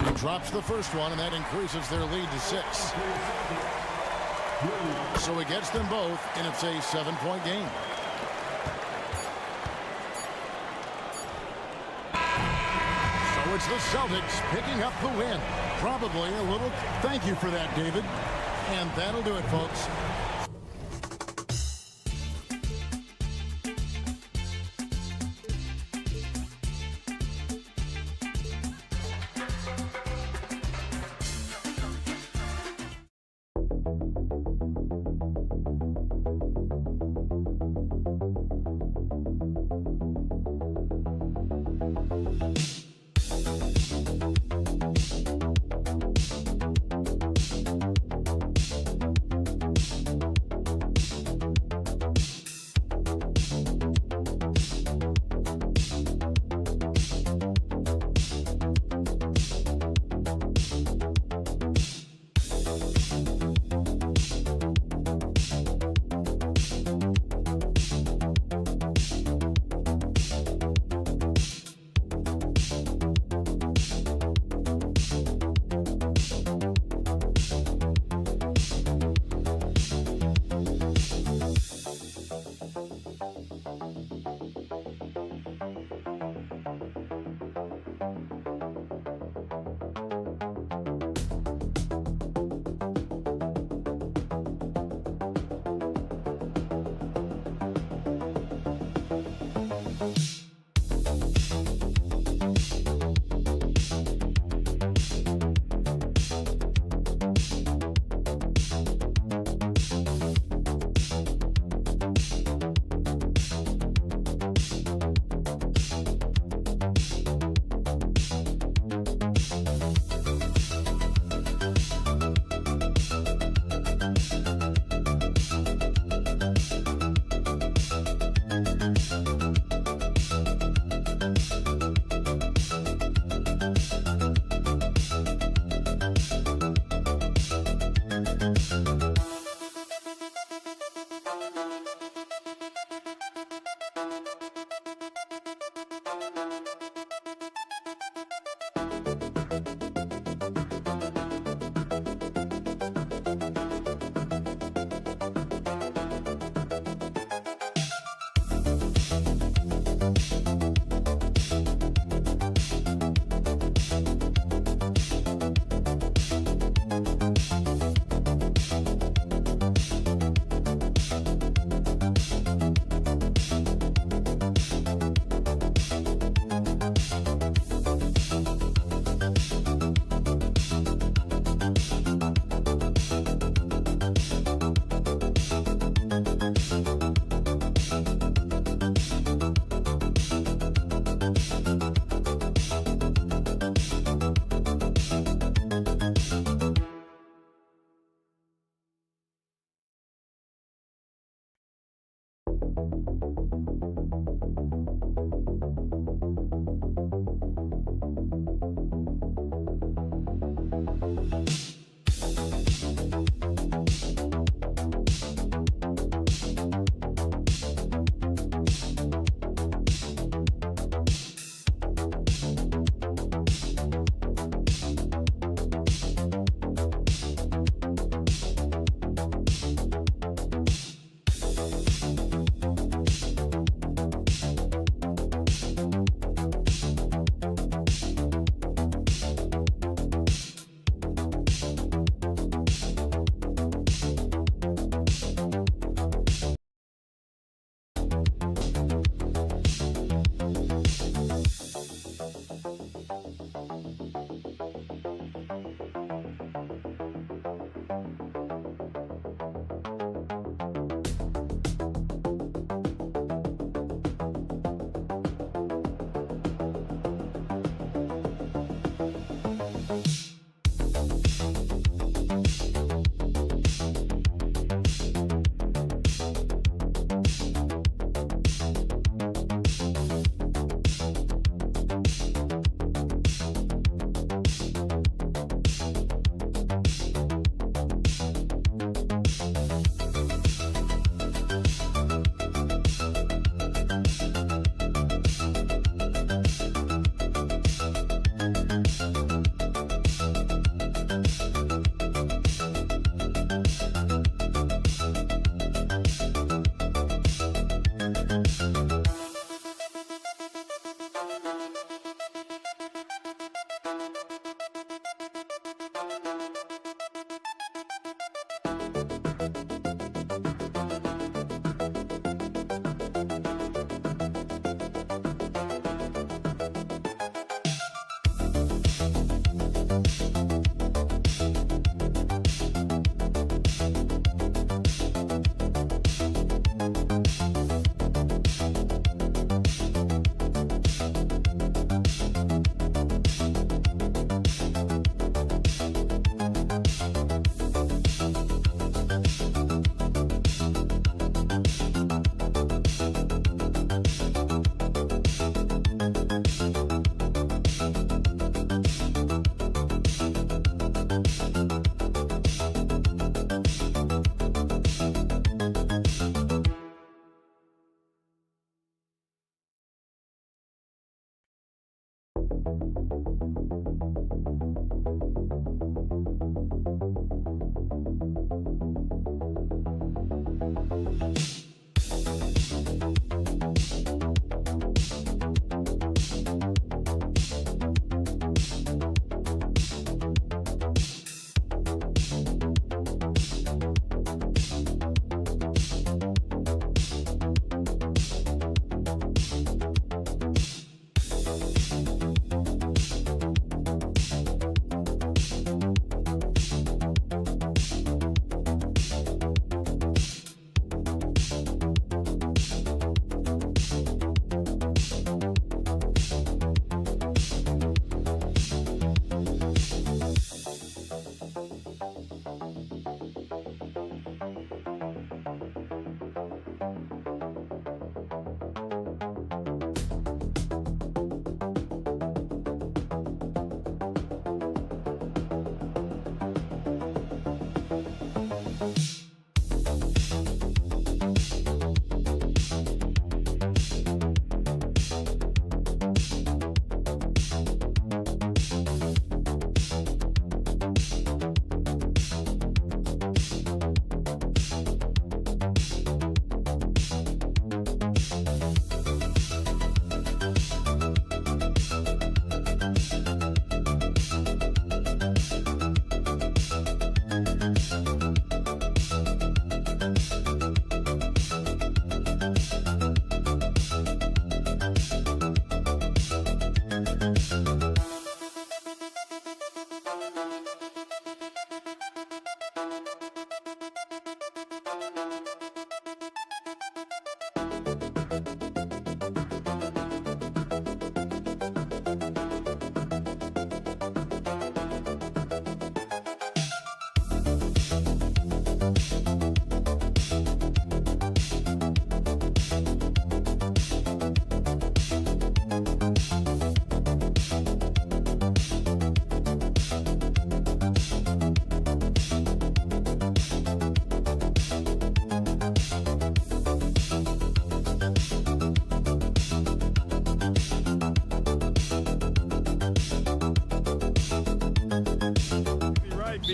He drops the first one, and that increases their lead to 6. So he gets them both, and it's a 7-point game. So it's the Celtics picking up the win. Probably a little thank you for that, David. And that'll do it, folks.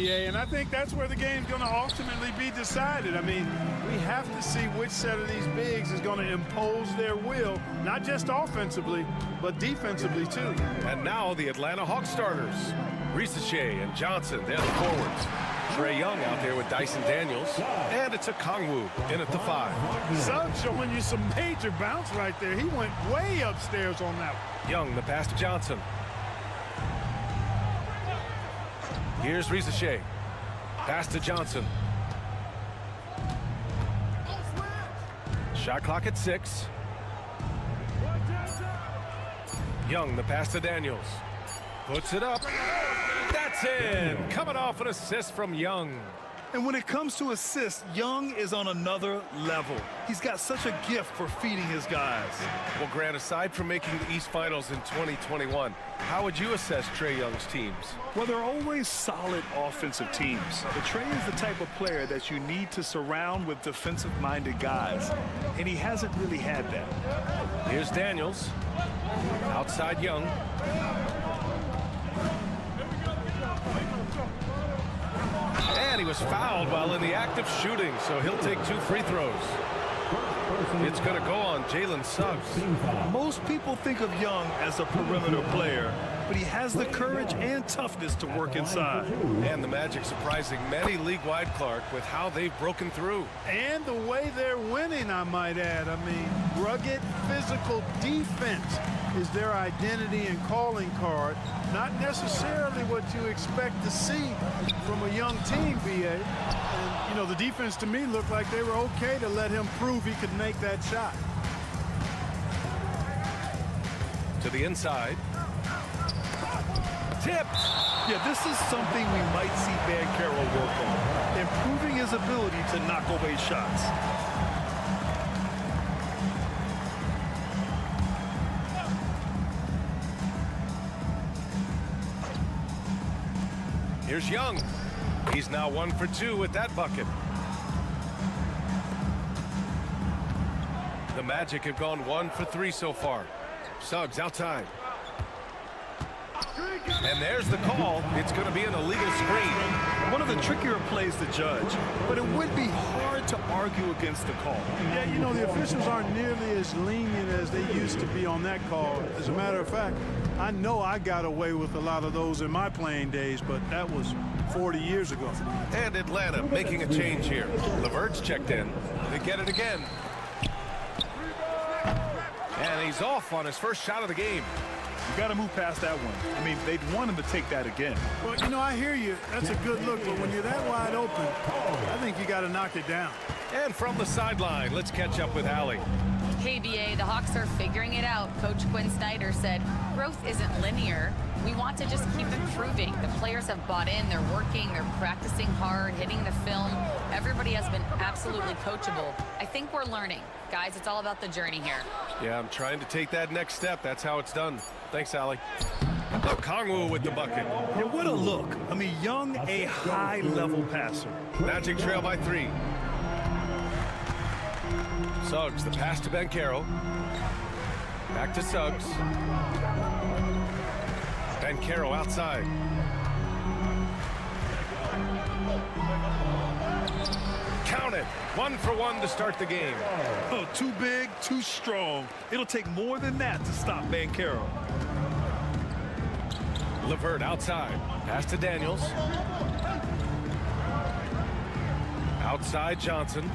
And I think that's where the game's going to ultimately be decided. I mean, we have to see which set of these bigs is going to impose their will, not just offensively, but defensively too. And now the Atlanta Hawks starters. Risache and Johnson, they're the forwards. Trae Young out there with Dyson Daniels. And it's a Kongwu in at the 5. Sugg showing you some major bounce right there. He went way upstairs on that one. Young, the pass to Johnson. Here's Risache. Pass to Johnson. Shot clock at 6. Young, the pass to Daniels. Puts it up. That's in. Coming off an assist from Young. And when it comes to assists, Young is on another level. He's got such a gift for feeding his guys. Well, Grant, aside from making the East Finals in 2021, how would you assess Trae Young's teams? Well, they're always solid offensive teams. But Trae is the type of player that you need to surround with defensive-minded guys, and he hasn't really had that. Here's Daniels. Outside Young. And he was fouled while in the act of shooting, so he'll take 2 free throws. It's going to go on Jalen Suggs. Most people think of Young as a perimeter player, but he has the courage and toughness to work inside. And the Magic surprising many league-wide, Clark, with how they've broken through. And the way they're winning, I might add. I mean, rugged physical defense is their identity and calling card. Not necessarily what you expect to see from a young team, B.A. And, you know, the defense to me looked like they were okay to let him prove he could make that shot. To the inside. Tipped. Yeah, this is something we might see Van Carroll work on, improving his ability to knock away shots. Here's Young. He's now 1 for 2 with that bucket. The Magic have gone 1 for 3 so far. Suggs outside. And there's the call. It's going to be an illegal screen. One of the trickier plays to judge, but it would be hard to argue against the call. Yeah, you know, the officials aren't nearly as lenient as they used to be on that call. As a matter of fact, I know I got away with a lot of those in my playing days, but that was 40 years ago. And Atlanta making a change here. LeVert's checked in. They get it again. And he's off on his first shot of the game. You got to move past that one. I mean, they'd want him to take that again. Well, you know, I hear you. That's a good look, but when you're that wide open, I think you got to knock it down. And from the sideline, let's catch up with Allie. Hey, BA, the Hawks are figuring it out. Coach Quinn Snyder said, growth isn't linear. We want to just keep improving. The players have bought in. They're working. They're practicing hard, hitting the film. Everybody has been absolutely coachable. I think we're learning. Guys, it's all about the journey here. Yeah, I'm trying to take that next step. That's how it's done. Thanks, Allie. Kongwu with the bucket. Yeah, what a look. I mean, Young, a high-level passer. Magic trail by 3. Suggs, the pass to Banchero. Back to Suggs. Banchero outside. Count it. 1 for 1 to start the game. Oh, too big, too strong. It'll take more than that to stop Banchero. LeVert outside. Pass to Daniels. Outside Johnson.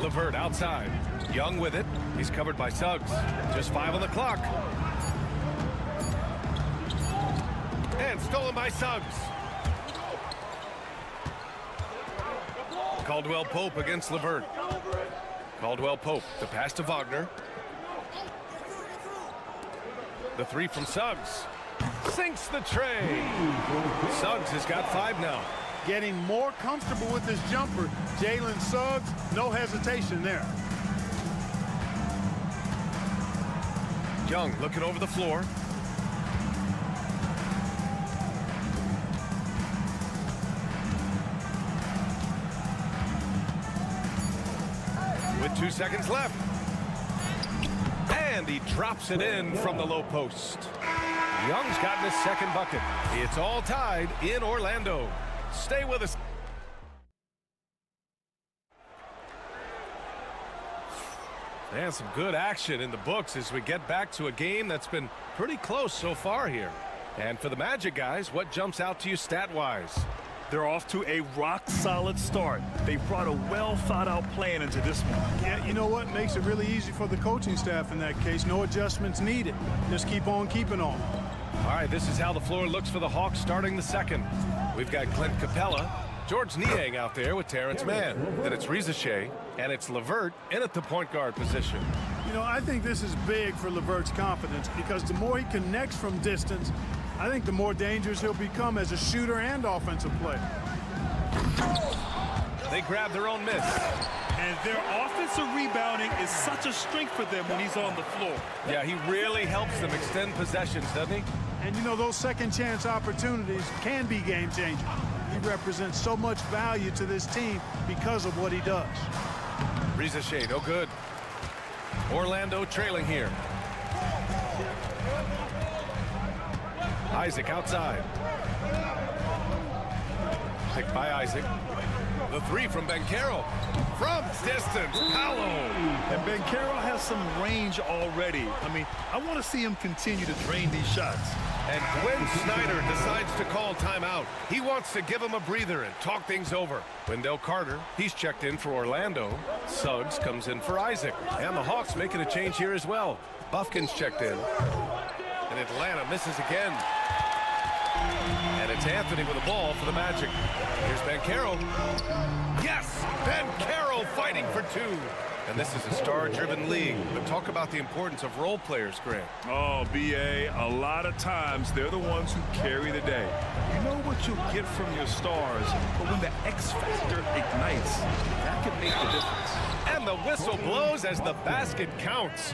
LeVert outside. Young with it. He's covered by Suggs. Just 5 on the clock. And stolen by Suggs. Caldwell Pope against LeVert. Caldwell Pope. The pass to Wagner. The 3 from Suggs. Sinks the tray. Suggs has got 5 now. Getting more comfortable with his jumper. Jalen Suggs, no hesitation there. Young looking over the floor. With 2 seconds left. And he drops it in from the low post. Young's gotten his second bucket. It's all tied in Orlando. Stay with us. And some good action in the books as we get back to a game that's been pretty close so far here. And for the Magic guys, what jumps out to you stat-wise? They're off to a rock-solid start. They brought a well-thought-out plan into this one. Yeah, you know what? Makes it really easy for the coaching staff in that case. No adjustments needed. Just keep on keeping on. All right, this is how the floor looks for the Hawks starting the second. We've got Clint Capella, George Niang out there with Terrence Mann. Then it's Rizachet, and it's LeVert in at the point guard position. You know, I think this is big for LeVert's confidence because the more he connects from distance, I think the more dangerous he'll become as a shooter and offensive player. They grab their own miss. And their offensive rebounding is such a strength for them when he's on the floor. Yeah, he really helps them extend possessions, doesn't he? And, you know, those second-chance opportunities can be game-changing. He represents so much value to this team because of what he does. Rizachet, no good. Orlando trailing here. Isaac outside. Picked by Isaac. The 3 from Banchero. From distance, Paolo. And Banchero has some range already. I mean, I want to see him continue to drain these shots. And Quinn Snyder decides to call timeout. He wants to give him a breather and talk things over. Wendell Carter, he's checked in for Orlando. Suggs comes in for Isaac. And the Hawks making a change here as well. Buffkin's checked in. And Atlanta misses again. And it's Anthony with the ball for the Magic. Here's Banchero. Yes! Banchero fighting for 2. And this is a star-driven league. But talk about the importance of role players, Grant. Oh, B.A., a lot of times they're the ones who carry the day. You know what you'll get from your stars, but when the X factor ignites, that can make the difference. And the whistle blows as the basket counts.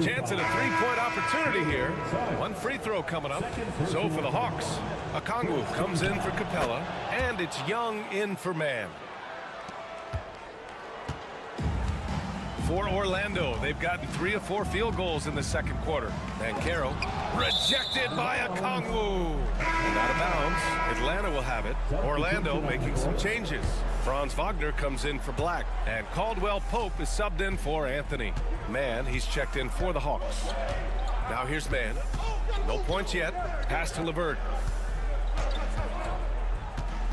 Chance at a 3-point opportunity here. 1 free throw coming up. So for the Hawks, Kongwu comes in for Capella, and it's Young in for Mann. For Orlando, they've gotten 3 of 4 field goals in the second quarter. Banchero rejected by Okongwu. And out of bounds, Atlanta will have it. Orlando making some changes. Franz Wagner comes in for Black, and Caldwell Pope is subbed in for Anthony. Mann, he's checked in for the Hawks. Now here's Mann. No points yet. Pass to LeVert.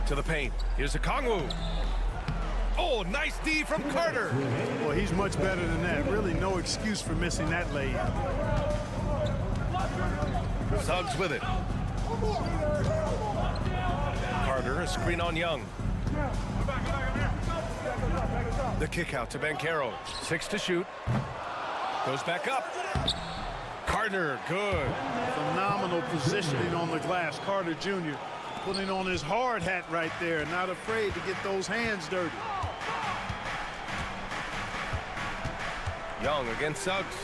To the paint. Here's Okongwu. Oh, nice D from Carter. Well, he's much better than that. Really no excuse for missing that layup. Suggs with it. Carter, a screen on Young. The kick out to Banchero. 6 to shoot. Goes back up. Carter, good. Phenomenal positioning on the glass. Carter Jr. putting on his hard hat right there, not afraid to get those hands dirty. Young against Suggs.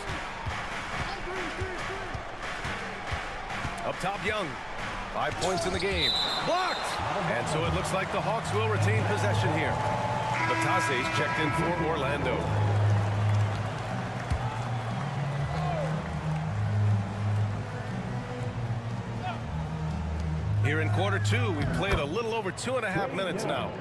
Up top, Young. 5 points in the game. Blocked! And so it looks like the Hawks will retain possession here. Batase's checked in for Orlando. Here in quarter 2, we've played a little over 2.5 minutes now.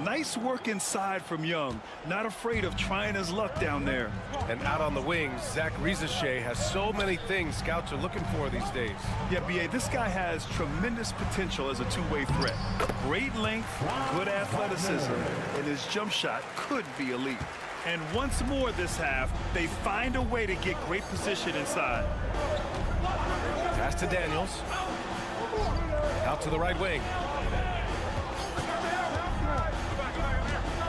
Nice work inside from Young. Not afraid of trying his luck down there. And out on the wings, Zach Rizachet has so many things scouts are looking for these days. Yeah, B.A., this guy has tremendous potential as a two-way threat. Great length, good athleticism, and his jump shot could be elite. And once more this half, they find a way to get great position inside. Pass to Daniels. Out to the right wing.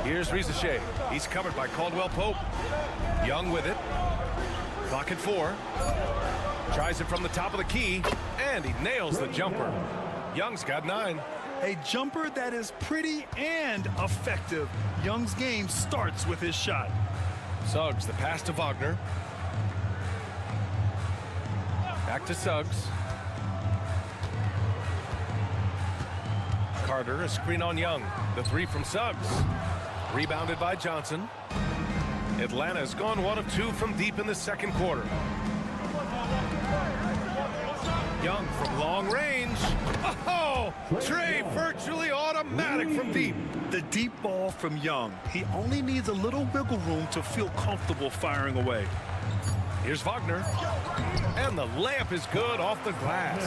Here's Rizachet. He's covered by Caldwell Pope. Young with it. Clock at 4. Tries it from the top of the key, and he nails the jumper. Young's got 9. A jumper that is pretty and effective. Young's game starts with his shot. Suggs, the pass to Wagner. Back to Suggs. Carter, a screen on Young. The 3 from Suggs. Rebounded by Johnson. Atlanta's gone 1 of 2 from deep in the second quarter. Young from long range. Oh, Trey virtually automatic from deep. The deep ball from Young. He only needs a little wiggle room to feel comfortable firing away. Here's Wagner. And the layup is good off the glass.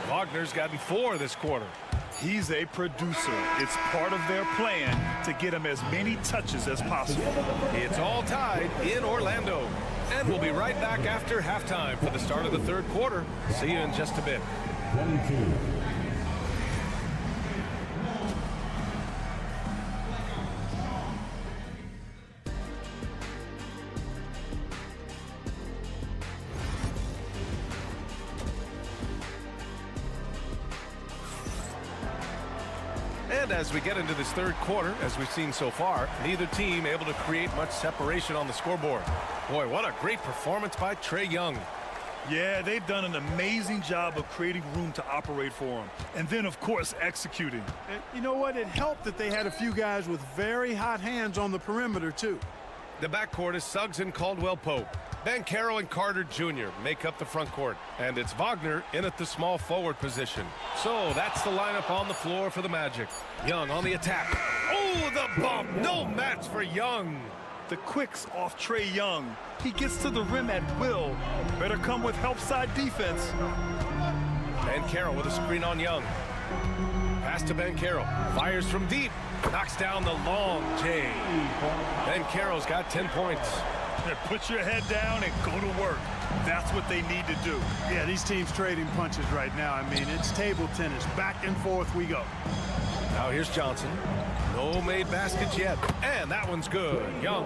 Wagner's gotten 4 this quarter. He's a producer. It's part of their plan to get him as many touches as possible. It's all tied in Orlando. And we'll be right back after halftime for the start of the third quarter. See you in just a bit. 22. And as we get into this third quarter, as we've seen so far, neither team able to create much separation on the scoreboard. Boy, what a great performance by Trae Young. Yeah, they've done an amazing job of creating room to operate for him. And then, of course, executing. And you know what? It helped that they had a few guys with very hot hands on the perimeter, too. The backcourt is Suggs and Caldwell Pope. Banchero and Carter Jr. make up the front court. And it's Wagner in at the small forward position. So that's the lineup on the floor for the Magic. Young on the attack. Oh, the bump. No match for Young. The quicks off Trae Young. He gets to the rim at will. Better come with help side defense. Banchero with a screen on Young. Pass to Banchero. Fires from deep. Knocks down the long J. Banchero's got 10 points. Put your head down and go to work. That's what they need to do. Yeah, these teams trading punches right now. I mean, it's table tennis. Back and forth we go. Now here's Johnson. No made baskets yet. And that one's good. Young.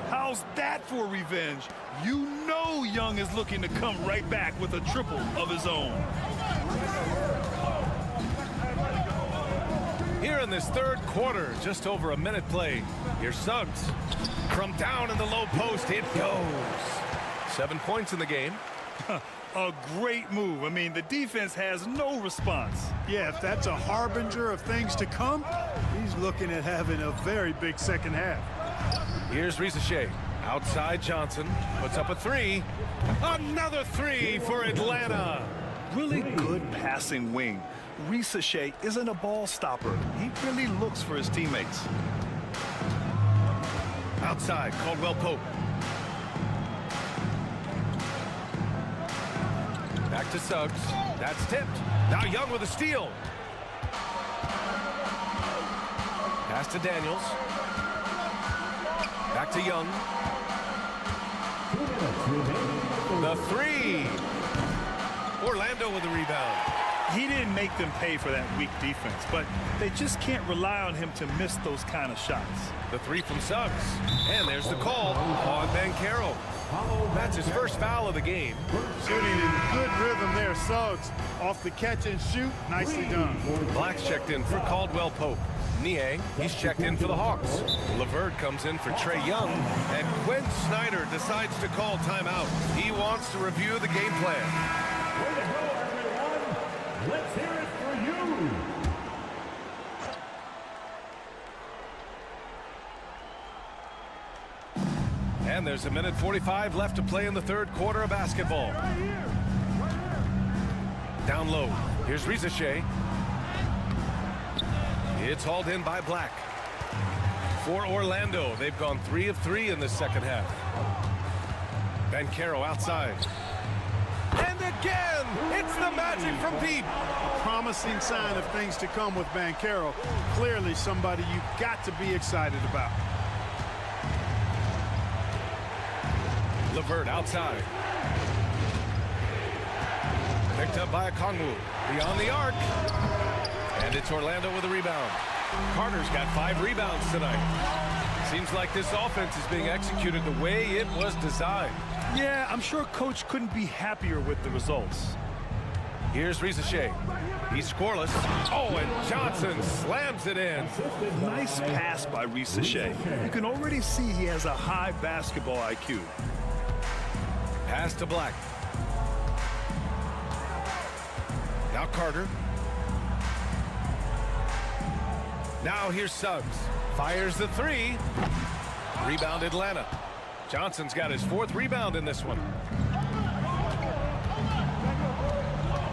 How's that for revenge? You know Young is looking to come right back with a triple of his own. Here in this third quarter, just over a minute played. Here's Suggs. From down in the low post, it goes. 7 points in the game. A great move. I mean, the defense has no response. Yeah, if that's a harbinger of things to come, he's looking at having a very big second half. Here's Rizachet. Outside Johnson puts up a three. Another three for Atlanta. Really good passing wing. Shea isn't a ball stopper. He really looks for his teammates. Outside, Caldwell Pope. Back to Suggs. That's tipped. Now Young with a steal. Pass to Daniels. Back to Young. The three. Orlando with the rebound. He didn't make them pay for that weak defense, but they just can't rely on him to miss those kind of shots. The three from Suggs. And there's the call on Banchero. That's his first foul of the game. Shooting in good rhythm there, Suggs. Off the catch and shoot, nicely done. Black's checked in for Caldwell Pope. Niang, he's checked in for the Hawks. LeVert comes in for Trae Young. And Quinn Snyder decides to call timeout. He wants to review the game plan. Way to go, everyone. Let's hear it for you. And there's a minute 45 left to play in the third quarter of basketball. Down low. Here's Shea. It's hauled in by Black. For Orlando, they've gone 3 of 3 in the second half. Banchero outside. And again, it's the Magic from deep. A promising sign of things to come with Banchero. Clearly somebody you've got to be excited about. LeVert outside. Picked up by Okongwu. Beyond the arc. And it's Orlando with a rebound. Carter's got 5 rebounds tonight. Seems like this offense is being executed the way it was designed. Yeah, I'm sure Coach couldn't be happier with the results. Here's Shea. He's scoreless. Oh, and Johnson slams it in. Nice pass by Shea. You can already see he has a high basketball IQ. Pass to Black. Now Carter. Now here's Suggs. Fires the three. Rebound Atlanta. Johnson's got his 4th rebound in this one.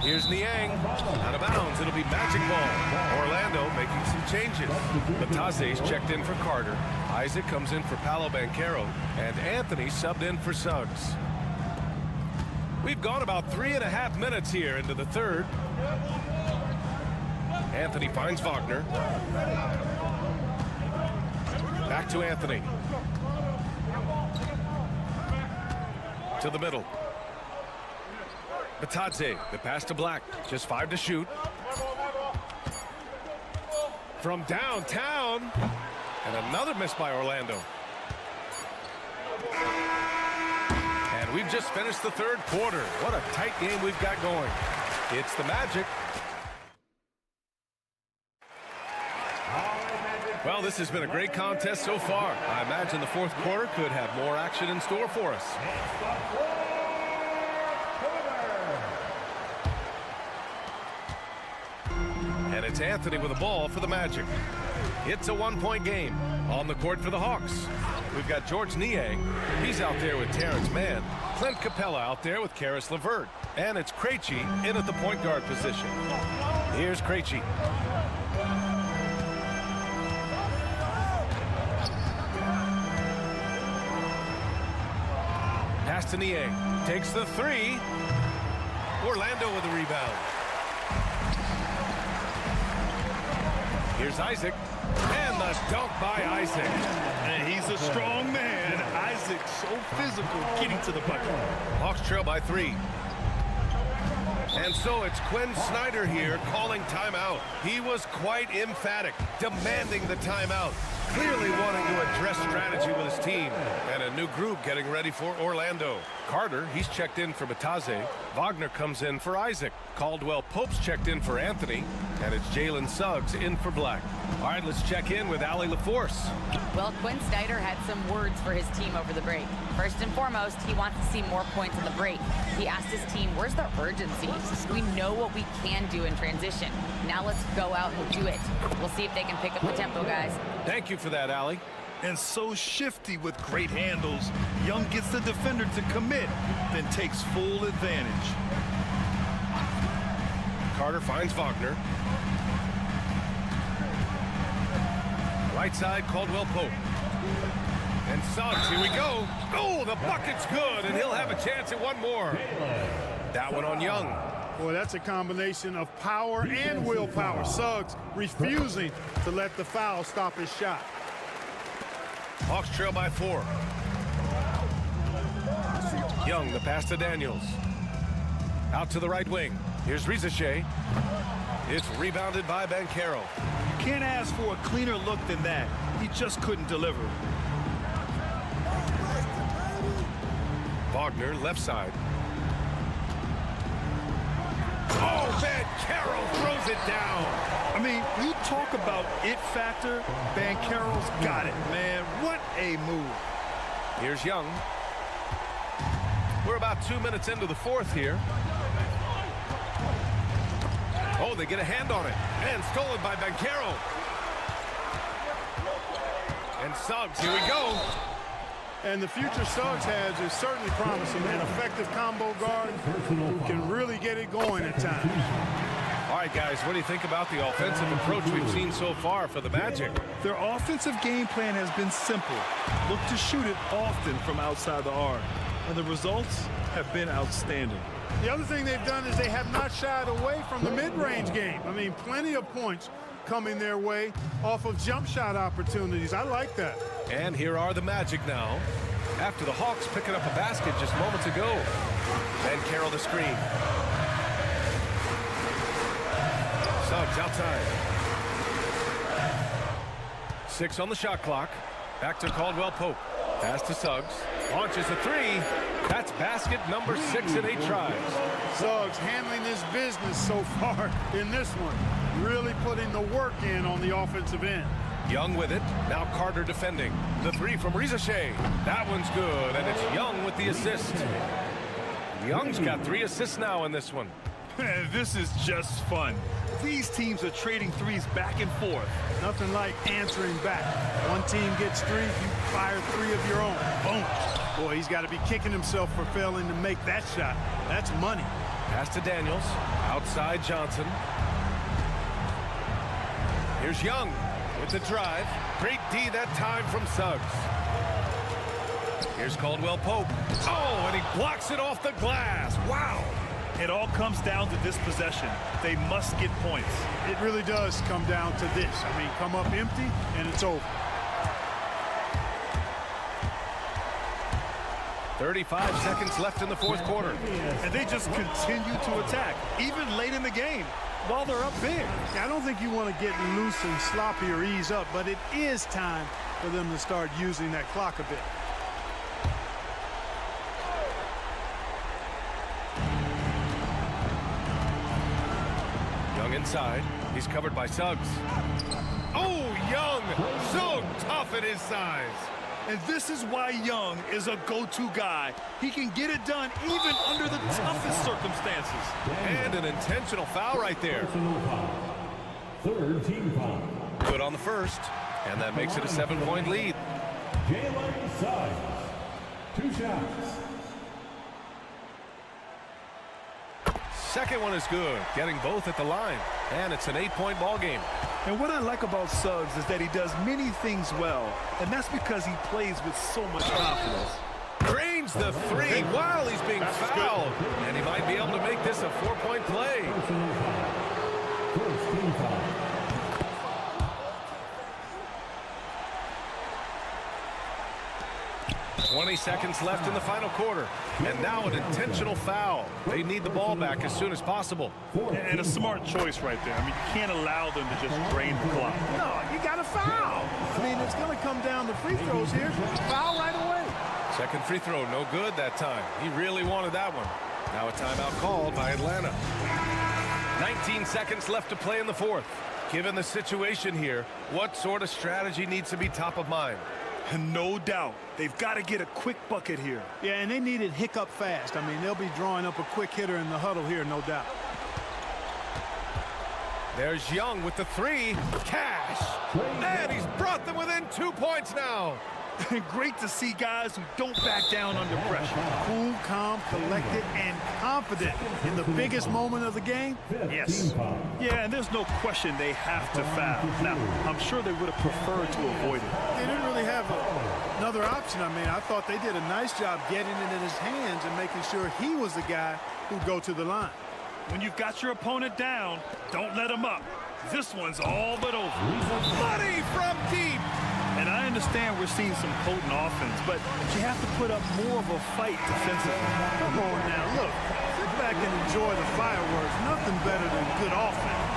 Here's Niang. Out of bounds. It'll be Magic ball. Orlando making some changes. Batase's checked in for Carter. Isaac comes in for Paolo Banchero. And Anthony subbed in for Suggs. We've gone about 3.5 minutes here into the third. Anthony finds Wagner. Back to Anthony. To the middle. Batadze, the pass to Black. Just 5 to shoot. From downtown. And another miss by Orlando. And we've just finished the third quarter. What a tight game we've got going. It's the Magic. Well, this has been a great contest so far. I imagine the fourth quarter could have more action in store for us. And it's Anthony with the ball for the Magic. It's a 1-point game. On the court for the Hawks, we've got George Niang. He's out there with Terrence Mann. Clint Capella out there with Karis LeVert. And it's Krejci in at the point guard position. Here's Krejci. Pass to Niang. Takes the three. Orlando with the rebound. Here's Isaac. And the dunk by Isaac. And he's a strong man. Isaac so physical getting to the bucket. Hawks trail by 3. And so it's Quinn Snyder here calling timeout. He was quite emphatic, demanding the timeout. Clearly wanting to address strategy with his team. And a new group getting ready for Orlando. Carter, he's checked in for Batadze. Wagner comes in for Isaac. Caldwell Pope's checked in for Anthony. And it's Jalen Suggs in for Black. All right, let's check in with Allie LaForce. Well, Quinn Snyder had some words for his team over the break. First and foremost, he wants to see more points on the break. He asked his team, where's the urgency? We know what we can do in transition. Now let's go out and do it. We'll see if they can pick up the tempo, guys. Thank you for that, Allie. and so shifty with great handles. Young gets the defender to commit, then takes full advantage. Carter finds Wagner. Right side, Caldwell Pope. And Suggs, here we go. Oh, the bucket's good, and he'll have a chance at one more. That one on Young. Boy, that's a combination of power and willpower. Suggs refusing to let the foul stop his shot. Hawks trail by 4. Young, the pass to Daniels. Out to the right wing. Here's Rizachet. It's rebounded by Banchero. You can't ask for a cleaner look than that. He just couldn't deliver. Wagner, left side. Oh, Banchero throws it down. I mean, you talk about it factor. Banchero's got it, man. What a move. Here's Young. We're about 2 minutes into the fourth here. Oh, they get a hand on it. And stolen by Banchero. And Suggs, here we go. And the future Suggs has is certainly promising. An effective combo guard who can really get it going at times. All right, guys, what do you think about the offensive approach we've seen so far for the Magic? Their offensive game plan has been simple. Look to shoot it often from outside the arc. And the results have been outstanding. The other thing they've done is they have not shied away from the mid-range game. I mean, plenty of points coming their way off of jump shot opportunities. I like that. And here are the Magic now. After the Hawks picking up a basket just moments ago. Banchero the screen. Suggs outside. 6 on the shot clock. Back to Caldwell Pope. Pass to Suggs. Launches a 3. That's basket number 6 in 8 tries. Suggs handling his business so far in this one. Really putting the work in on the offensive end. Young with it. Now Carter defending. The 3 from Rizachet. That one's good, and it's Young with the assist. Young's got 3 assists now in this one. This is just fun. These teams are trading threes back and forth. Nothing like answering back. One team gets 3, you fire 3 of your own. Boom. Boy, he's got to be kicking himself for failing to make that shot. That's money. Pass to Daniels. Outside Johnson. Here's Young with the drive. Great D that time from Suggs. Here's Caldwell Pope. Oh, and he blocks it off the glass. Wow. It all comes down to this possession. They must get points. It really does come down to this. I mean, come up empty, and it's over. 35 seconds left in the fourth quarter. And they just continue to attack, even late in the game, while they're up big. I don't think you want to get loose and sloppy or ease up, but it is time for them to start using that clock a bit. Young inside. He's covered by Suggs. Oh, Young! So tough at his size. And this is why Young is a go-to guy. He can get it done even under the toughest circumstances. And an intentional foul right there. Third team foul. Good on the first. And that makes it a 7-point lead. Jalen Suggs. 2 shots. Second one is good. Getting both at the line. And it's an 8-point ball game. And what I like about Suggs is that he does many things well, and that's because he plays with so much confidence. Drains the 3 while he's being fouled. And he might be able to make this a 4-point play. First team foul. 20 seconds left in the final quarter. And now an intentional foul. They need the ball back as soon as possible. And a smart choice right there. I mean, you can't allow them to just drain the clock. No, you got to foul. I mean, it's going to come down to free throws here. Foul right away. Second free throw, no good that time. He really wanted that one. Now a timeout called by Atlanta. 19 seconds left to play in the fourth. Given the situation here, what sort of strategy needs to be top of mind? No doubt. They've got to get a quick bucket here. Yeah, and they need it hiccup fast. I mean, they'll be drawing up a quick hitter in the huddle here, no doubt. There's Young with the three. Cash. And he's brought them within 2 points now. Great to see guys who don't back down under pressure. Cool, calm, collected, and confident in the biggest moment of the game. Yes. Yeah, and there's no question they have to foul. Now, I'm sure they would have preferred to avoid it. They didn't really have another option. I mean, I thought they did a nice job getting it in his hands and making sure he was the guy who'd go to the line. When you've got your opponent down, don't let him up. This one's all but over. Money from deep. And I understand we're seeing some potent offense, but you have to put up more of a fight defensively. Come on now, look. Sit back and enjoy the fireworks. Nothing better than good offense.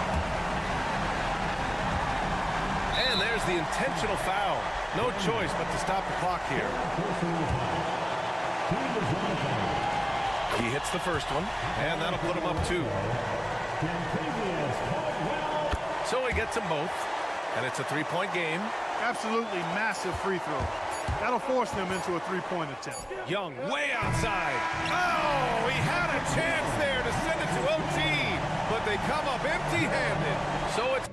And there's the intentional foul. No choice but to stop the clock here. He hits the first one, and that'll put him up 2. So he gets them both, and it's a 3-point game. Absolutely massive free throw. That'll force them into a 3-point attempt. Young way outside. Oh, he had a chance there to send it to OT, but they come up empty-handed. So it's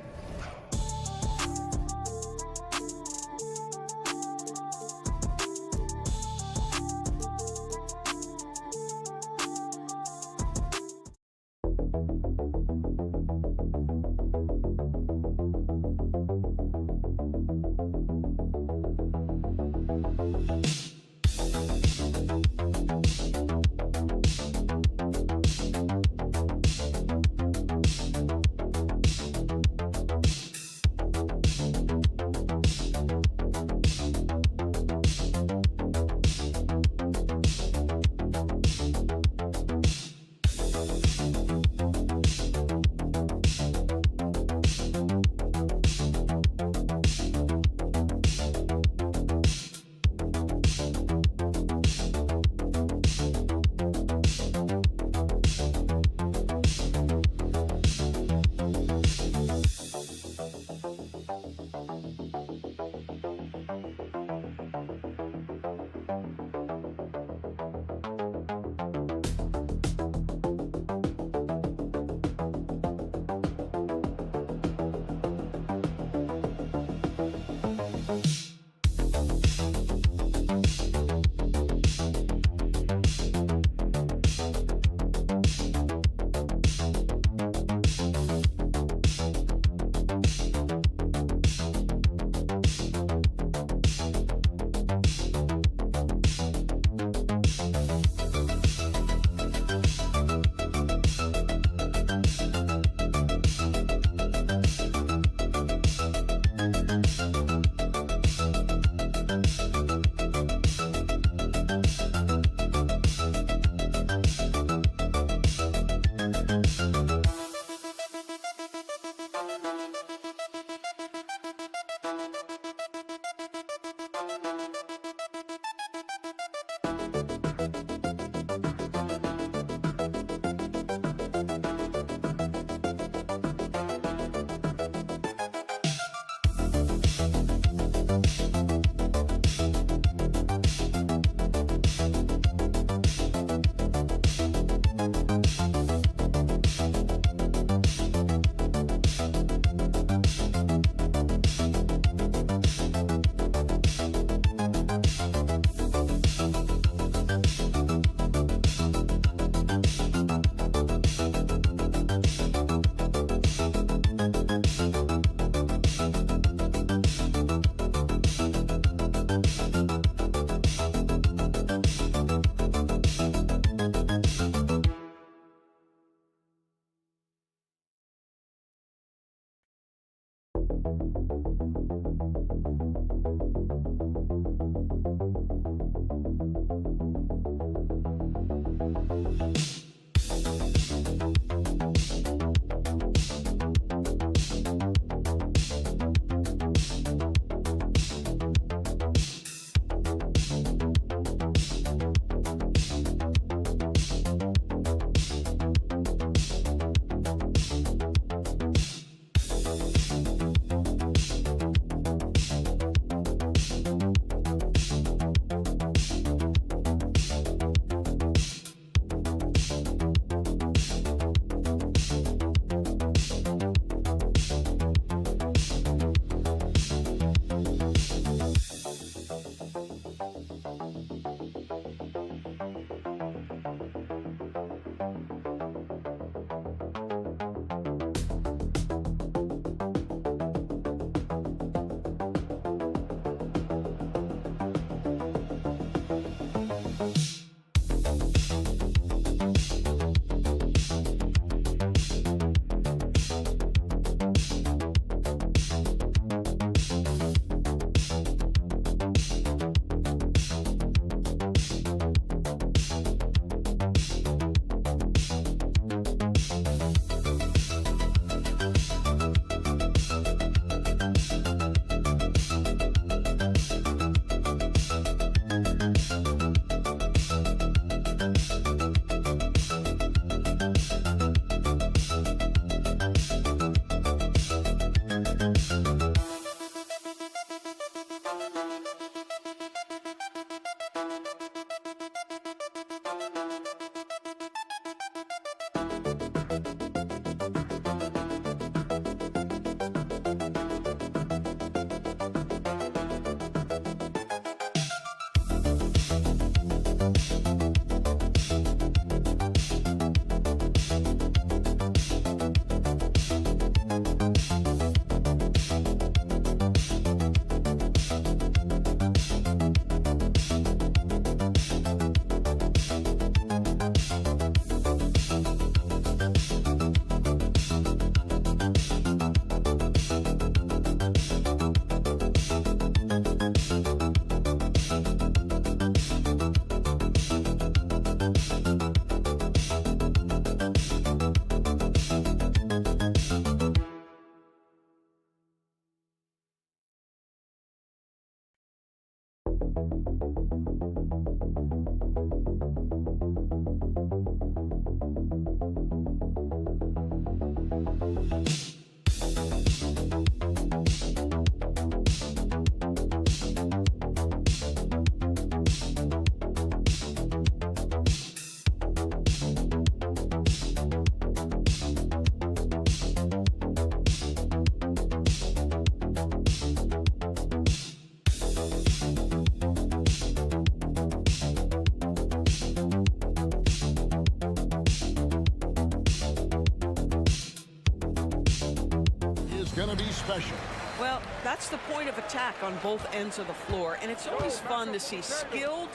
going to be special. Well, that's the point of attack on both ends of the floor, and it's always fun to see skilled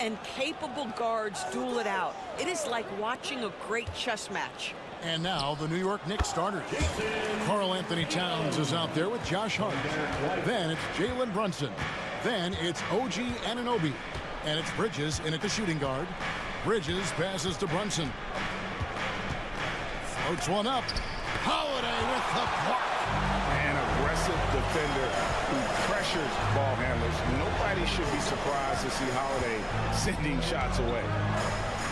and capable guards duel it out. It is like watching a great chess match. And now the New York Knicks starters. Karl Anthony Towns is out there with Josh Hart. Then it's Jalen Brunson. Then it's OG Anunoby. And it's Bridges in at the shooting guard. Bridges passes to Brunson. Floats one up. Holiday with the block. An aggressive defender who pressures ball handlers. Nobody should be surprised to see Holiday sending shots away.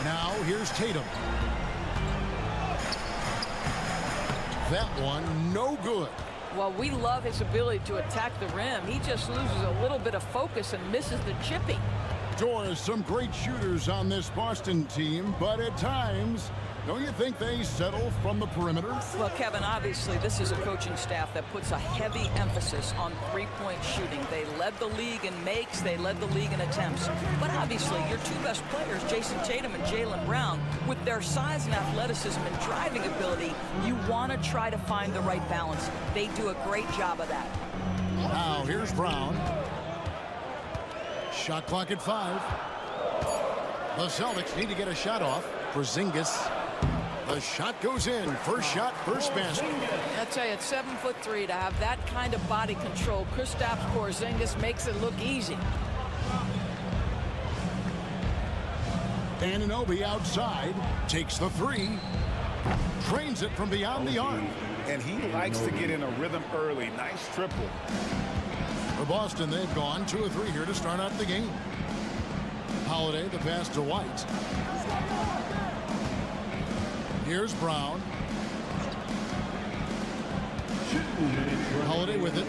Now here's Tatum. That one no good. Well, we love his ability to attack the rim. He just loses a little bit of focus and misses the chipping. Doors, some great shooters on this Boston team, but at times, don't you think they settle from the perimeter? Well, Kevin, obviously this is a coaching staff that puts a heavy emphasis on three-point shooting. They led the league in makes, they led the league in attempts. But obviously your two best players, Jason Tatum and Jaylen Brown, with their size and athleticism and driving ability, you want to try to find the right balance. They do a great job of that. Now here's Brown. Shot clock at 5. The Celtics need to get a shot off. Porzingis. The shot goes in. First shot, first basket. I tell you, at 7'3", to have that kind of body control, Kristaps Porzingis makes it look easy. Anunoby outside, takes the 3, trains it from beyond the arc. And he likes to get in a rhythm early. Nice triple. For Boston, they've gone 2 of 3 here to start out the game. Holiday, the pass to White. Here's Brown. Holiday with it.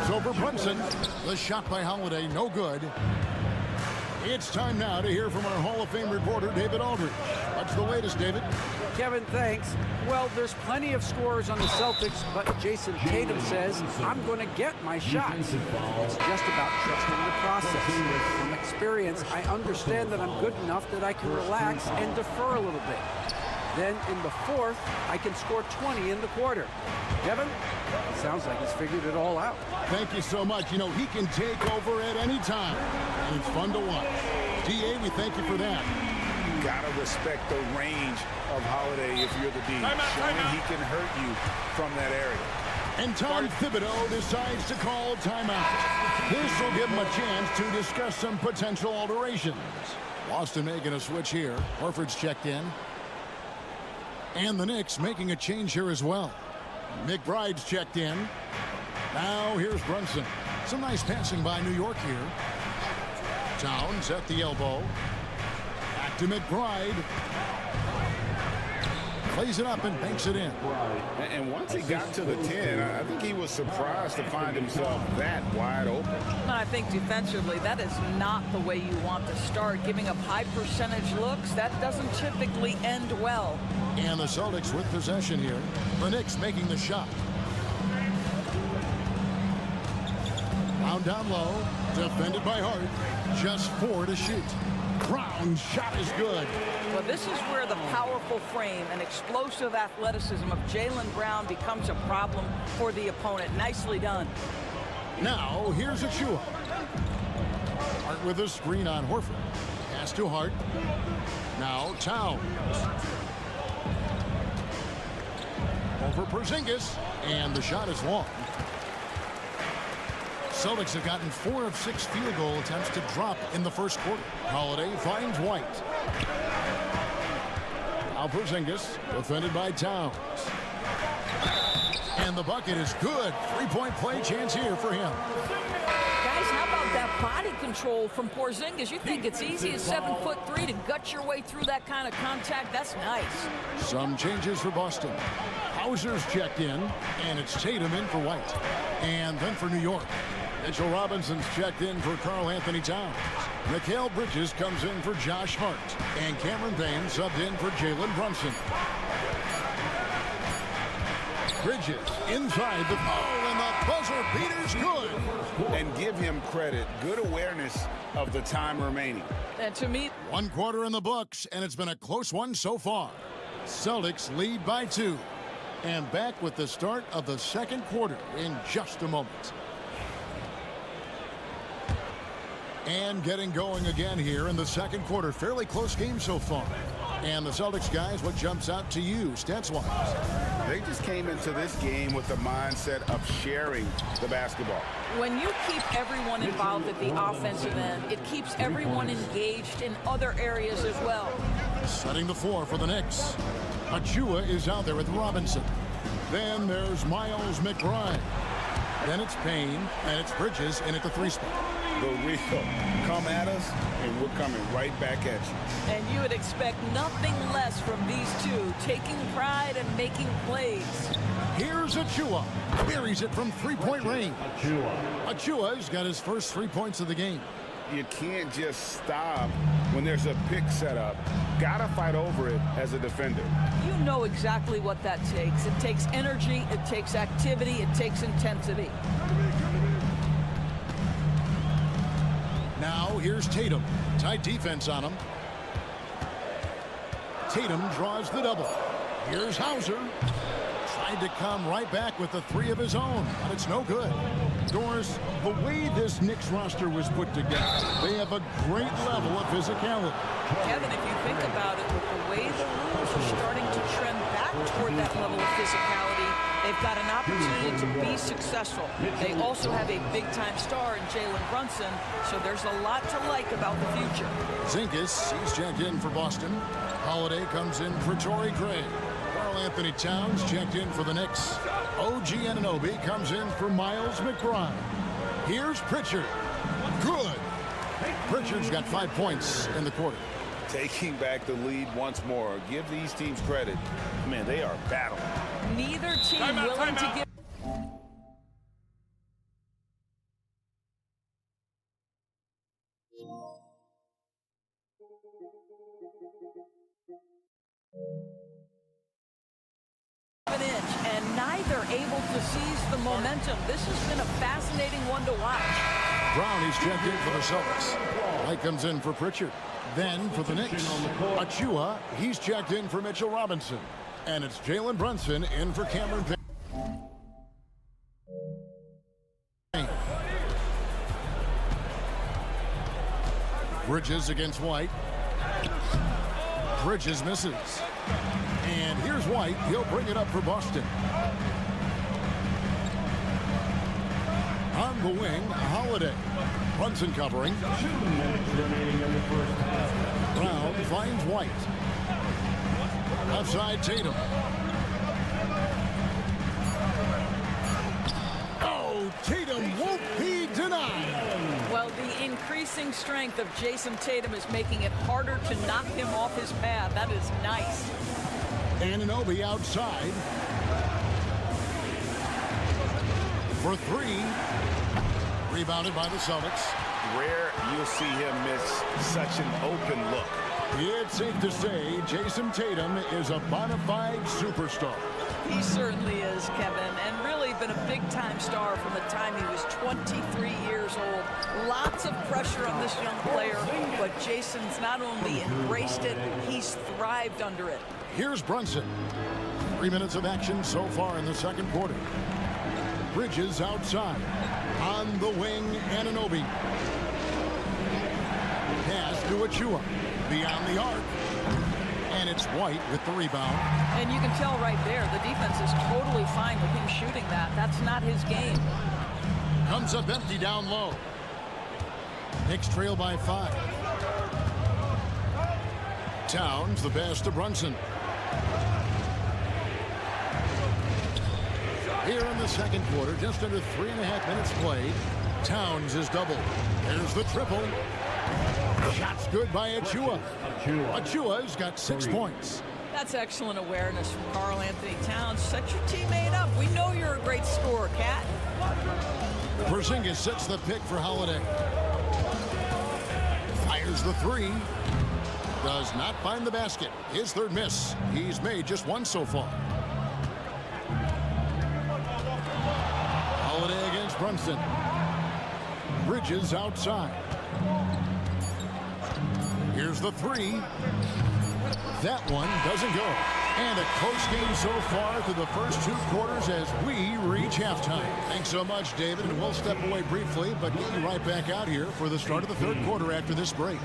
It's over Brunson. The shot by Holiday, no good. It's time now to hear from our Hall of Fame reporter, David Aldridge. What's the latest, David? Kevin, thanks. Well, there's plenty of scorers on the Celtics, but Jason Tatum says, I'm going to get my shots. It's just about trusting the process. From experience, I understand that I'm good enough that I can relax and defer a little bit. Then in the fourth, I can score 20 in the quarter. Kevin, sounds like he's figured it all out. Thank you so much. You know, he can take over at any time, and it's fun to watch. DA, we thank you for that. Gotta respect the range of Holiday if you're the D. Showing he can hurt you from that area. And Tom Thibodeau decides to call timeout. This will give him a chance to discuss some potential alterations. Boston making a switch here. Horford's checked in. And the Knicks making a change here as well. McBride's checked in. Now here's Brunson. Some nice passing by New York here. Towns at the elbow. Back to McBride. Plays it up and banks it in. And once he got to the 10, I think he was surprised to find himself that wide open. I think defensively, that is not the way you want to start. Giving up high percentage looks, that doesn't typically end well. And the Celtics with possession here. The Knicks making the shot. Brown down low. Defended by Hart. Just 4 to shoot. Brown's shot is good. Well, this is where the powerful frame and explosive athleticism of Jaylen Brown becomes a problem for the opponent. Nicely done. Now, here's Achua. Hart with a screen on Horford. Pass to Hart. Now, Towns. Over Porzingis. And the shot is long. Celtics have gotten 4 of 6 field goal attempts to drop in the first quarter. Holiday finds White. Now Porzingis, defended by Towns. And the bucket is good. 3-point play chance here for him. Guys, how about that body control from Porzingis? You think it's easy at 7'3" to gut your way through that kind of contact? That's nice. Some changes for Boston. Hauser's checked in, and it's Tatum in for White. And then for New York, Mitchell Robinson's checked in for Karl Anthony Towns. Mikal Bridges comes in for Josh Hart. And Cameron Payne subbed in for Jalen Brunson. Bridges inside the and the buzzer beater's good. And give him credit. Good awareness of the time remaining. And to me, 1 quarter in the books, and it's been a close one so far. Celtics lead by 2. And back with the start of the second quarter in just a moment. And getting going again here in the second quarter. Fairly close game so far. And the Celtics guys, what jumps out to you stats-wise? They just came into this game with the mindset of sharing the basketball. When you keep everyone involved at the offensive end, it keeps everyone engaged in other areas as well. Setting the floor for the Knicks. Achua is out there with Robinson. Then there's Miles McBride. Then it's Payne, and it's Bridges in at the 3 spot. The real come at us, and we're coming right back at you. And you would expect nothing less from these two, taking pride and making plays. Here's Achua. Buries it from 3-point range. Achua's got his first 3 points of the game. You can't just stop when there's a pick set up. Gotta fight over it as a defender. You know exactly what that takes. It takes energy, it takes activity, it takes intensity. Now here's Tatum. Tight defense on him. Tatum draws the double. Here's Hauser. Tried to come right back with the 3 of his own, but it's no good. Doris, the way this Knicks roster was put together, they have a great level of physicality. Kevin, if you think about it, with the way the rules are starting to trend back toward that level of physicality, they've got an opportunity to be successful. They also have a big-time star in Jalen Brunson, so there's a lot to like about the future. Zinkas, he's checked in for Boston. Holiday comes in for Torrey Craig. Anthony Towns checked in for the Knicks. OG Anunoby comes in for Miles McBride. Here's Pritchard. Good. Pritchard's got 5 points in the quarter. Taking back the lead once more. Give these teams credit. Man, they are battling. Neither team willing to give. And neither able to seize the momentum. This has been a fascinating one to watch. Brown is checked in for the Celtics. White comes in for Pritchard. Then for the Knicks, Achua, he's checked in for Mitchell Robinson. And it's Jalen Brunson in for Cameron Payne. Bridges against White. Bridges misses. And here's White. He'll bring it up for Boston. On the wing, Holiday. Brunson covering. Brown finds White. Outside Tatum. Oh, Tatum won't be denied. Well, the increasing strength of Jason Tatum is making it harder to knock him off his path. That is nice. Anunoby outside. For 3. Rebounded by the Celtics. Rare you'll see him miss such an open look. It's safe to say Jason Tatum is a bona fide superstar. He certainly is, Kevin, and really been a big-time star from the time he was 23 years old. Lots of pressure on this young player, but Jason's not only embraced it, he's thrived under it. Here's Brunson. 3 minutes of action so far in the second quarter. Bridges outside. On the wing, Anunoby. Pass to Achua. Beyond the arc. And it's White with the rebound. And you can tell right there, the defense is totally fine with him shooting that. That's not his game. Comes up empty down low. Knicks trail by 5. Towns, the pass to Brunson. Here in the second quarter, just under 3.5 minutes played. Towns is doubled. There's the triple. Shot's good by Achua. Achua's got 6 points. That's excellent awareness from Karl Anthony Towns. Set your teammate up. We know you're a great scorer, Cat. Porzingis sets the pick for Holiday. Fires the 3. Does not find the basket. His third miss. He's made just 1 so far. Holiday against Brunson. Bridges outside. Here's the 3. That one doesn't go. And a close game so far through the first 2 quarters as we reach halftime. Thanks so much, David, and we'll step away briefly, but get you right back out here for the start of the 3rd quarter after this break.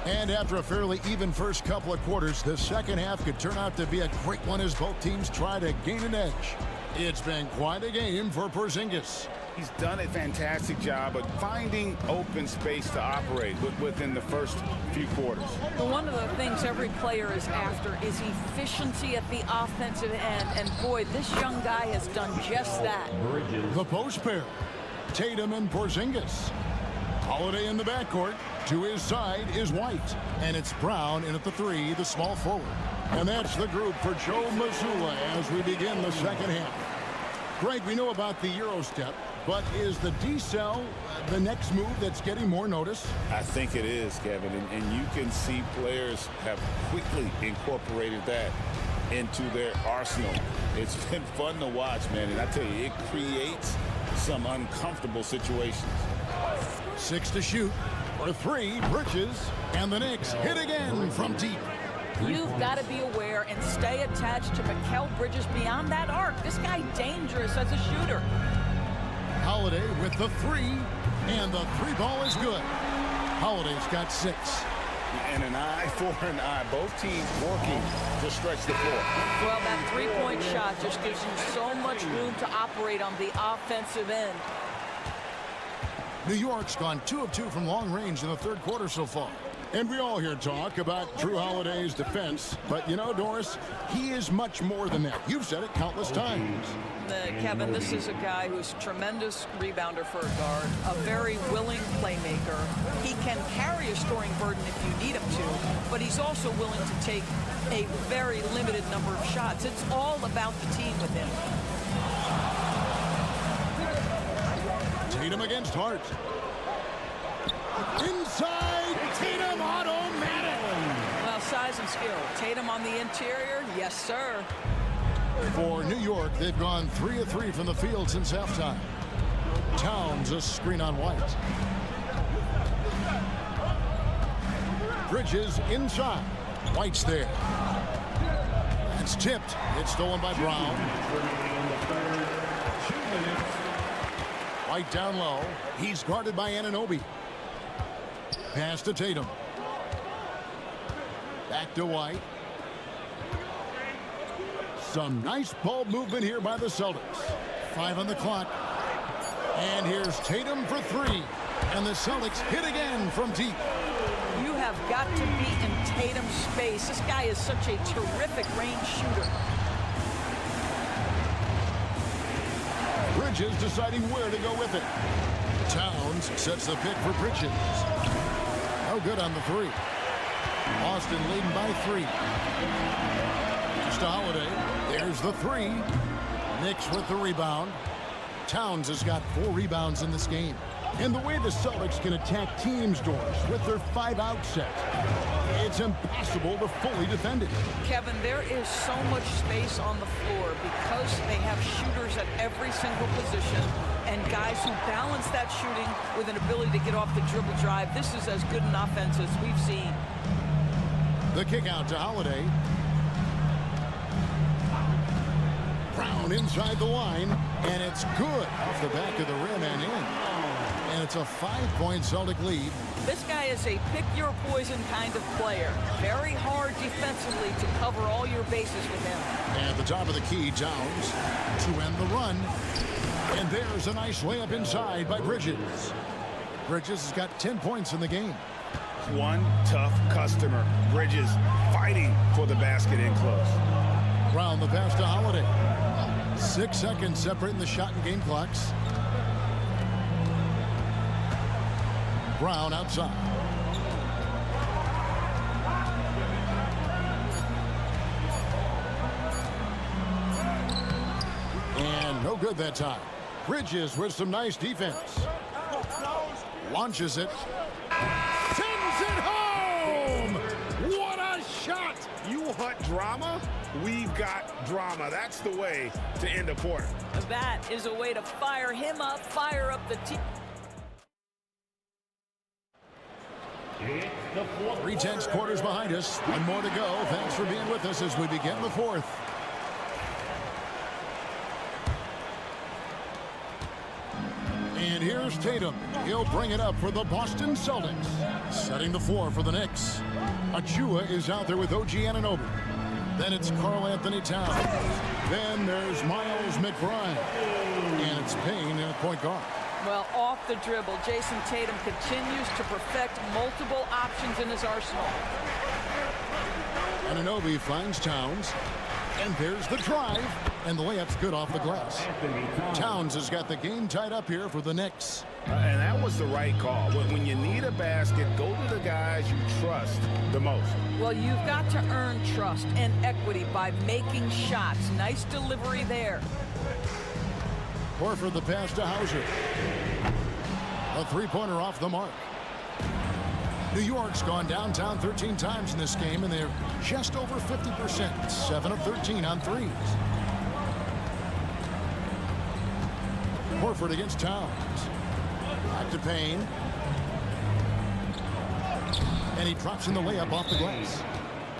And after a fairly even first couple of quarters, the second half could turn out to be a great one as both teams try to gain an edge. It's been quite a game for Porzingis. He's done a fantastic job of finding open space to operate within the first few quarters. Well, one of the things every player is after is efficiency at the offensive end. And boy, this young guy has done just that. The post pair, Tatum and Porzingis. Holiday in the backcourt. To his side is White. And it's Brown in at the 3, the small forward. And that's the group for Joe Mazzulla as we begin the second half. Greg, we know about the Euro step, but is the decel the next move that's getting more notice? I think it is, Kevin, and you can see players have quickly incorporated that into their arsenal. It's been fun to watch, man, and I tell you, it creates some uncomfortable situations. 6 to shoot. For 3, Bridges, and the Knicks hit again from deep. You've got to be aware and stay attached to Mikal Bridges beyond that arc. This guy dangerous as a shooter. Holiday with the 3, and the 3 ball is good. Holiday's got 6. And an eye for an eye. Both teams working to stretch the floor. Well, that 3-point shot just gives you so much room to operate on the offensive end. New York's gone 2 of 2 from long range in the 3rd quarter so far. And we all hear talk about Drew Holiday's defense. But, you know, Doris, he is much more than that. You've said it countless times. Kevin, this is a guy who's a tremendous rebounder for a guard, a very willing playmaker. He can carry a scoring burden if you need him to, but he's also willing to take a very limited number of shots. It's all about the team with him. Tatum against Hart. Inside, Tatum automatic. Well, size and skill. Tatum on the interior, yes, sir. For New York, they've gone 3 of 3 from the field since halftime. Towns a screen on White. Bridges inside. White's there. It's tipped. It's stolen by Brown. White down low. He's guarded by Anunoby. Pass to Tatum. Back to White. Some nice ball movement here by the Celtics. 5 on the clock. And here's Tatum for 3. And the Celtics hit again from deep. You have got to be in Tatum's space. This guy is such a terrific range shooter. Bridges deciding where to go with it. Towns sets the pick for Bridges. No good on the 3. Austin leading by 3. Just a Holiday. There's the 3. Knicks with the rebound. Towns has got 4 rebounds in this game. And the way the Celtics can attack teams, Doris, with their 5-out set, it's impossible to fully defend it. Kevin, there is so much space on the floor because they have shooters at every single position and guys who balance that shooting with an ability to get off the dribble drive. This is as good an offense as we've seen. The kick out to Holiday. Brown inside the line, and it's good off the back of the rim and in. And it's a 5-point Celtic lead. This guy is a pick-your-poison kind of player. Very hard defensively to cover all your bases with him. At the top of the key, Towns to end the run. And there's a nice layup inside by Bridges. Bridges has got 10 points in the game. One tough customer. Bridges fighting for the basket in close. Brown the pass to Holiday. 6 seconds separating the shot and game clocks. Brown outside. And no good that time. Bridges with some nice defense. Launches it. Sends it home! What a shot! what? Drama? We've got drama. That's the way to end a quarter. That is a way to fire him up, fire up the team. 3/10 quarters behind us. One more to go. Thanks for being with us as we begin the fourth. And here's Tatum. He'll bring it up for the Boston Celtics. Setting the floor for the Knicks. Achua is out there with OG Anunoby. Then it's Karl Anthony Towns. Then there's Miles McBride. And it's Payne at point guard. Well, off the dribble, Jason Tatum continues to perfect multiple options in his arsenal. Anunoby finds Towns. And there's the drive. And the layup's good off the glass. Towns has got the game tied up here for the Knicks. And that was the right call. When you need a basket, go to the guys you trust the most. Well, you've got to earn trust and equity by making shots. Nice delivery there. Horford the pass to Hauser. A three-pointer off the mark. New York's gone downtown 13 times in this game, and they're just over 50%. 7 of 13 on threes. Horford against Towns. Back to Payne. And he drops in the layup off the glass.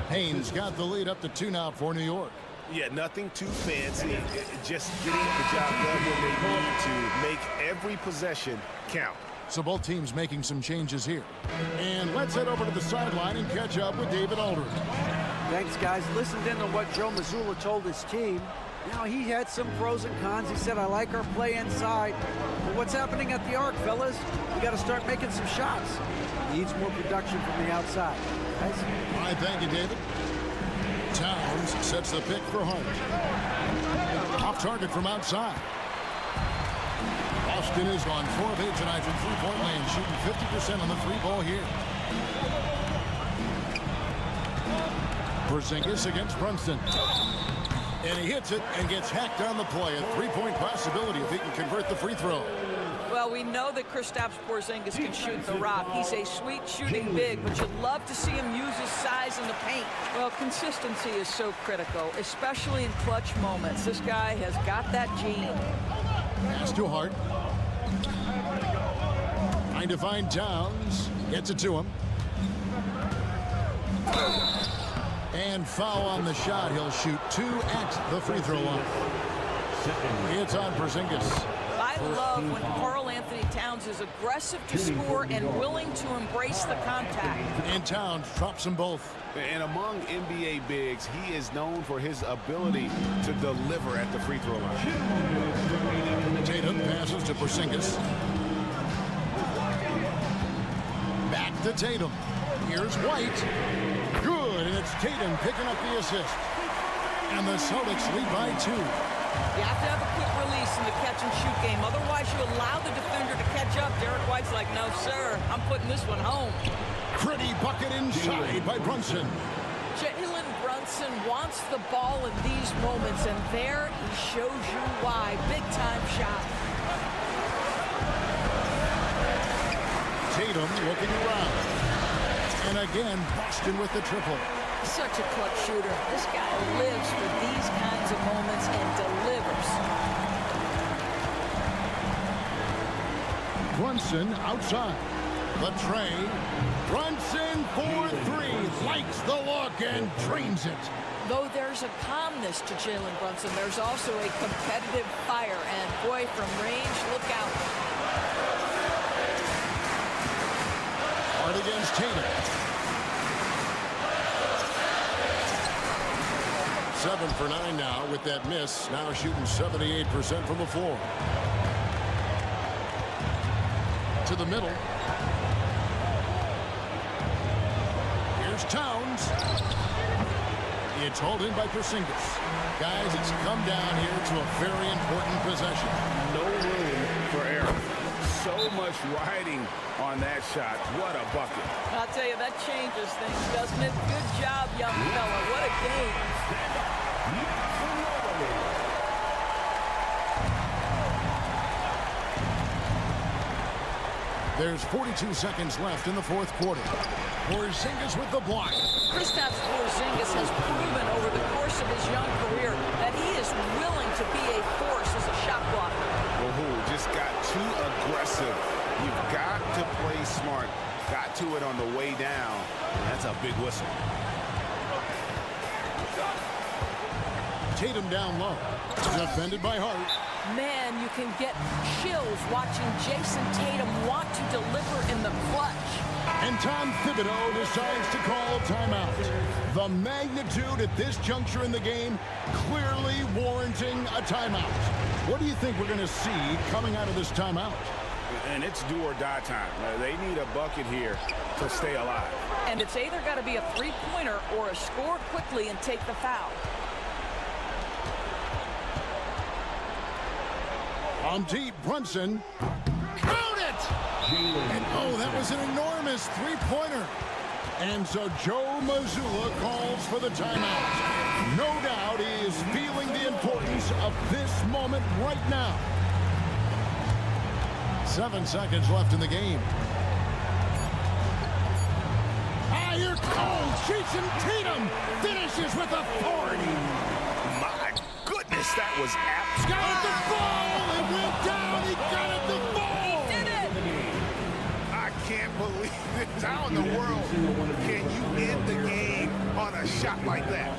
Payne's got the lead up to 2 now for New York. Yeah, nothing too fancy. Just getting the job done when they need to make every possession count. So both teams making some changes here. And let's head over to the sideline and catch up with David Aldridge. Thanks, guys. Listened in to what Joe Mazzulla told his team. Now, he had some pros and cons. He said, I like our play inside. But what's happening at the arc, fellas? We got to start making some shots. Needs more production from the outside. Guys? All right, thank you, David. Towns sets the pick for Hart. Off target from outside. Boston is on 4 of 8 tonight from three-point land, shooting 50% on the three ball here. Porzingis against Brunson. And he hits it and gets hacked on the play. A three-point possibility if he can convert the free throw. Well, we know that Kristaps Porzingis can shoot the rock. He's a sweet shooting big, but you'd love to see him use his size in the paint. Well, consistency is so critical, especially in clutch moments. This guy has got that gene. Pass to Hart. Trying to find Towns. Gets it to him. And foul on the shot. He'll shoot 2 at the free throw line. It's on Porzingis. I love when Karl Anthony Towns is aggressive to score and willing to embrace the contact. And Towns drops them both. And among NBA bigs, he is known for his ability to deliver at the free throw line. Tatum passes to Porzingis. Back to Tatum. Here's White. Good, and it's Tatum picking up the assist. And the Celtics lead by 2. You have to have a quick release in the catch-and-shoot game. Otherwise, you allow the defender to catch up. Derek White's like, no, sir, I'm putting this one home. Pretty bucket inside by Brunson. Jalen Brunson wants the ball in these moments, and there he shows you why. Big-time shot. Tatum looking around. And again, Boston with the triple. Such a clutch shooter. This guy lives for these kinds of moments and delivers. Brunson outside. The tray. Brunson for 3. Likes the look and drains it. Though there's a calmness to Jalen Brunson, there's also a competitive fire. And boy, from range, look out. Hard against Tatum. 7 for 9 now with that miss. Now shooting 78% from the floor. To the middle. Here's Towns. It's hauled in by Porzingis. Guys, it's come down here to a very important possession. No room for error. So much riding on that shot. What a bucket. I'll tell you, that changes things, doesn't it? Good job, young fella. What a game. There's 42 seconds left in the fourth quarter. Porzingis with the block. Kristaps Porzingis has proven of his young career that he is willing to be a force as a shot blocker. Well, just got too aggressive. You've got to play smart. Got to it on the way down. That's a big whistle. Tatum down low. Defended by Hart. Man, you can get chills watching Jason Tatum want to deliver in the clutch. And Tom Thibodeau decides to call timeout. The magnitude at this juncture in the game clearly warranting a timeout. What do you think we're going to see coming out of this timeout? And it's do or die time. They need a bucket here to stay alive. And it's either got to be a three-pointer or a score quickly and take the foul. On deep, Brunson. Count it! And oh, that was an enormous three-pointer. And so Joe Mazzulla calls for the timeout. No doubt he is feeling the importance of this moment right now. 7 seconds left in the game. Here goes Jason Tatum. Finishes with authority. My goodness, that was apt. Got it to fall. It went down. He got it to fall. He did it. I can't believe this. How in the world can you end the game on a shot like that?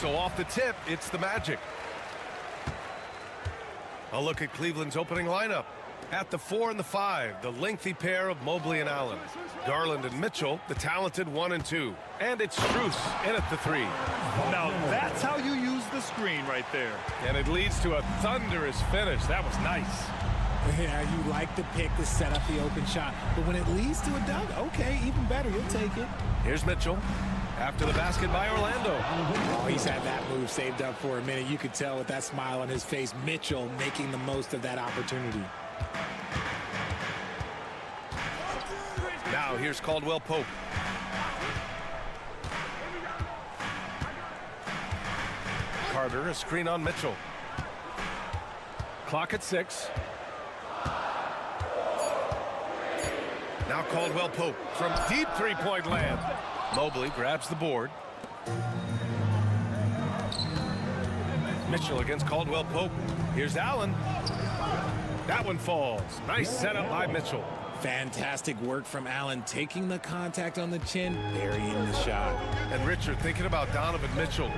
So off the tip, it's the Magic. A look at Cleveland's opening lineup. At the 4 and the 5, the lengthy pair of Mobley and Allen. Garland and Mitchell, the talented 1 and 2. And it's Strus in at the 3. Now that's how you use the screen right there. And it leads to a thunderous finish. That was nice. Yeah, you like the pick to set up the open shot. But when it leads to a dunk, okay, even better, you'll take it. Here's Mitchell. After the basket by Orlando. Oh, he's had that move saved up for a minute. You could tell with that smile on his face, Mitchell making the most of that opportunity. Now here's Caldwell Pope. Carter, a screen on Mitchell. Clock at 6. Now Caldwell Pope from deep three-point land. Mobley grabs the board. Mitchell against Caldwell Pope. Here's Allen. That one falls. Nice setup by Mitchell. Fantastic work from Allen, taking the contact on the chin, burying the shot. And Richard, thinking about Donovan Mitchell,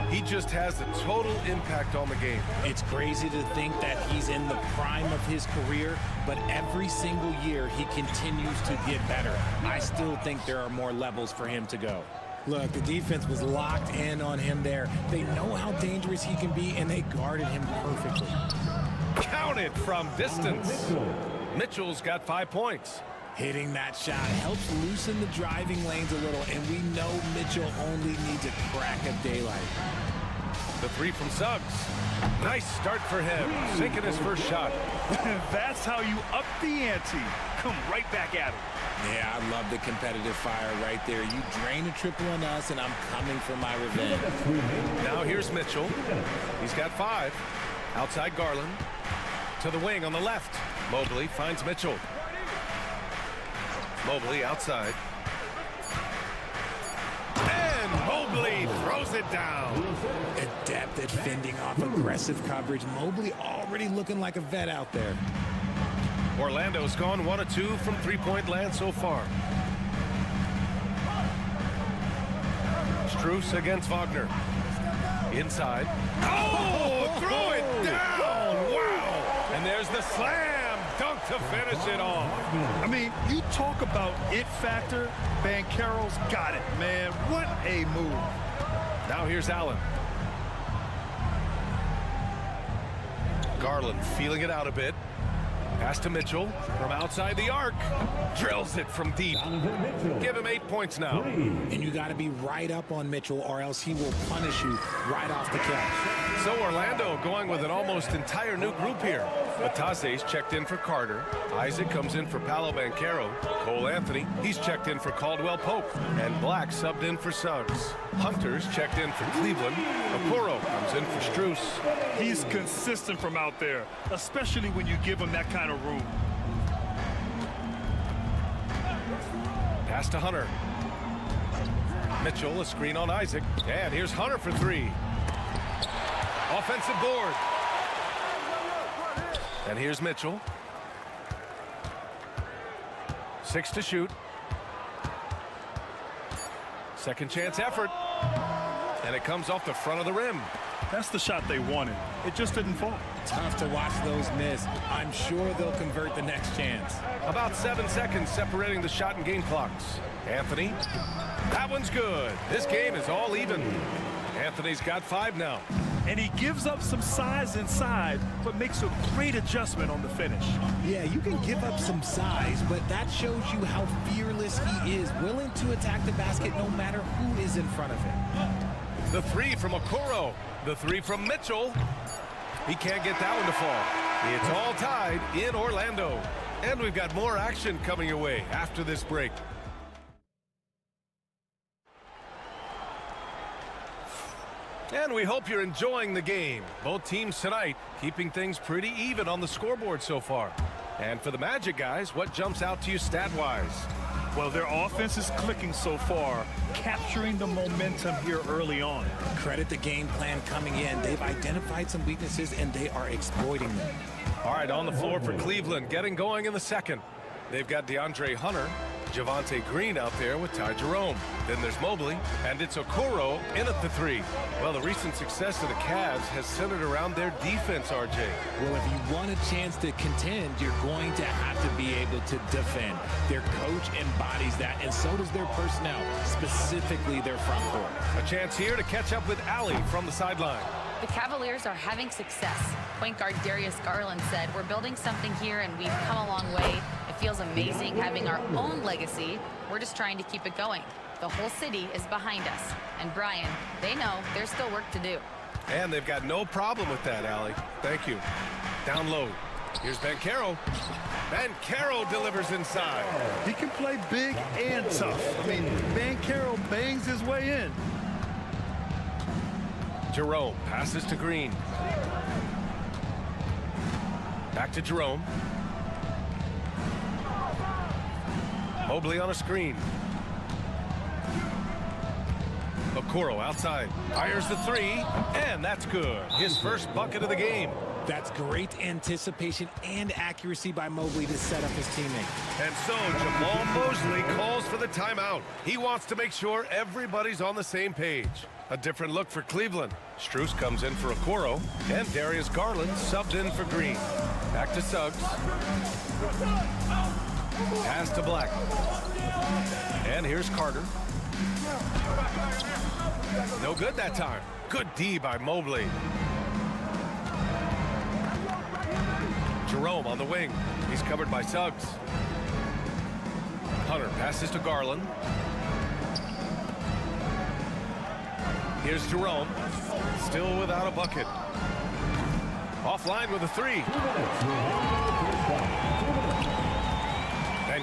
he just has a total impact on the game. It's crazy to think that he's in the prime of his career, but every single year he continues to get better. I still think there are more levels for him to go. Look, the defense was locked in on him there. They know how dangerous he can be, and they guarded him perfectly. Counted from distance. Mitchell's got 5 points. Hitting that shot helps loosen the driving lanes a little, and we know Mitchell only needs a crack of daylight. The 3 from Suggs. Nice start for him, sinking his first shot. That's how you up the ante. Come right back at him. Yeah, I love the competitive fire right there. You drain a triple on us, and I'm coming for my revenge. Now here's Mitchell. He's got 5. Outside Garland. To the wing on the left. Mobley finds Mitchell. Mobley outside. And Mobley throws it down. Adept at fending off aggressive coverage. Mobley already looking like a vet out there. Orlando's gone 1 of 2 from three-point land so far. Strus against Wagner. Inside. Oh, throw it down. Wow. And there's the slam dunk to finish it off. I mean, you talk about it factor. Banchero's got it, man. What a move. Now here's Allen. Garland feeling it out a bit. Pass to Mitchell from outside the arc. Drills it from deep. Give him 8 points now. And you got to be right up on Mitchell or else he will punish you right off the catch. So Orlando going with an almost entire new group here. Batase's checked in for Carter. Isaac comes in for Paolo Banchero. Cole Anthony, he's checked in for Caldwell Pope. And Black subbed in for Suggs. Hunter's checked in for Cleveland. Okoro comes in for Strus. He's consistent from out there, especially when you give him that kind of room. Pass to Hunter. Mitchell, a screen on Isaac. And here's Hunter for 3. Offensive board. And here's Mitchell. 6 to shoot. Second chance effort. And it comes off the front of the rim. That's the shot they wanted. It just didn't fall. Tough to watch those miss. I'm sure they'll convert the next chance. About 7 seconds separating the shot and game clocks. Anthony. That one's good. This game is all even. Anthony's got 5 now. And he gives up some size inside, but makes a great adjustment on the finish. Yeah, you can give up some size, but that shows you how fearless he is, willing to attack the basket no matter who is in front of him. The 3 from Okoro. The 3 from Mitchell. He can't get that one to fall. It's all tied in Orlando. And we've got more action coming your way after this break. And we hope you're enjoying the game. Both teams tonight keeping things pretty even on the scoreboard so far. And for the Magic guys, what jumps out to you stat-wise? Well, their offense is clicking so far, capturing the momentum here early on. Credit the game plan coming in. They've identified some weaknesses, and they are exploiting them. All right, on the floor for Cleveland, getting going in the second. They've got DeAndre Hunter, Javonte Green out there with Ty Jerome. Then there's Mobley, and it's Okoro in at the 3. Well, the recent success of the Cavs has centered around their defense, RJ. Well, if you want a chance to contend, you're going to have to be able to defend. Their coach embodies that, and so does their personnel, specifically their front court. A chance here to catch up with Allie from the sideline. The Cavaliers are having success. Point guard Darius Garland said, "We're building something here and we've come a long way. It feels amazing having our own legacy. We're just trying to keep it going. The whole city is behind us." And Brian, they know there's still work to do. And they've got no problem with that, Allie. Thank you. Down low. Here's Banchero. Banchero delivers inside. He can play big and tough. I mean, Banchero bangs his way in. Jerome passes to Green. Back to Jerome. Mobley on a screen. Okoro outside. Fires the 3, and that's good. His first bucket of the game. That's great anticipation and accuracy by Mobley to set up his teammate. And so Jamal Mosley calls for the timeout. He wants to make sure everybody's on the same page. A different look for Cleveland. Strus comes in for Okoro, and Darius Garland subbed in for Green. Back to Suggs. Pass to Black. And here's Carter. No good that time. Good D by Mobley. Jerome on the wing. He's covered by Suggs. Hunter passes to Garland. Here's Jerome. Still without a bucket. Offline with a 3.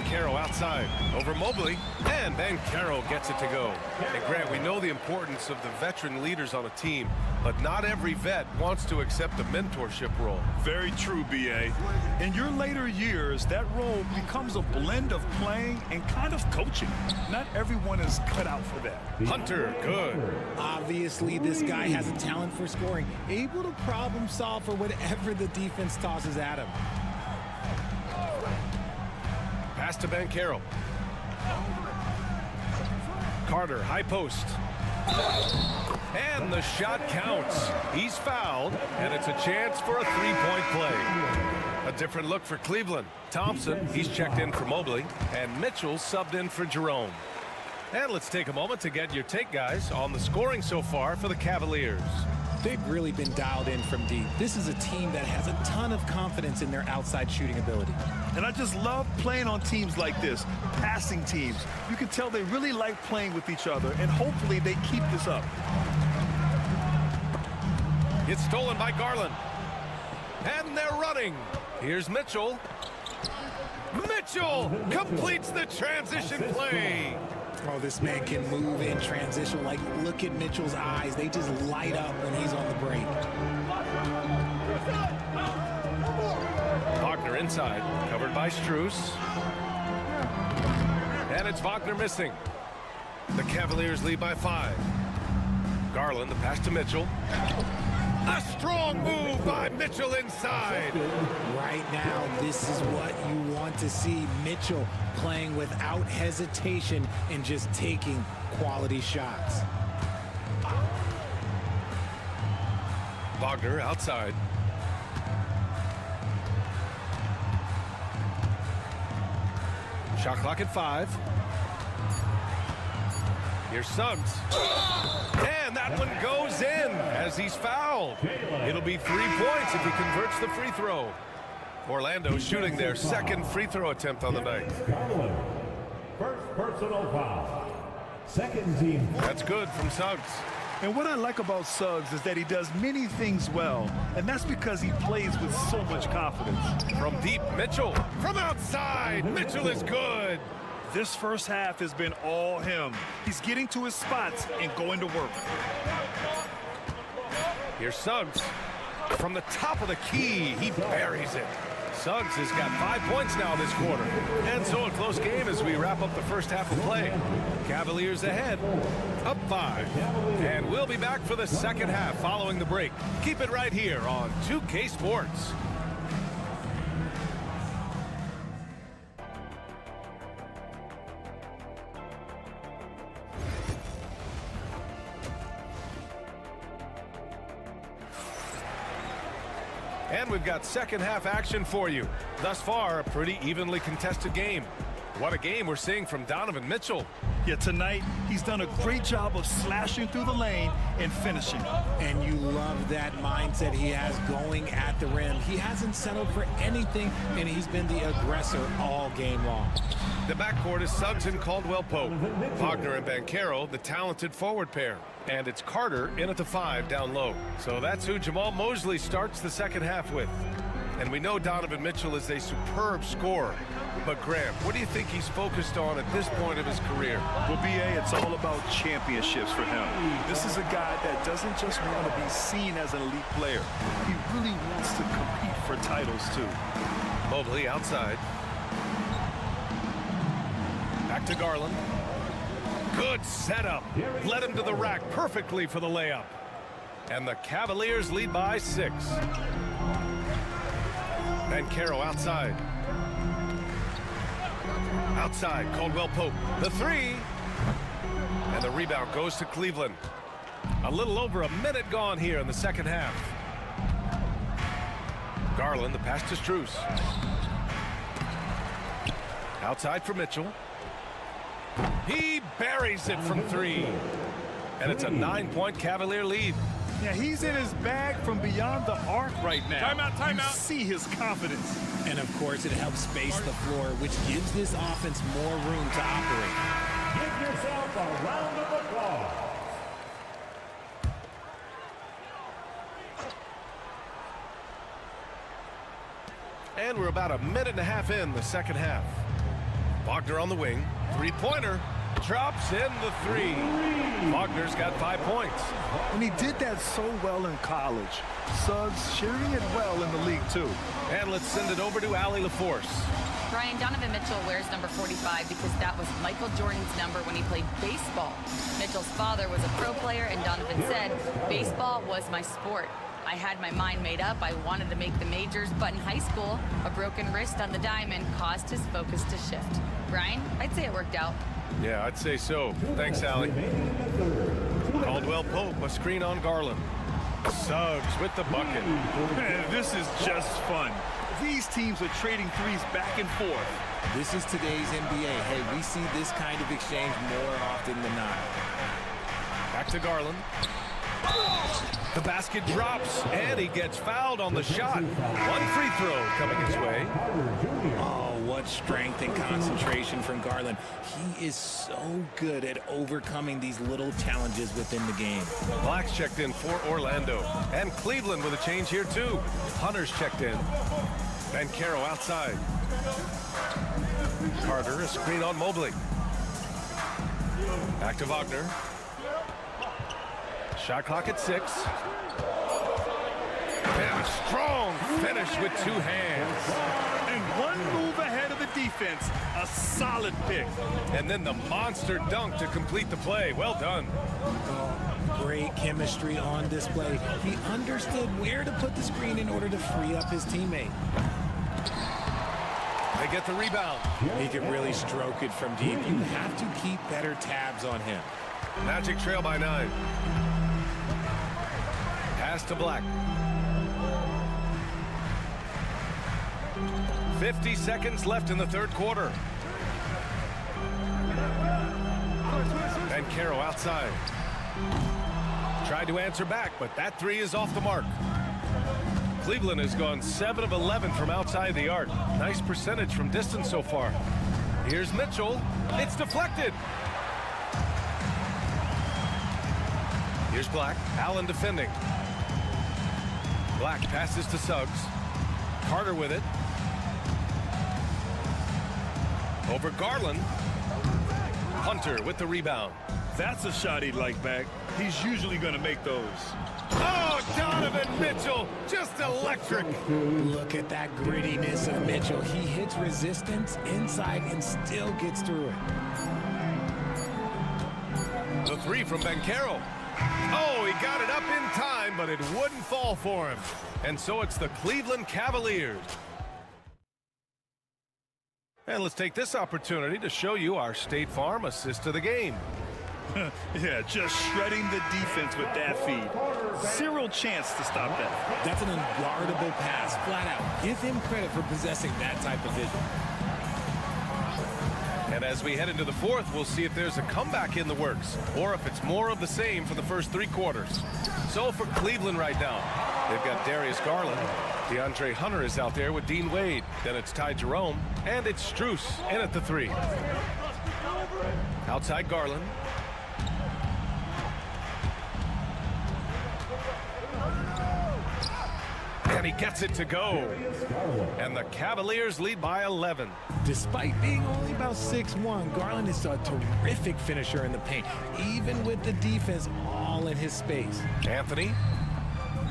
Banchero outside. Over Mobley. And Banchero gets it to go. And Grant, we know the importance of the veteran leaders on a team, but not every vet wants to accept a mentorship role. Very true, B.A. In your later years, that role becomes a blend of playing and kind of coaching. Not everyone is cut out for that. Hunter, good. Obviously, this guy has a talent for scoring, able to problem solve for whatever the defense tosses at him. Pass to Banchero. Carter, high post. And the shot counts. He's fouled, and it's a chance for a three-point play. A different look for Cleveland. Thompson, he's checked in for Mobley, and Mitchell subbed in for Jerome. And let's take a moment to get your take, guys, on the scoring so far for the Cavaliers. They've really been dialed in from deep. This is a team that has a ton of confidence in their outside shooting ability. And I just love playing on teams like this, passing teams. You can tell they really like playing with each other, and hopefully they keep this up. It's stolen by Garland. And they're running. Here's Mitchell. Mitchell completes the transition play. Oh, this man can move in transition. Like, look at Mitchell's eyes. They just light up when he's on the break. Wagner inside, covered by Strus. And it's Wagner missing. The Cavaliers lead by 5. Garland, the pass to Mitchell. A strong move by Mitchell inside. Right now, this is what you want to see. Mitchell playing without hesitation and just taking quality shots. Wagner outside. Shot clock at 5. Here's Suggs. And that one goes in as he's fouled. It'll be 3 points if he converts the free throw. Orlando shooting their second free throw attempt on the night. First personal foul. Second team. That's good from Suggs. And what I like about Suggs is that he does many things well, and that's because he plays with so much confidence. From deep, Mitchell. From outside, Mitchell is good. This first half has been all him. He's getting to his spots and going to work. Here's Suggs. From the top of the key, he buries it. Suggs has got 5 points now this quarter. And so a close game as we wrap up the first half of play. Cavaliers ahead, up 5. And we'll be back for the second half following the break. Keep it right here on 2K Sports. And we've got second half action for you. Thus far, a pretty evenly contested game. What a game we're seeing from Donovan Mitchell. Yeah, tonight, he's done a great job of slashing through the lane and finishing. And you love that mindset he has going at the rim. He hasn't settled for anything, and he's been the aggressor all game long. The backcourt is Suggs and Caldwell-Pope. Wagner and Banchero, the talented forward pair. And it's Carter in at the 5 down low. So that's who Jamal Mosley starts the second half with. And we know Donovan Mitchell is a superb scorer. But Graham, what do you think he's focused on at this point of his career? Well, B.A., it's all about championships for him. This is a guy that doesn't just want to be seen as an elite player. He really wants to compete for titles, too. Mobley outside. Back to Garland. Good setup. Led him to the rack perfectly for the layup. And the Cavaliers lead by 6. Banchero outside. Outside, Caldwell-Pope. The 3. And the rebound goes to Cleveland. A little over a minute gone here in the second half. Garland, the pass to Strus. Outside for Mitchell. He buries it from 3. And it's a 9-point Cavalier lead. Yeah, he's in his bag from beyond the arc right now. Timeout. You see his confidence. And, of course, it helps space the floor, which gives this offense more room to operate. Give yourself a round of applause. And we're about a minute and a half in the second half. Wagner on the wing. Three-pointer. Drops in the three. Wagner's got 5 points. And he did that so well in college. Suggs sharing it well in the league, too. And let's send it over to Allie LaForce. Brian, Donovan Mitchell wears number 45 because that was Michael Jordan's number when he played baseball. Mitchell's father was a pro player, and Donovan said, baseball was my sport. I had my mind made up. I wanted to make the majors, but in high school, a broken wrist on the diamond caused his focus to shift. Brian, I'd say it worked out. Yeah, I'd say so. Thanks, Allie. Caldwell Pope, a screen on Garland. Suggs with the bucket. Man, this is just fun. These teams are trading threes back and forth. This is today's NBA. Hey, we see this kind of exchange more often than not. Back to Garland. The basket drops, and he gets fouled on the shot. One free throw coming his way. Oh, what strength and concentration from Garland. He is so good at overcoming these little challenges within the game. Black's checked in for Orlando. And Cleveland with a change here, too. Hunter's checked in. Banchero outside. Carter, a screen on Mobley. Back to Wagner. Shot clock at 6. And a strong finish with 2 hands. And one move ahead of the defense. A solid pick. And then the monster dunk to complete the play. Well done. Great chemistry on display. He understood where to put the screen in order to free up his teammate. They get the rebound. He can really stroke it from deep. You have to keep better tabs on him. Magic trail by 9. Pass to Black. 50 seconds left in the third quarter. Banchero outside. Tried to answer back, but that 3 is off the mark. Cleveland has gone 7 of 11 from outside the arc. Nice percentage from distance so far. Here's Mitchell. It's deflected. Here's Black. Allen defending. Black passes to Suggs. Carter with it. Over Garland. Hunter with the rebound. That's a shot he'd like back. He's usually going to make those. Oh, Donovan Mitchell, just electric. Look at that grittiness of Mitchell. He hits resistance inside and still gets through it. The 3 from Banchero. Oh, he got it up in time, but it wouldn't fall for him. And so it's the Cleveland Cavaliers. And let's take this opportunity to show you our State Farm assist of the game. Yeah, just shredding the defense with that feed. Zero chance to stop that. That's an unguardable pass, flat out. Give him credit for possessing that type of vision. And as we head into the fourth, we'll see if there's a comeback in the works or if it's more of the same for the first 3 quarters. So for Cleveland right now, they've got Darius Garland. DeAndre Hunter is out there with Dean Wade. Then it's Ty Jerome, and it's Strus in at the 3. Outside Garland. And he gets it to go. And the Cavaliers lead by 11. Despite being only about 6'1", Garland is a terrific finisher in the paint, even with the defense all in his space. Anthony.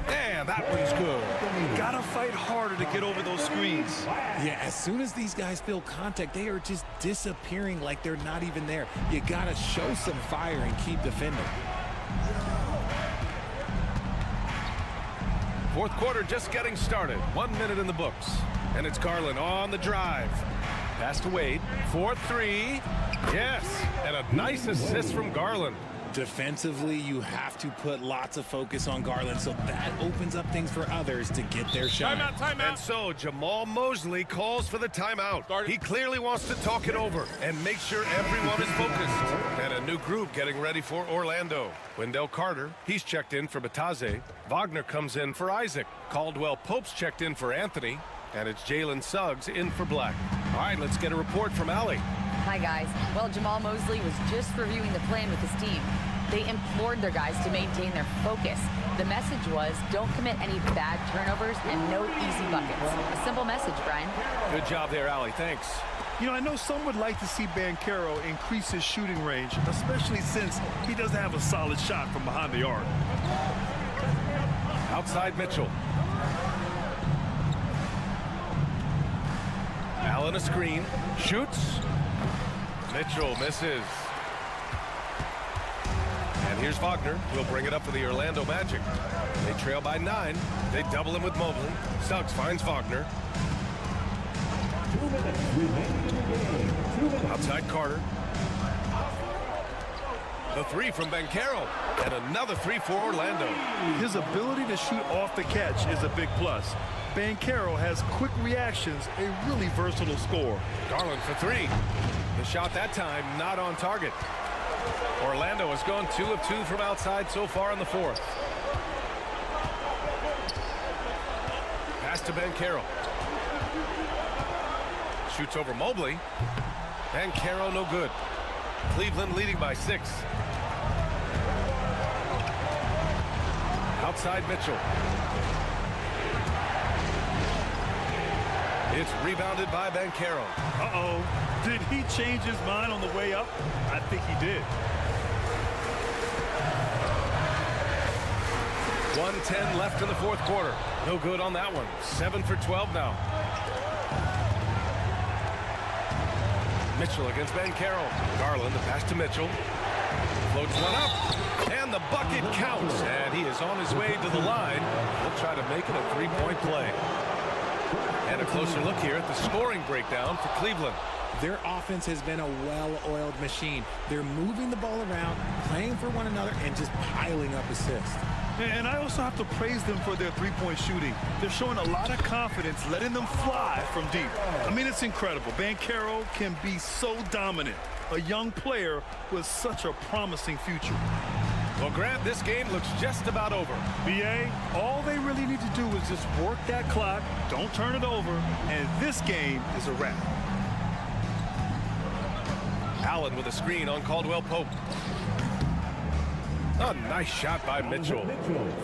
And that one's good. You gotta fight harder to get over those screens. Yeah, as soon as these guys feel contact, they are just disappearing like they're not even there. You gotta show some fire and keep defending. Fourth quarter just getting started. 1 minute in the books. And it's Garland on the drive. Pass to Wade. 4-3. Yes. And a nice assist from Garland. Defensively, you have to put lots of focus on Garland, so that opens up things for others to get their shot. Timeout. And so Jamal Mosley calls for the timeout. He clearly wants to talk it over and make sure everyone is focused. And a new group getting ready for Orlando. Wendell Carter, he's checked in for Bataze. Wagner comes in for Isaac. Caldwell Pope's checked in for Anthony. And it's Jalen Suggs in for Black. All right, let's get a report from Allie. Hi, guys. Well, Jamal Mosley was just reviewing the plan with his team. They implored their guys to maintain their focus. The message was, don't commit any bad turnovers and no easy buckets. A simple message, Brian. Good job there, Allie. Thanks. You know, I know some would like to see Banchero increase his shooting range, especially since he doesn't have a solid shot from behind the arc. Outside Mitchell. Allen a screen. Shoots. Mitchell misses. And here's Wagner. He'll bring it up for the Orlando Magic. They trail by 9. They double him with Mobley. Suggs finds Wagner. 2 minutes remaining in the game. 2 minutes. Outside Carter. The three from Banchero. And another three for Orlando. His ability to shoot off the catch is a big plus. Banchero has quick reactions, a really versatile scorer. Garland for three. The shot that time not on target. Orlando has gone 2 of 2 from outside so far in the fourth. Pass to Banchero. Shoots over Mobley. Banchero no good. Cleveland leading by 6. Outside Mitchell. It's rebounded by Banchero. Uh-oh. Did he change his mind on the way up? I think he did. 1:10 left in the fourth quarter. No good on that one. 7 for 12 now. Mitchell against Banchero. Garland, the pass to Mitchell. Floats one up. And the bucket counts. And he is on his way to the line. He'll try to make it a 3-point play. And a closer look here at the scoring breakdown for Cleveland. Their offense has been a well-oiled machine. They're moving the ball around, playing for one another, and just piling up assists. And I also have to praise them for their three-point shooting. They're showing a lot of confidence, letting them fly from deep. I mean, it's incredible. Banchero can be so dominant. A young player with such a promising future. Well, Grant, this game looks just about over. B.A., all they really need to do is just work that clock, don't turn it over, and this game is a wrap. Allen with a screen on Caldwell Pope. A nice shot by Mitchell.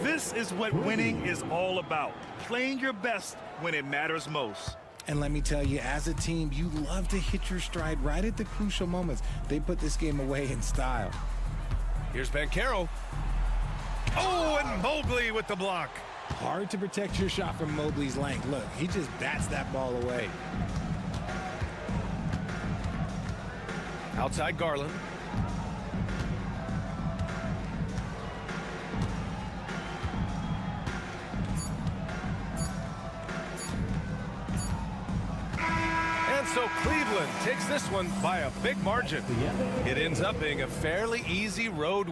This is what winning is all about. Playing your best when it matters most. And let me tell you, as a team, you love to hit your stride right at the crucial moments. They put this game away in style. Here's Banchero. Oh, and Mobley with the block. Hard to protect your shot from Mobley's length. Look, he just bats that ball away. Outside Garland. And so Cleveland takes this one by a big margin. It ends up being a fairly easy road.